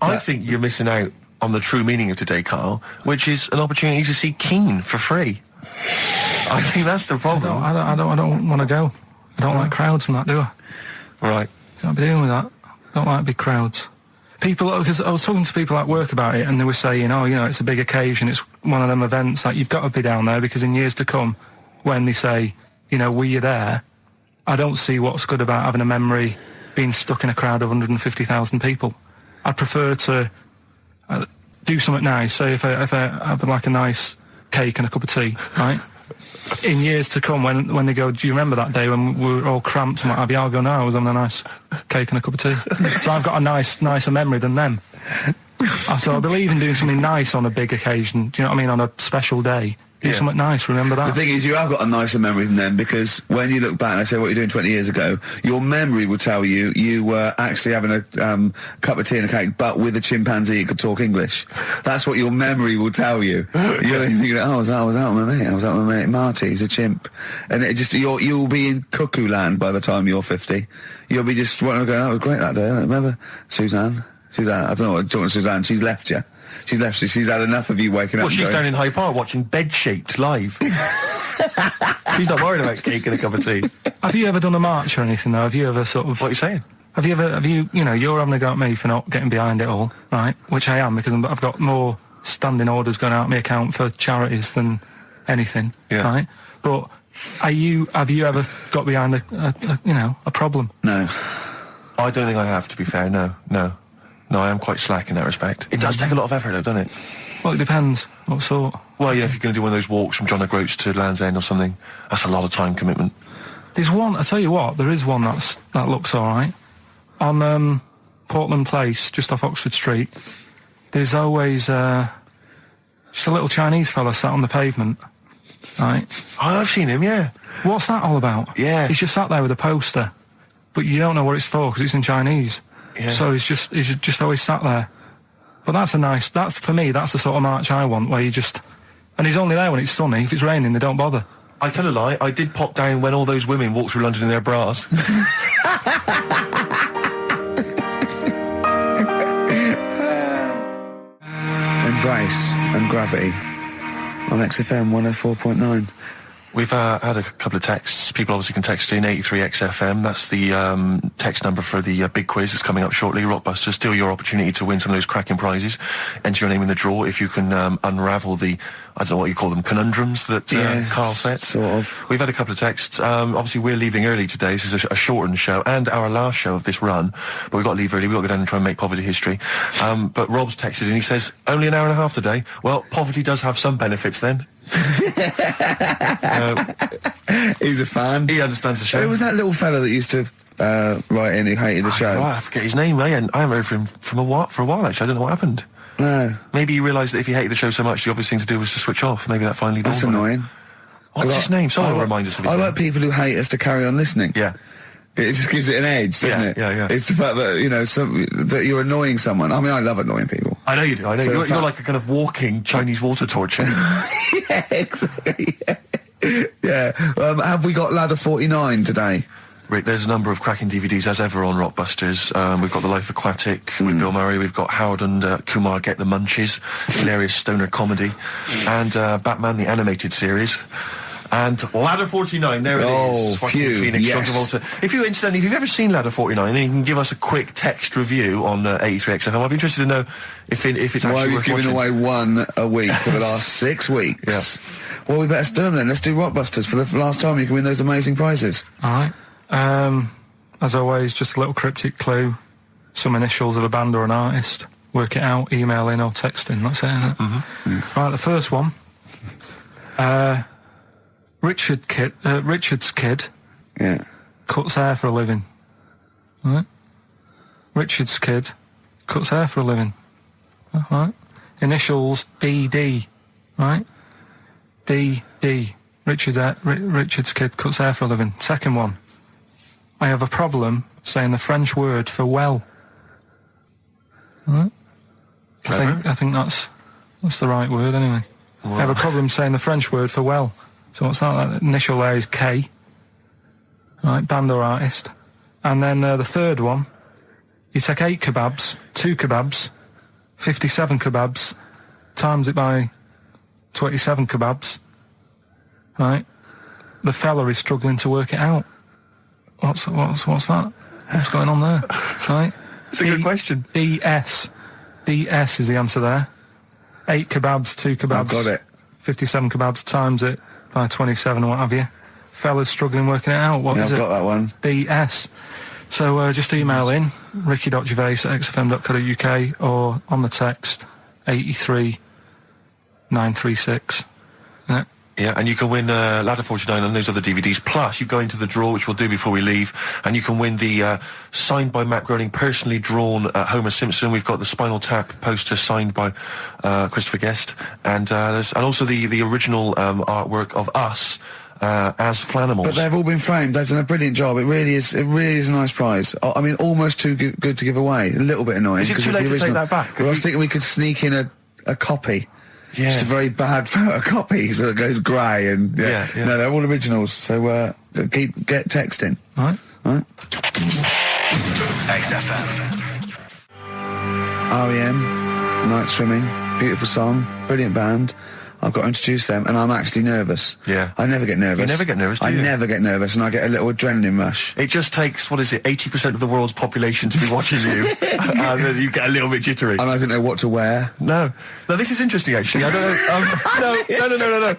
I think you're missing out on the true meaning of today, Carl, which is an opportunity to see Keane for free. I think that's the problem. I don't want to go. I don't like crowds and that, do I? Right. Can't be dealing with that. Don't like big crowds. People, because I was talking to people at work about it, and they were saying, it's a big occasion, it's one of them events that you've got to be down there, because in years to come, when they say, were you there, I don't see what's good about having a memory being stuck in a crowd of 150,000 people. I'd prefer to do something nice. Say if I have like a nice cake and a cup of tea, right? In years to come, when they go, do you remember that day when we were all cramped and what have you? I'll go, no, I was on a nice cake and a cup of tea. So I've got a nicer memory than them. So I believe in doing something nice on a big occasion. Do you know what I mean? On a special day. Do something nice, remember that? The thing is, you have got a nicer memory than them, because when you look back and they say what you're doing 20 years ago, your memory will tell you you were actually having a cup of tea and a cake, but with a chimpanzee that could talk English. That's what your memory will tell you. You're thinking, I was out with my mate. I was out with my mate Marty. He's a chimp, and it just you'll be in cuckoo land by the time you're 50. You'll be just going, oh, it was great that day. Remember Suzanne? I don't know what Suzanne. She's left you. She's left. She's had enough of you waking up. Well, she's down in Hyde Park watching Bed-Shaped live. She's not worried about cake and a cup of tea. Have you ever done a march or anything, though? Have you ever sort of... What are you saying? Have you, you're having a go at me for not getting behind it all, right? Which I am, because I've got more standing orders going out of my account for charities than anything, right? But have you ever got behind a problem? No. I don't think I have, to be fair, no. No, I am quite slack in that respect. It does take a lot of effort, though, doesn't it? Well, it depends. What sort? Well, if you're going to do one of those walks from John O'Groats to Land's End or something, that's a lot of time commitment. There's one, I tell you what, there is one that looks alright. On Portland Place, just off Oxford Street, there's always just a little Chinese fella sat on the pavement, right? Oh, I've seen him, yeah. What's that all about? Yeah. He's just sat there with a poster, but you don't know what it's for because it's in Chinese. Yeah. So he's just always sat there. But that's for me, that's the sort of march I want, where you just, and he's only there when it's sunny. If it's raining, they don't bother. I tell a lie, I did pop down when all those women walked through London in their bras. Embrace and Gravity on XFM 104.9. We've had a couple of texts. People obviously can text in 83XFM. That's the text number for the big quiz that's coming up shortly. Rockbusters, still your opportunity to win some of those cracking prizes. Enter your name in the draw if you can unravel the, I don't know what you call them, conundrums that Karl set. Sort of. We've had a couple of texts. Obviously, we're leaving early today. This is a shortened show and our last show of this run. But we've got to leave early. We've got to go down and try and make poverty history. But Rob's texted and he says, only an hour and a half today. Well, poverty does have some benefits then. He's a fan. He understands the show. Who was that little fella that used to write in who hated the show? I forget his name. I haven't heard from him for a while, actually. I don't know what happened. No. Maybe he realised that if he hated the show so much, the obvious thing to do was to switch off. Maybe that finally dawned That's on him. annoying. What's his name? Someone will remind us of his I name. like people who hate us to carry on listening. Yeah. It just gives it an edge, doesn't it? Yeah. It's the fact that, that you're annoying someone. I mean, I love annoying people. I know you do. I know. So You're like a kind of walking Chinese water torture. Yeah, exactly. Yeah. Have we got Ladder 49 today? Rick, there's a number of cracking DVDs, as ever, on Rockbusters. We've got The Life Aquatic with Bill Murray. We've got Howard and Kumar Get the Munchies, hilarious stoner comedy. And Batman, the animated series. And Ladder 49, there it is. Joaquin Phoenix, John Travolta. If you've ever seen Ladder 49, then you can give us a quick text review on 83XFM. I'd be interested to know if it's actually Why are you worth giving watching. away one a week for the last 6 weeks? Yeah. Well, we better do them then. Let's do Rockbusters for the last time. You can win those amazing prizes. Alright. As always, just a little cryptic clue. Some initials of a band or an artist. Work it out, email in or text in. That's it, isn't it? Mm-hmm. Right, the first one. Richard's kid cuts hair for a living. Right? Richard's kid cuts hair for a living. Right? Initials ED. Right? ED. Richard's kid cuts hair for a living. Second one. I have a problem saying the French word for well. Right? I think that's the right word anyway. Wow. I have a problem saying the French word for well. So what's that? That initial there is K. Right, band or artist. And then the third one, you take 8 kebabs, 2 kebabs, 57 kebabs, times it by 27 kebabs. Right? The fella is struggling to work it out. What's that? What's going on there? Right? It's a good question. DS is the answer there. 8 kebabs, 2 kebabs. I've got it. 57 kebabs, times it by 27 or what have you. Fella's struggling working it out. What is I've it? got that one. DS. So just email in ricky.gervais@xfm.co.uk or on the text 83936. Yeah. Yeah, and you can win Ladder 49 and those other DVDs. Plus, you go into the draw, which we'll do before we leave, and you can win the signed by Matt Groening, personally drawn Homer Simpson. We've got the Spinal Tap poster signed by Christopher Guest, and also the original artwork of us as Flanimals. But they've all been framed. They've done a brilliant job. It really is a nice prize. I mean, almost too good to give away. A little bit annoying. Is it too late to take that back? Well, I was thinking we could sneak in a copy. Yeah. Just a very bad photocopy, so it goes grey and yeah. No, they're all originals. So get texting. All right. XFM. REM, Night Swimming, beautiful song, brilliant band. I've got to introduce them, and I'm actually nervous. Yeah. I never get nervous. You never get nervous, do you? I never get nervous, and I get a little adrenaline rush. It just takes, 80% of the world's population to be watching you, and then you get a little bit jittery. And I don't know what to wear. No, this is interesting, actually. I don't know. No.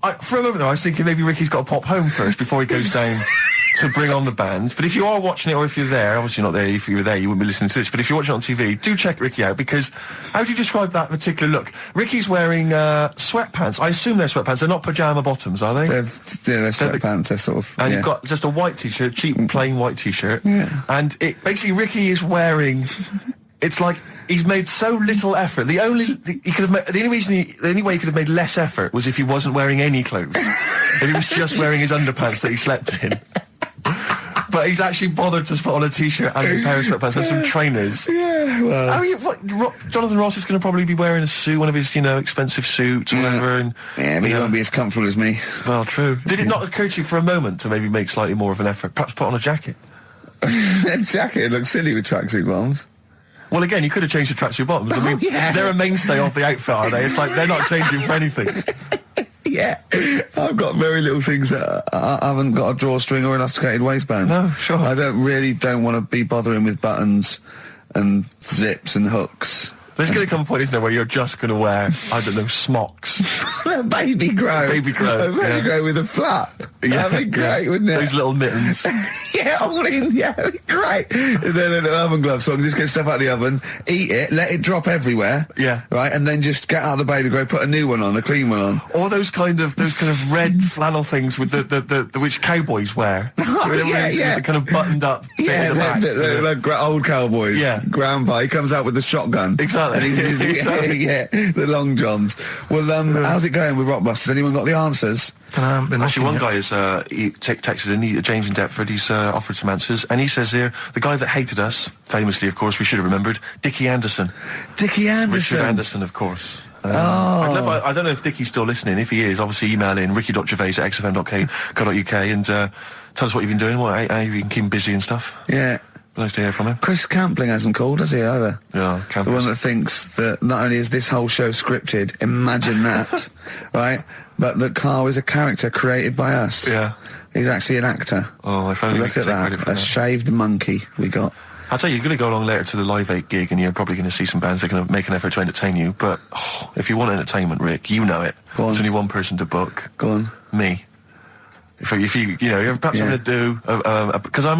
I for a moment, though, I was thinking maybe Ricky's got to pop home first before he goes down to bring on the band. But if you are watching it, or if you're there, obviously not there, if you were there, you wouldn't be listening to this, but if you're watching it on TV, do check Ricky out, because how do you describe that particular look? Ricky's wearing sweatpants. I assume they're sweatpants. They're not pyjama bottoms, are they? They're sweatpants. They're sort of. And yeah. you've got just a white t-shirt, cheap and plain white t-shirt. Yeah. And it basically Ricky is wearing. It's like he's made so little effort. The only way he could have made less effort was if he wasn't wearing any clothes. If he was just wearing his underpants that he slept in. But he's actually bothered to put on a t-shirt and a pair of sweatpants and some trainers. Yeah, well. Jonathan Ross is going to probably be wearing a suit, one of his, expensive suits or whatever. And, yeah, but he won't be as comfortable as me. Well, true. Did it not occur to you for a moment to maybe make slightly more of an effort? Perhaps put on a jacket? That jacket looks silly with tracksuit bottoms. Well, again, you could have changed the tracksuit bottoms. I mean, they're a mainstay of the outfit, are they? It's like they're not changing for anything. Yeah, I've got very little things that I haven't got a drawstring or elasticated waistband. No, sure. I don't want to be bothering with buttons and zips and hooks. There's going to come a point, isn't there, where you're just going to wear, I don't know, smocks. A baby grow. Baby grow. A baby grow with a flap. That'd be great, wouldn't it? Those little mittens. Yeah, all in, yeah, that'd be great. And then an oven glove, so I can just get stuff out of the oven, eat it, let it drop everywhere. Yeah. Right, and then just get out of the baby grow, put a new one on, a clean one on. Or those kind of red flannel things with the which cowboys wear. Yeah. The kind of buttoned up bit at the back. The old cowboys. Yeah. Grandpa, he comes out with the shotgun. Exactly. And he's the long johns. Well, how's it going with Rockbusters? Anyone got the answers? Actually, one guy has texted in, James in Deptford, he's offered some answers, and he says here, the guy that hated us, famously, of course, we should have remembered, Dickie Anderson. Dickie Anderson? Richard Anderson, of course. I I don't know if Dickie's still listening. If he is, obviously email in ricky.gervais@xfm.co.uk and tell us what you've been doing, how you've been keeping busy and stuff. Yeah. Nice to hear from him. Chris Campling hasn't called, has he, either? Yeah, Campling. The one that thinks that not only is this whole show scripted, imagine that, right? But that Carl is a character created by us. Yeah. He's actually an actor. Oh, if only we Look could at take credit that. for A that. shaved monkey we got. I'll tell you, you're going to go along later to the Live 8 gig and you're probably going to see some bands that are going to make an effort to entertain you. But if you want entertainment, Rick, you know it. There's only one person to book. Go on. Me. If you you're perhaps going to do because I'm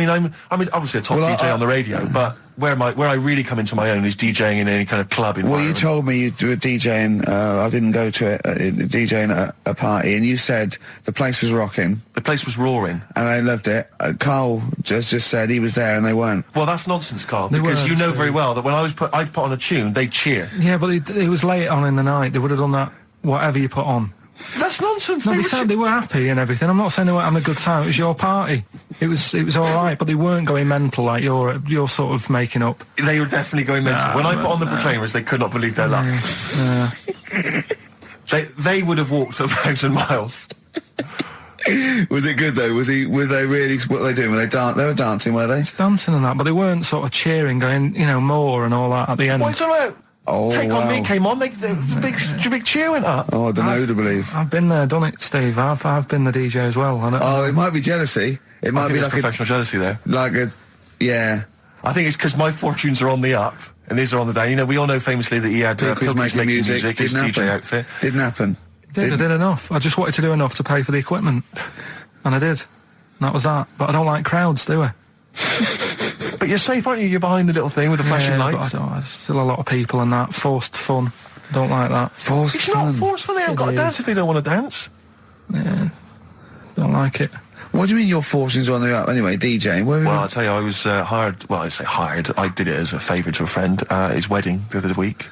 obviously a top DJ on the radio, but where I really come into my own is DJing in any kind of club environment. Well, you told me you were DJing. I didn't go to it. DJing at a party, and you said the place was rocking. The place was roaring, and I loved it. Carl just said he was there, and they weren't. Well, that's nonsense, Carl. Because you know very well that when I'd put on a tune, they'd cheer. Yeah, but it was late on in the night. They would have done that whatever you put on. That's nonsense. No, they were happy and everything. I'm not saying they weren't having a good time. It was your party. It was all right, but they weren't going mental like you're sort of making up. They were definitely going mental. When I put on the Proclaimers, they could not believe their luck. They would have walked 1,000 miles. Was it good though? Were they really? What were they doing? They were dancing, were they? Dancing and that, but they weren't sort of cheering, going, more and all that at the end. What are you talking about? Take On Me came on, the big cheer went up. Oh, I don't know who to believe. I've been there, done it, Steve. I've been the DJ as well. It might be jealousy. It might be like professional jealousy there. Yeah. I think it's because my fortunes are on the up and these are on the down. We all know famously that he had Pilkington making music, his DJ outfit. Didn't happen. I did enough. I just wanted to do enough to pay for the equipment, and I did. And that was that. But I don't like crowds, do I? But you're safe, aren't you? You're behind the little thing with the flashing lights. But there's still a lot of people and that. Forced fun. Don't like that. Forced fun? It's not forced fun. They haven't got to dance if they don't want to dance. Yeah. Don't like it. What do you mean your fortunes are on the up? Anyway, DJing. Well, I'll tell you, I was hired. Well, I say hired. I did it as a favour to a friend. His wedding the other week.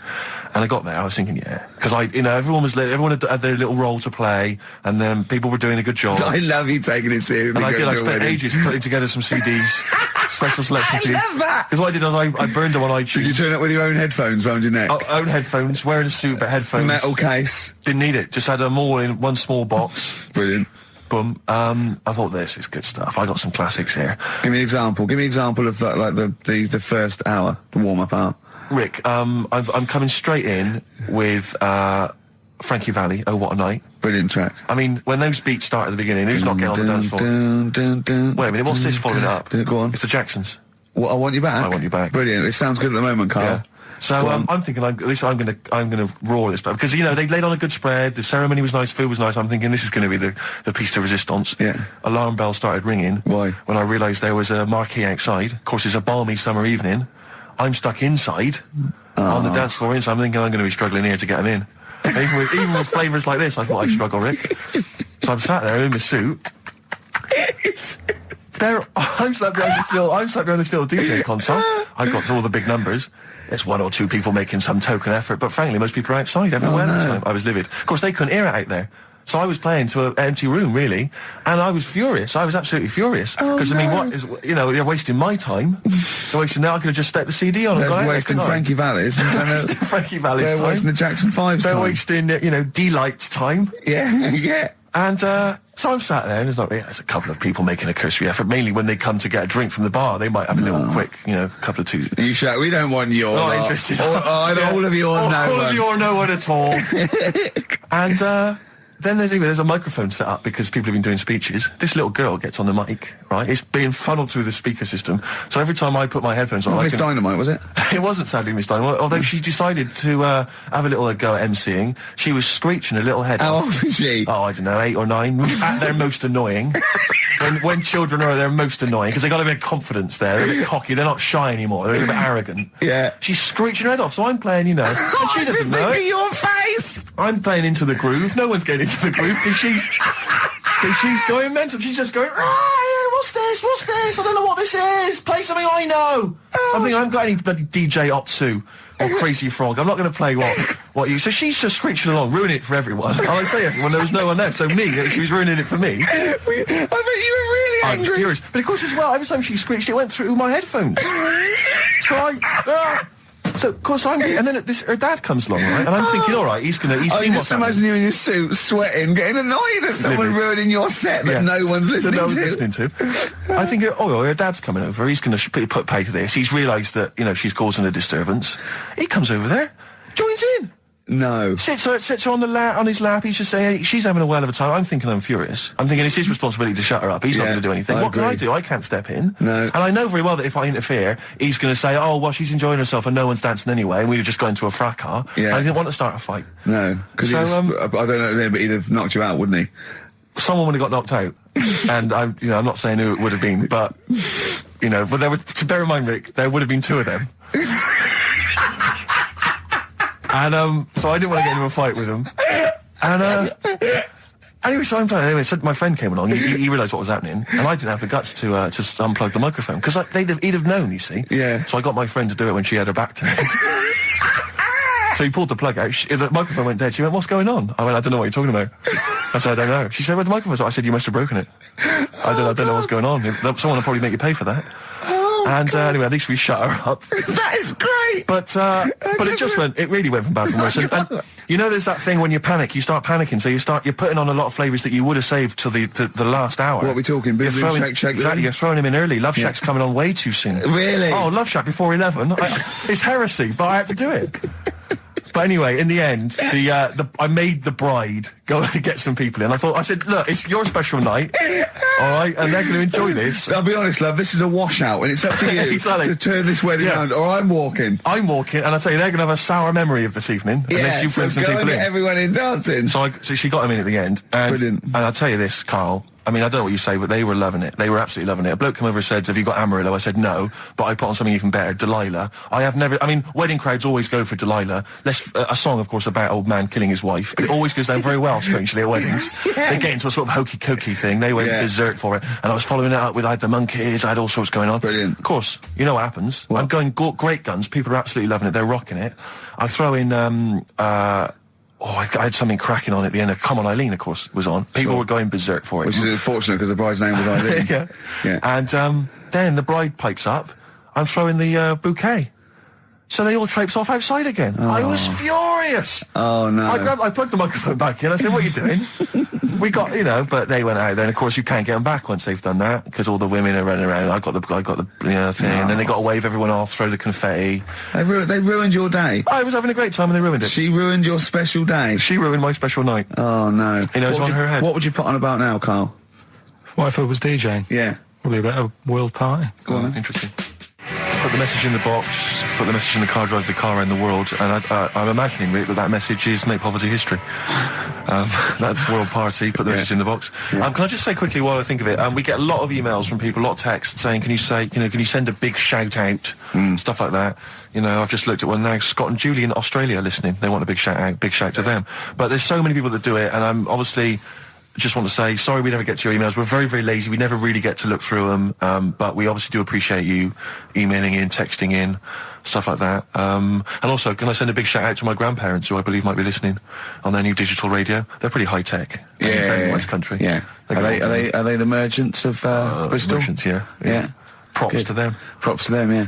And I got there, I was thinking, because everyone had their little role to play, and then people were doing a good job. I love you taking it seriously. And I spent ages putting together some CDs, special selection CDs. I love that! Because what I did was I burned them on iTunes. Did you turn up with your own headphones round your neck? Own headphones, wearing a suit, but headphones. Metal case. Didn't need it, just had them all in one small box. Brilliant. Boom. I thought this is good stuff. I got some classics here. Give me an example. Give me an example of that, like the first hour, the warm-up hour. Rick, I'm coming straight in with Frankie Valli, Oh What a Night. Brilliant track. I mean, when those beats start at the beginning, who's not getting on the dance floor? Wait a minute, what's this following up? Go on. It's the Jacksons. What, I Want You Back? I Want You Back. Brilliant. It sounds good at the moment, Carl. Yeah. So I'm thinking, I'm gonna roar this, because they laid on a good spread. The ceremony was nice, food was nice. I'm thinking this is going to be the piece de resistance. Yeah. Alarm bell started ringing. Why? When I realised there was a marquee outside. Of course, it's a balmy summer evening. I'm stuck inside on the dance floor, so I'm thinking I'm going to be struggling here to get them in. Even with flavours like this, I thought I'd struggle, Rick. So I'm sat there in my suit. I'm sat behind this little DJ console. I've got all the big numbers. There's one or two people making some token effort, but frankly, most people are outside everywhere at the time. I was livid. Of course, they couldn't hear it out there. So I was playing to an empty room, really, and I was furious. I was absolutely furious. Because, what is, they're wasting my time. They're wasting now. I could have just stuck the CD on and gone out. They're wasting Frankie Vallis. Frankie Vallis' time. They're wasting the Jackson 5's time. They're wasting, D-Light's time. Yeah, yeah. And, so I'm sat there, and there's a couple of people making a cursory effort. Mainly when they come to get a drink from the bar, they might have a little quick, couple of twos. You shout, we don't want your Not interested. All of you or no one. All of you or no one at all. And, then there's a microphone set up because people have been doing speeches. This little girl gets on the mic, right? It's being funneled through the speaker system. So every time I put my headphones on, Miss Dynamite, was it? It wasn't sadly Miss Dynamite, although she decided to have a little go at MCing. She was screeching a little head How off. old is she? Oh, I don't know, 8 or 9. At their most annoying. When children are their most annoying, because they got a bit of confidence there. They're a bit cocky. They're not shy anymore. They're a bit arrogant. Yeah. She's screeching her head off, so I'm playing, and she doesn't know it. Your face! I'm playing into the groove. No one's getting into the groove because she's going mental. She's just going, what's this? I don't know what this is. Play something I know. I'm thinking I haven't got any bloody DJ Otsu or Crazy Frog. I'm not going to play what you... So she's just screeching along, ruining it for everyone. And I say everyone, there was no one there. So she was ruining it for me. I bet you were really I was angry. furious. But of course as well, every time she screeched, it went through my headphones. So, of course, and then her dad comes along, right? And I'm thinking, all right, he's seen what's just happening. imagine you in your suit, sweating, getting annoyed at someone ruining your set that no one's listening to. I think, her dad's coming over. He's going to put pay to this. He's realised that, she's causing a disturbance. He comes over there, joins in. No. Sits her on his lap. He's just saying, she's having a whale of a time. I'm thinking I'm furious. I'm thinking it's his responsibility to shut her up. He's not going to do anything. What can I do? I can't step in. No. And I know very well that if I interfere, he's going to say, oh, well, she's enjoying herself and no one's dancing anyway, and we've just got into a fracas. Yeah. And I didn't want to start a fight. No. Because I don't know, but he'd have knocked you out, wouldn't he? Someone would have got knocked out. And I'm not saying who it would have been, but, but to bear in mind, Rick, there would have been 2 of them. And, so I didn't want to get into a fight with him. And, anyway, so I'm playing. Anyway, so my friend came along. He realised what was happening, and I didn't have the guts to unplug the microphone because he'd have known. You see. Yeah. So I got my friend to do it when she had her back turned. So he pulled the plug out. The microphone went dead. She went, "What's going on?" I went, "I don't know what you're talking about." I said, "I don't know." She said, "Where's the microphone?" I said, "You must have broken it." I don't know what's going on. Someone will probably make you pay for that. Anyway, at least we shut her up. That is great. But it really went from bad to worse. And there's that thing when you panic, you start panicking. So you're putting on a lot of flavours that you would have saved to the last hour. What are we talking? Boom, boom, shake, shake. Exactly. You're throwing him in early. Love Shack's coming on way too soon. Really? Oh, Love Shack before 11. It's heresy, but I had to do it. But anyway, in the end, I made the bride go and get some people in. I said, look, it's your special night, all right, and they're going to enjoy this. I'll be honest, love, this is a washout, and it's up to you to turn this wedding around, or I'm walking. I'm walking, and I tell you, they're going to have a sour memory of this evening unless you bring some people in. Everyone in dancing. So she got him in at the end, and I'll tell you this, Carl. I mean, I don't know what you say, but they were loving it. They were absolutely loving it. A bloke came over and said, "Have you got Amarillo?" I said, "No," but I put on something even better, Delilah. Wedding crowds always go for Delilah. A song, of course, about old man killing his wife. But it always goes down very well, strangely, at weddings. They get into a sort of hokey-cokey thing. They went berserk for it. And I was following it up with, I had the monkeys, I had all sorts going on. Brilliant. Of course, you know what happens. What? I'm going great guns. People are absolutely loving it. They're rocking it. I throw in, I had something cracking on at the end. Come On Eileen, of course, was on. People were going berserk for it. Which is unfortunate because the bride's name was Eileen. Yeah. And then the bride pipes up. I'm throwing the bouquet. So they all traipse off outside again. I was furious. Oh, no. I plugged the microphone back in. I said, "What are you doing?" We got, but they went out there. And, of course, you can't get them back once they've done that because all the women are running around. I got the thing. And then they got to wave everyone off, throw the confetti. They ruined your day. I was having a great time and they ruined it. She ruined your special day. She ruined my special night. Oh, no. It's on her head. What would you put on about now, Carl? What if I was DJing? Yeah. Probably a better world party. Go on, then. Interesting. put the message in the box, put the message in the car, drive the car around the world, and I'm imagining that message is make poverty history. That's World Party, put the message in the box. Can I just say quickly while I think of it, we get a lot of emails from people, a lot of texts saying, can you send a big shout out, stuff like that. You know, I've just looked at one now, Scott and Julie in Australia listening, they want a big shout out, big shout to them. But there's so many people that do it, and I'm obviously just want to say, sorry we never get to your emails. We're very, very lazy. We never really get to look through them. But we obviously do appreciate you emailing in, texting in, stuff like that. And also, can I send a big shout out to my grandparents, who I believe might be listening on their new digital radio? They're pretty high tech. Very West Country. Yeah. Are they the merchants of Bristol? Merchants, yeah. Props to them. Props to them, yeah.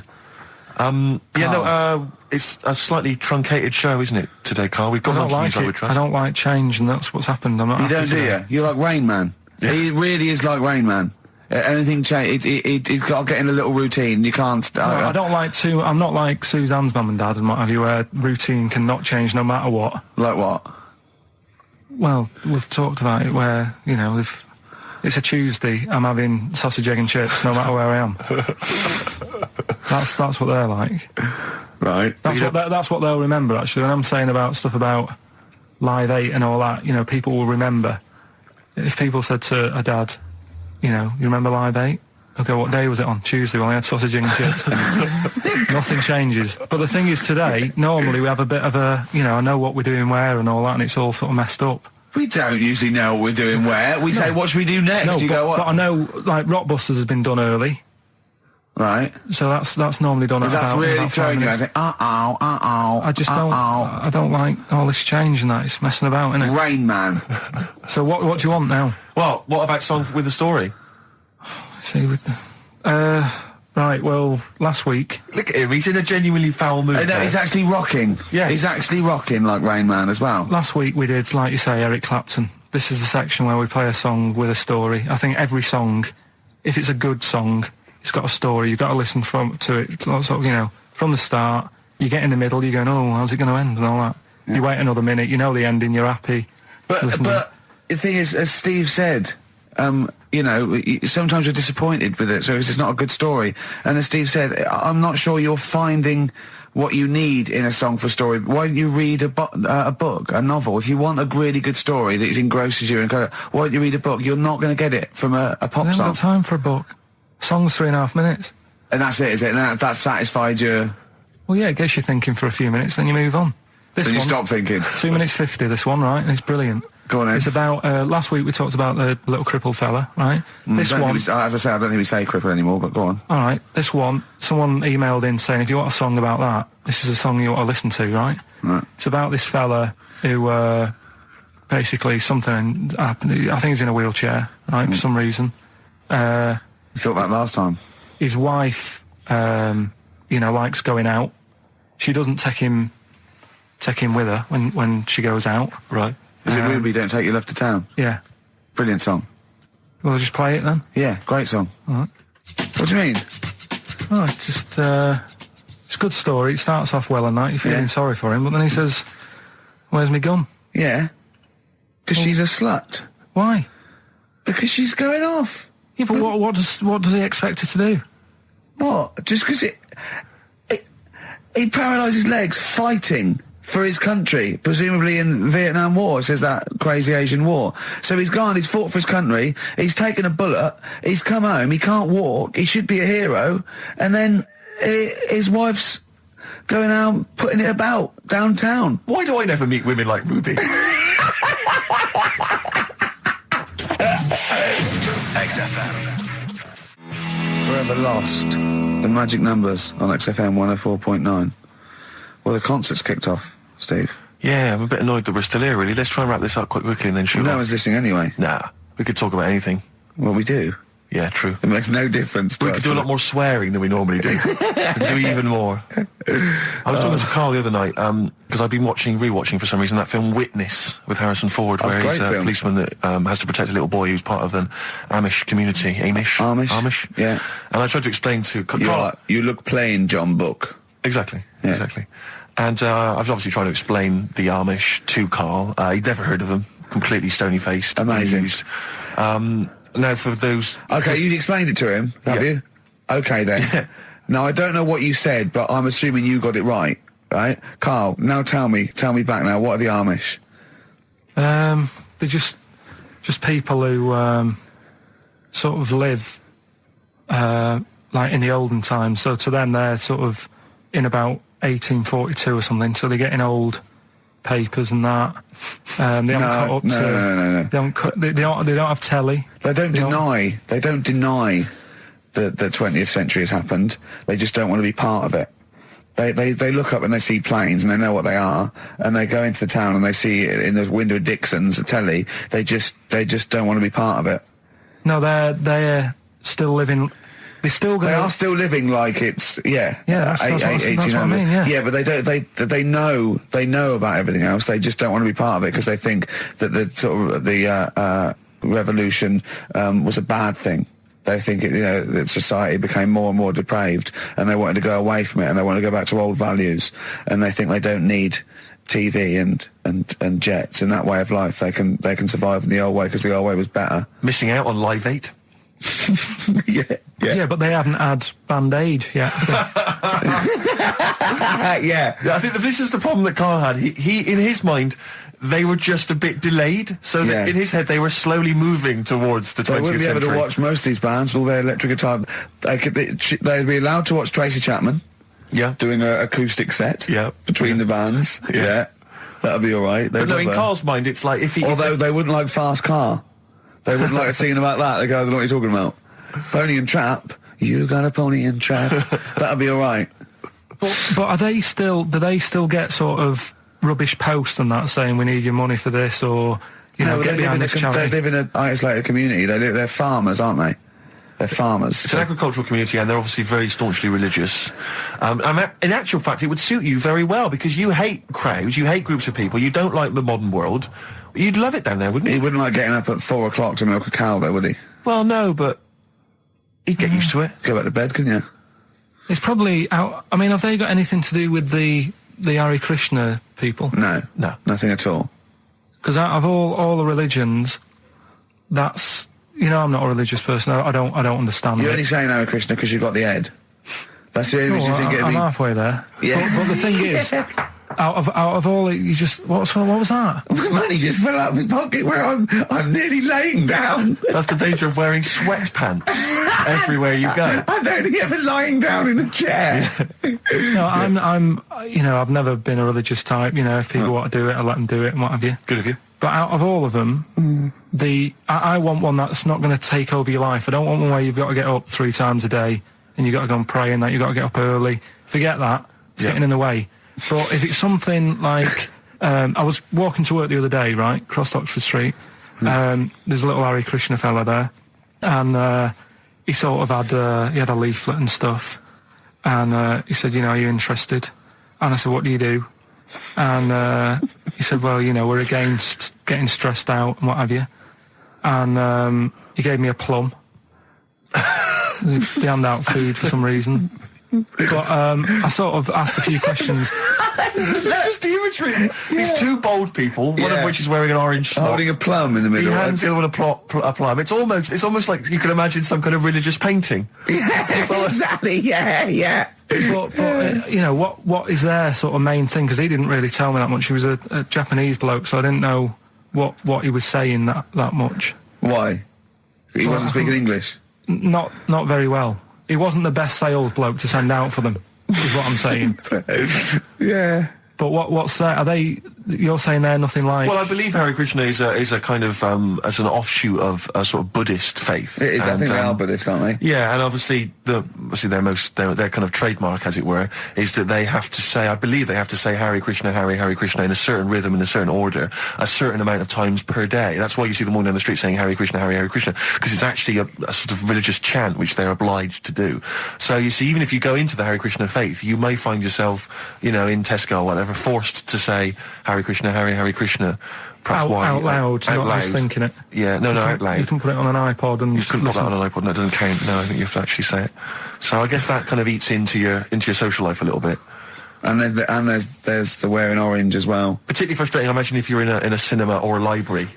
It's a slightly truncated show, isn't it, today, Carl? We've got Monkey News, I would trust. I don't like change, and that's what's happened. I'm not You don't, do you? You're like Rain Man. Yeah. He really is like Rain Man. Anything change, he's got to get in a little routine. You can't. I don't like to. I'm not like Suzanne's mum and dad and what have you, where routine cannot change no matter what. Like what? Well, we've talked about it where, you know, if it's a Tuesday, I'm having sausage, egg and chips no matter where I am. That's what they're like. Right. That's what they'll remember, actually. When I'm saying about stuff about Live 8 and all that, you know, people will remember. If people said to a dad, you know, you remember Live 8? Okay, what day was it on? Tuesday. Well, I had sausage, egg and chips. Nothing changes. But the thing is, today, normally we have a bit of a, you know, I know what we're doing where and all that, and it's all sort of messed up. We don't usually know what we're doing where. We say, what should we do next? But I know, like, Rockbusters has been done early. Right. So that's normally done at about... That's really throwing you. I say, I just don't... I don't like all this change and that. It's messing about, isn't it? Rain Man. So what do you want now? Well, what about Song with a Story? See, right, well, last week... Look at him, he's in a genuinely foul mood. No, he's actually rocking. Yeah. He's actually rocking like Rain Man as well. Last week we did, like you say, Eric Clapton. This is the section where we play a song with a story. I think every song, if it's a good song, it's got a story. You've got to listen to it, sort of, you know, from the start. You get in the middle, you're going, oh, how's it going to end and all that. Yeah. You wait another minute, you know the ending, you're happy. But the thing is, as Steve said, you know, sometimes you're disappointed with it, so it's just not a good story. And as Steve said, I'm not sure you're finding what you need in a song for a story. Why don't you read a book, a novel? If you want a really good story that engrosses you, why don't you read a book? You're not going to get it from a pop song. I haven't got time for a book. Song's 3.5 minutes. And that's it, is it? And that satisfied you? Well, yeah, it gets you thinking for a few minutes, then you move on. Then you stop thinking. 2 minutes 50, this one, right? It's brilliant. Go on, Ed. It's about, last week we talked about the little crippled fella, right? This one... as I say, I don't think we say cripple anymore, but go on. All right, this one, someone emailed in saying, if you want a song about that, this is a song you ought to listen to, right? Right. It's about this fella who, basically something happened. I think he's in a wheelchair, right, for some reason. You thought that last time. His wife, you know, likes going out. She doesn't take him with her when she goes out. Right. Is it Ruby, Don't Take Your Love to Town? Yeah. Brilliant song. Well, I'll just play it then? Yeah, great song. All right. What do you mean? Oh, it's just, it's a good story. It starts off well and that. You're feeling sorry for him, but then he says, where's my gun? Yeah. Because she's a slut. Why? Because she's going off. Yeah, but what does he expect her to do? What? Just because he paralysed his legs fighting for his country, presumably in Vietnam War, says that crazy Asian war. So he's gone, he's fought for his country, he's taken a bullet, he's come home, he can't walk, he should be a hero, and then his wife's going out putting it about downtown. Why do I never meet women like Ruby? XFM. Forever Lost. The magic numbers on XFM 104.9. Well, the concert's kicked off, Steve. Yeah, I'm a bit annoyed that we're still here, really. Let's try and wrap this up quite quickly and then shoot off. No one's listening anyway. Nah, we could talk about anything. Well, we do. Yeah, true. It makes no difference to We us, could do a lot more swearing than we normally do. We could do even more. I was talking to Carl the other night, because I've been rewatching for some reason that film Witness with Harrison Ford, where he's a policeman that has to protect a little boy who's part of an Amish community. Amish? Yeah. And I tried to explain to Carl... You look plain, John Book. Exactly, exactly. And I was obviously trying to explain the Amish to Carl. He'd never heard of them. Completely stony-faced. Amazing. Now, for those... Okay, you'd explained it to him, have you? Okay, then. Yeah. Now, I don't know what you said, but I'm assuming you got it right, right? Carl, now tell me back now, what are the Amish? They're just people who sort of live like in the olden times. So to them, they're sort of in about 1842 or something. So they're getting old papers and that. They haven't cut up to. No. They don't have telly. They don't deny that the 20th century has happened. They just don't want to be part of it. They look up and they see planes and they know what they are, and they go into the town and they see it in the window of Dixon's, a telly. They just don't want to be part of it. No, they're still living. They are still living like it's that's what I mean. Yeah, but they know about everything else. They just don't want to be part of it because they think that the sort of the revolution was a bad thing. They think that society became more and more depraved, and they wanted to go away from it, and they want to go back to old values, and they think they don't need TV and jets and that way of life. They can survive in the old way because the old way was better. Missing out on Live 8. Yeah, but they haven't had Band-Aid yet. Yeah, I think this is the problem that Carl had. He in his mind, they were just a bit delayed, so that in his head they were slowly moving towards the 20th century. They wouldn't be able to watch most of these bands, all their electric guitar. They'd be allowed to watch Tracy Chapman. Yeah, doing an acoustic set. Yeah, between the bands. Yeah, that'd be all right. But no, in Carl's mind, it's like if he. Although they wouldn't like Fast Car. They wouldn't like a scene about that. They go, I don't know what you're talking about. Pony and Trap. You got a pony and trap. That'd be all right. But are they still? Do they still get sort of rubbish posts and that saying we need your money for this, or get behind this charity? They live in an isolated community. They're farmers, aren't they? They're farmers. It's an agricultural community, and they're obviously very staunchly religious. In actual fact, it would suit you very well because you hate crowds, you hate groups of people, you don't like the modern world. You'd love it down there, wouldn't you? He wouldn't like getting up at 4 o'clock to milk a cow, though, would he? Well, no, but he'd get used to it. Go back to bed, couldn't you? It's probably out. I mean, have they got anything to do with the Hare Krishna people? No, nothing at all. Because out of all the religions, that's I'm not a religious person. I don't understand. You're only saying Hare Krishna because you've got the head. That's the only reason you think it'd be. I'm halfway there. Yeah. But the thing is, out of all, you just what was that? Money just fell out of my pocket where I'm nearly laying down. That's the danger of wearing sweatpants everywhere you go. I'm only ever lying down in a chair. No, I'm I've never been a religious type. If people want to do it, I let them do it and what have you. Good of you. But out of all of them, I want one that's not going to take over your life. I don't want one where you've got to get up 3 times a day and you've got to go and pray and that you've got to get up early. Forget that. It's getting in the way. But if it's something like, I was walking to work the other day, right, across Oxford Street. There's a little Hare Krishna fella there, and he sort of had he had a leaflet and stuff, and he said, are you interested? And I said, what do you do? And he said, well, we're against getting stressed out and what have you. And he gave me a plum. They hand out food for some reason. But I sort of asked a few questions. Just the imagery. These 2 bold people, one of which is wearing an orange smock, holding a plum in the middle. He hands the other one a plum. It's almost like you can imagine some kind of religious painting. Exactly. Yeah. But what is their sort of main thing? Because he didn't really tell me that much. He was a Japanese bloke, so I didn't know what he was saying that much. Why? He wasn't speaking English. Not very well. He wasn't the best sales bloke to send out for them, is what I'm saying. Yeah. But what's that? Are they? You're saying they're nothing like? Well, I believe Hare Krishna is a kind of as an offshoot of a sort of Buddhist faith. It is. I think they are Buddhist, aren't they? Yeah, and obviously their kind of trademark, as it were, is that they have to say. I believe they have to say Hare Krishna, Hare Krishna in a certain rhythm, in a certain order, a certain amount of times per day. That's why you see them all down the street saying Hare Krishna, Hare Krishna, because it's actually a sort of religious chant which they're obliged to do. So you see, even if you go into the Hare Krishna faith, you may find yourself, in Tesco or whatever, forced to say Hare Krishna, Hare Krishna. Out loud, not just thinking it. Yeah, no, out loud. You can put it on an iPod and you can put that on an iPod. No, it doesn't count. No, I think you have to actually say it. So I guess that kind of eats into your social life a little bit. And there's the wearing orange as well. Particularly frustrating, I imagine, if you're in a cinema or a library.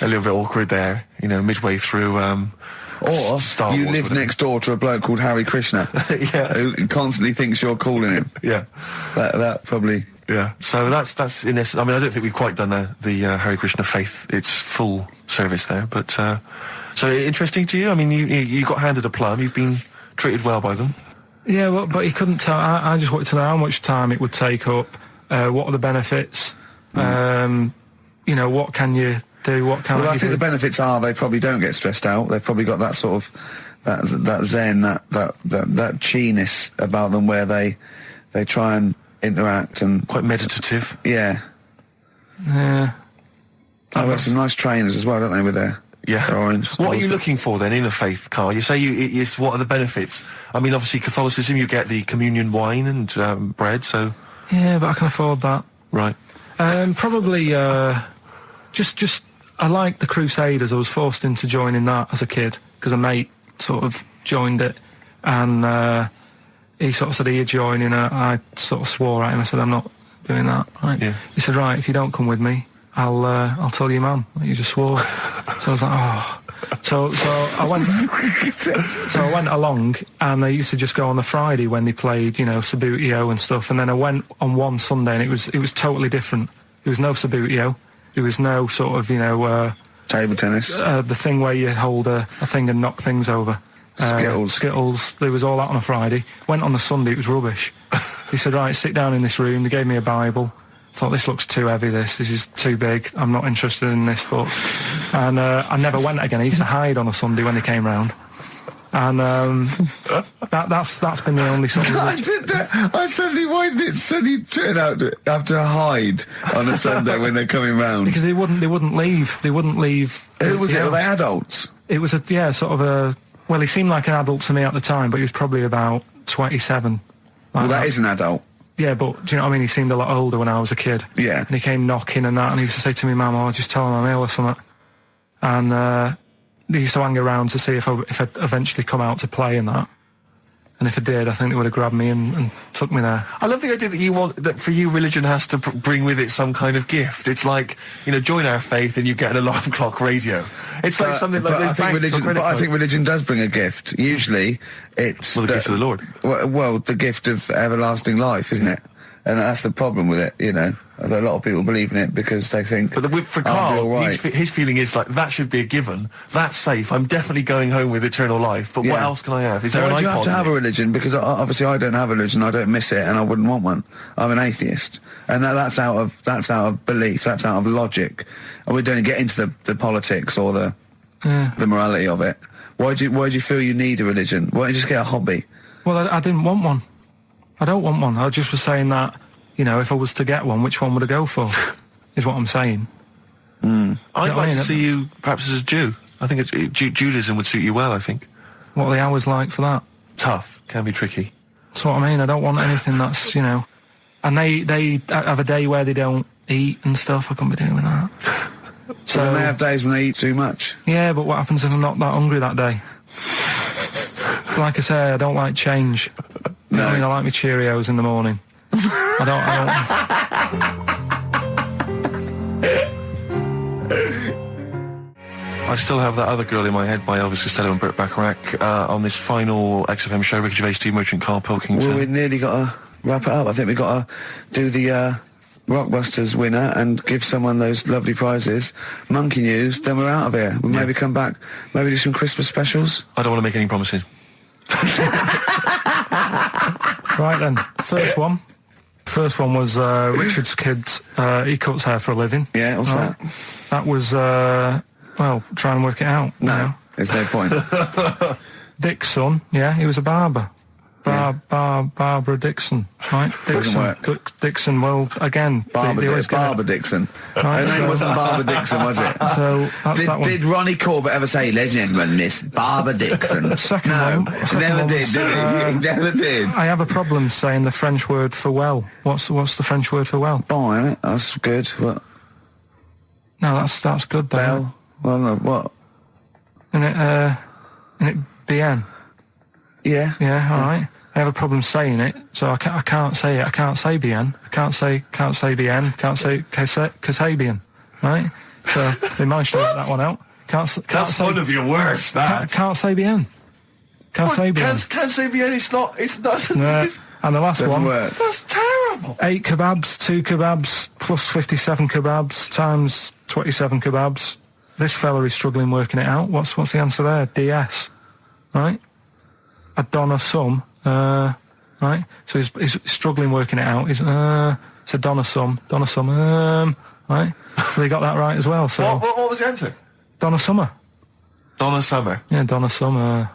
A little bit awkward there, midway through Or Star you Wars live would've next door to a bloke called Harry Krishna, who constantly thinks you're calling him. Yeah. That probably. Yeah. So that's in essence. I mean, I don't think we've quite done the Hare Krishna faith. It's full service there, but so interesting to you. I mean, you got handed a plum. You've been treated well by them. Yeah, well, but he couldn't tell. I just wanted to know how much time it would take up. What are the benefits? You know, what can you do? What can't you do? Well, I think the benefits are they probably don't get stressed out. They've probably got that sort of that zen, that chi-ness about them, where they try and interact and quite meditative. Yeah. Yeah. They've got some nice trainers as well, don't they, with their orange. What are you looking for then in a faith, Carl? You say what are the benefits? I mean, obviously Catholicism, you get the communion wine and bread, so... Yeah, but I can afford that. Right. Probably, just I like the Crusaders. I was forced into joining that as a kid, because a mate sort of joined it, and he sort of said he'd join in. I sort of swore at him. I said, I'm not doing that. Right? Yeah. He said, right, if you don't come with me, I'll tell your mum that you just swore. So I was like, oh. So I went. So I went along, and they used to just go on the Friday when they played, you know, Sabutio and stuff. And then I went on one Sunday, and it was totally different. There was no Sabutio. There was no sort of, you know, table tennis. The thing where you hold a thing and knock things over. Skittles. There was all that on a Friday. Went on the Sunday, it was rubbish. He said, right, sit down in this room. They gave me a Bible. Thought, this looks too heavy, this is too big. I'm not interested in this book. And I never went again. I used to hide on a Sunday when they came round. And that's been the only sort of... I suddenly, why did it suddenly turn out to have to hide on a Sunday when they're coming round? Because they wouldn't leave. They wouldn't leave. Who was it? Were they adults? It was well, he seemed like an adult to me at the time, but he was probably about 27. Well, that is an adult. Yeah, but do you know what I mean? He seemed a lot older when I was a kid. Yeah. And he came knocking and that, and he used to say to me, Mum, I'll just tell him I'm ill or something. And he used to hang around to see if I'd eventually come out to play and that. And if I did, I think they would have grabbed me and took me there. I love the idea that for you, religion has to bring with it some kind of gift. It's like, you know, join our faith and you get an alarm clock radio. It's like something like I think religion does bring a gift. Usually, it's the gift of the Lord. Well, the gift of everlasting life, isn't it? And that's the problem with it, you know. A lot of people believe in it because they think... But for Carl, right. his feeling is like, that should be a given. That's safe. I'm definitely going home with eternal life. But what else can I have? Is there an iPod? Why do you have to have a religion? Because obviously I don't have a religion. I don't miss it, and I wouldn't want one. I'm an atheist, and that's out of belief. That's out of logic. And we don't get into the politics or the morality of it. Why do you feel you need a religion? Why don't you just get a hobby? Well, I didn't want one. I don't want one. I just was saying that, you know, if I was to get one, which one would I go for? Is what I'm saying. I'd like to see you perhaps as a Jew. I think Judaism would suit you well, I think. What are the hours like for that? Tough. Can be tricky. That's what I mean. I don't want anything that's, you know... And they have a day where they don't eat and stuff. I couldn't be doing that. So they have days when they eat too much? Yeah, but what happens if I'm not that hungry that day? Like I say, I don't like change. You know what I mean? I like my Cheerios in the morning. I still have that other girl in my head by Elvis Costello and Burt Bacharach on this final XFM show. Ricky Gervais, Steve Merchant, Karl Pilkington. Well, we nearly got to wrap it up. I think we've got to do the Rockbusters winner and give someone those lovely prizes. Monkey News, then we're out of here. We'll maybe come back, maybe do some Christmas specials. I don't want to make any promises. Right then, first one was Richard's kids. He cuts hair for a living. Yeah, what's that? That was well, try and work it out. No, there's no point. Dick's son, yeah, he was a barber. Barbara Dixon, right? Doesn't work. Dixon, well, again... Barbara Dixon. Right, her name wasn't Barbara Dixon, was it? So, that's that one. Did Ronnie Corbett ever say, ladies and gentlemen, Miss Barbara Dixon? Second one never did, was, did he? He never did. I have a problem saying the French word for well. What's the French word for well? Bon, isn't it? That's good. What? No, that's good, though. Bell? Well, no, what? Isn't it bien? Yeah. Yeah, all right. I have a problem saying it, so I can't say it. I can't say bien. I can't say bien. Can't say Kasabian, right? So they managed to work that one out. That's one of your worst, that. Can't say bien. Can't say bien. Can't say bien, it's not... No. And the last one... work. That's terrible. 8 kebabs, 2 kebabs, plus 57 kebabs, times 27 kebabs. This fella is struggling working it out. What's the answer there? DS. Right? A Donna sum. Right? So he's struggling working it out. It's a Donna sum. Right? So he got that right as well. So What was the answer? Donna Summer. Donna Summer. Yeah, Donna Summer.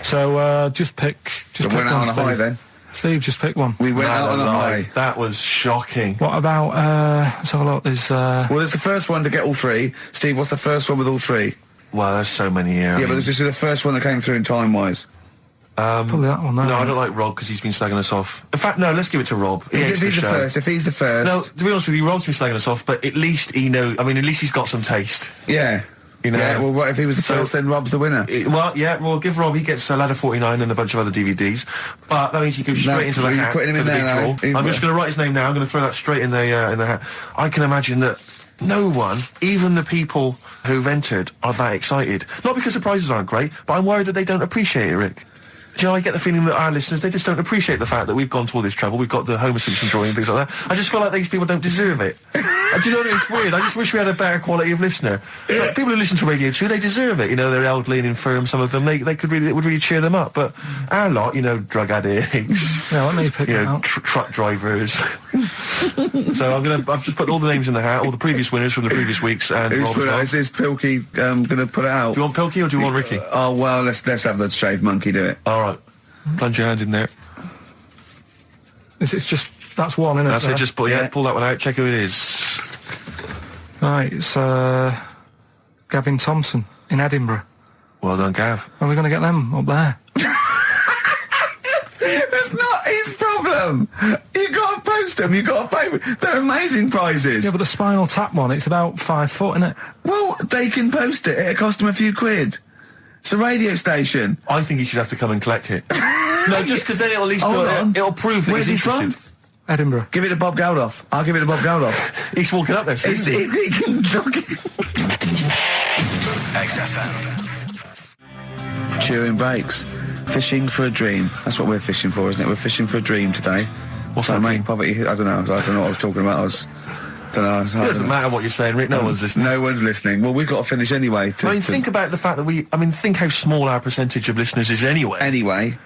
So just pick We one, went out on a Steve. high then. Steve, just pick one. We went out on a high. That was shocking. What about let's have a look. There's Well, it's the first one to get all three. Steve, what's the first one with all three? Well, there's so many here. Yeah, but this is the first one that came through in time-wise. probably that one. No, I don't like Rob because he's been slagging us off. In fact, no, let's give it to Rob. He If hates he's the show. first, if he's the first... No, to be honest with you, Rob's been slagging us off, but at least he knows. I mean, at least he's got some taste. Yeah. You know? Yeah, well, what if he was the So- first, then Rob's the winner. Well, yeah, we'll give Rob. He gets a Ladder 49 and a bunch of other DVDs, but that means he goes straight into the you're hat putting him for in the there big now. draw. I'm just going to write his name now. I'm going to throw that straight in the hat. I can imagine that no one, even the people who've entered, are that excited. Not because the prizes aren't great, but I'm worried that they don't appreciate it, Rick. Do you know, I get the feeling that our listeners, they just don't appreciate the fact that we've gone to all this trouble. We've got the Homer Simpson drawing and things like that. I just feel like these people don't deserve it. Do you know what I mean? It's weird. I just wish we had a better quality of listener. Like, people who listen to Radio 2, they deserve it. You know, they're elderly and infirm, some of them. It would really cheer them up. But our lot, you know, drug addicts, Yeah, let me pick you it know, out. truck drivers. So I've just put all the names in the hat, all the previous winners from the previous weeks, and Who's Rob as put it well. out? Is Pilky going to put it out? Do you want Pilky or do you want Ricky? Oh, well, let's have the shaved monkey do it. All right. Plunge your hand in there. It's just that's one, isn't it? That's it. Just pull that one out. Check who it is. Right, it's Gavin Thompson in Edinburgh. Well done, Gav. Are we going to get them up there? That's not his problem. You got to post them. You got to pay. They're amazing prizes. Yeah, but the Spinal Tap one, it's about 5 foot, isn't it? Well, they can post it. It'll cost them a few quid. It's a radio station. I think he should have to come and collect it. No, just because then it'll at least Hold on. it'll prove that Where's he's he interested. from? Edinburgh. Give it to Bob Geldof. I'll give it to Bob Geldof. He's walking up there. So He can look it. XFM. Chewing breaks. Fishing for a dream. That's what we're fishing for, isn't it? We're fishing for a dream today. What's So that make dream? poverty. I don't know what I was talking about. It doesn't matter what you're saying, Rick. No one's listening. No one's listening. Well, we've got to finish anyway. Think about the fact that think how small our percentage of listeners is anyway. Anyway,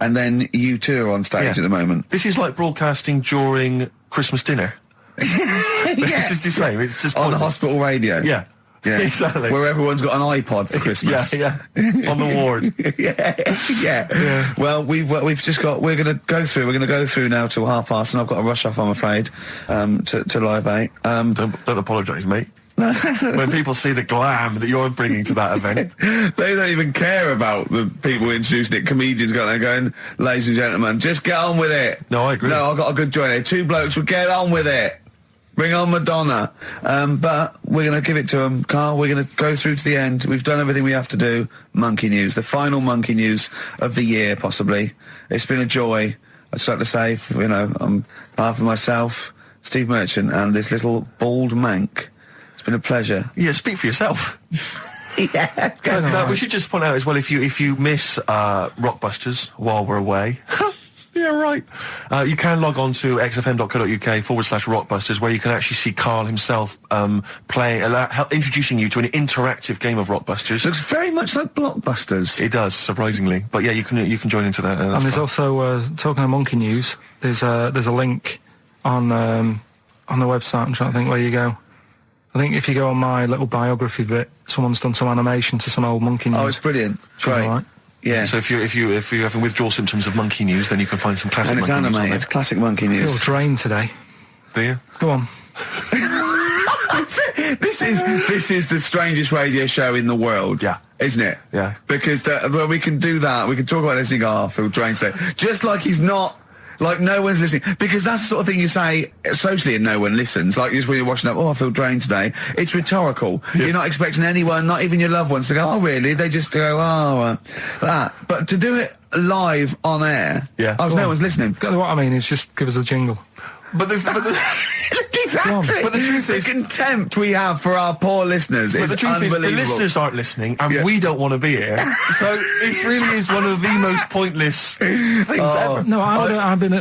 and then you two are on stage Yeah. at the moment. This is like broadcasting during Christmas dinner. This is the same. It's just On the pointless. hospital radio. Yeah. Yeah. Exactly. Where everyone's got an iPod for Christmas. Yeah. On the ward. yeah. Well, we're going to go through now till 5:30, and I've got to rush off, I'm afraid, to Live 8. Don't apologise, mate. When people see the glam that you're bringing to that event. They don't even care about the people introducing it. Comedians going, ladies and gentlemen, just get on with it. No, I agree. No, I've got a good joint here. Two blokes will get on with it. Bring on Madonna. But we're going to give it to them, Carl. We're going to go through to the end. We've done everything we have to do. Monkey news. The final monkey news of the year, possibly. It's been a joy. I'd just like to say, on behalf of myself, Steve Merchant, and this little bald mank, it's been a pleasure. Yeah, speak for yourself. Yeah. But, we should just point out as well, if you miss Rockbusters while we're away, yeah, right. You can log on to xfm.co.uk/Rockbusters, where you can actually see Carl himself introducing you to an interactive game of Rockbusters. Looks very much like Blockbusters. It does, surprisingly. But yeah, you can join into that. And there's also talking of monkey news. There's a link on the website. I'm trying to think where you go. I think if you go on my little biography bit, someone's done some animation to some old monkey news. Oh, it's brilliant. Great. Right. Yeah. So if you're having withdrawal symptoms of monkey news, then you can find some classic And it's monkey news on animated. there. Classic monkey I feel news. drained today. Do you? Go on. This is the strangest radio show in the world. Yeah. Isn't it? Yeah. Because we can do that. We can talk about this and go, Phil Drain today. Just like he's not... Like, no one's listening. Because that's the sort of thing you say socially and no one listens. Like, just when you're watching up, I feel drained today. It's rhetorical. Yeah. You're not expecting anyone, not even your loved ones, to go, oh, really? They just go, that. But to do it live on air, Yeah. no one's listening. What I mean is just give us a jingle. But the Exactly. But the truth is, the contempt we have for our poor listeners is the truth is, the unbelievable. listeners aren't listening, and we don't want to be here. So it really is one of the most pointless things ever. No,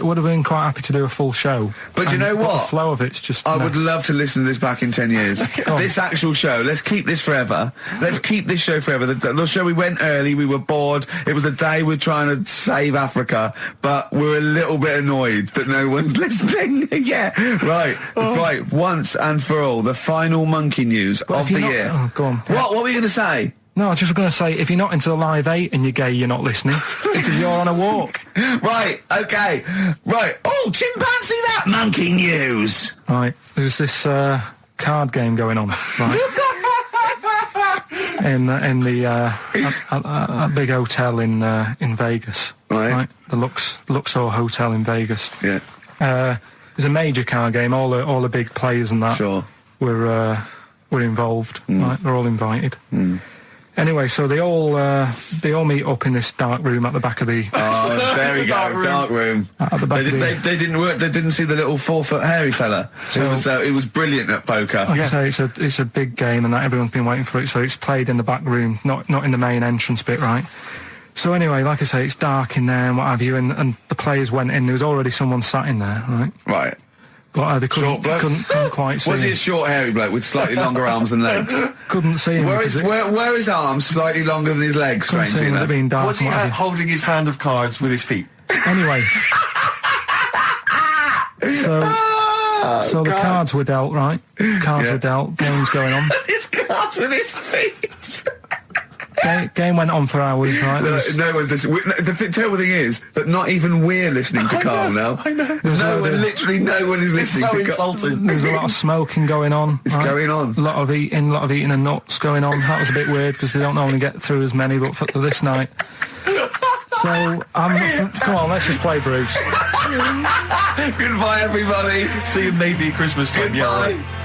would have been quite happy to do a full show. But you know what? The flow of it's just. I would love to listen to this back in 10 years. on. This actual show, let's keep this forever. Let's keep this show forever. The show, we went early, we were bored. It was a day we're trying to save Africa, but we're a little bit annoyed that no one's listening. Yeah, right. Right, once and for all, the final monkey news of the year. Oh, go on. What were you going to say? No, I was just going to say, if you're not into the Live 8 and you're gay, you're not listening. Because you're on a walk. Right, okay. Right. Oh, chimpanzee that monkey news. Right, there's this card game going on, right? in the a big hotel in Vegas. Right. The Luxor Hotel in Vegas. Yeah. It's a major card game. All the big players and that Sure. were involved. Right, they're all invited. Anyway, so they all meet up in this dark room at the back of the. Oh, there we go, dark room. At the back They didn't work. They didn't see the little 4-foot hairy fella. It was brilliant at poker. Like I say, it's a big game, and that everyone's been waiting for it. So it's played in the back room, not in the main entrance bit, right? So anyway, like I say, it's dark in there and what have you, and the players went in. There was already someone sat in there, right? Right. But they couldn't quite see. Was he him. a short, hairy bloke with slightly longer arms than legs? Couldn't see him. Were his arms slightly longer than his legs? Couldn't see him with it being dark. Was he and what have you. holding his hand of cards with his feet? Anyway. So the cards were dealt, right? Cards were dealt, games going on. His cards with his feet! Game went on for hours, right? No one's listening. The terrible thing is that not even we're listening to Carl now. I know. Literally no one is listening to Carl. insulting. There was a lot of smoking going on. It's going on. A lot of eating and nuts going on. That was a bit weird because they don't normally get through as many, but for this night. So, come on, let's just play Bruce. Goodbye, everybody. See you maybe at Christmas time. Goodbye. Yeah.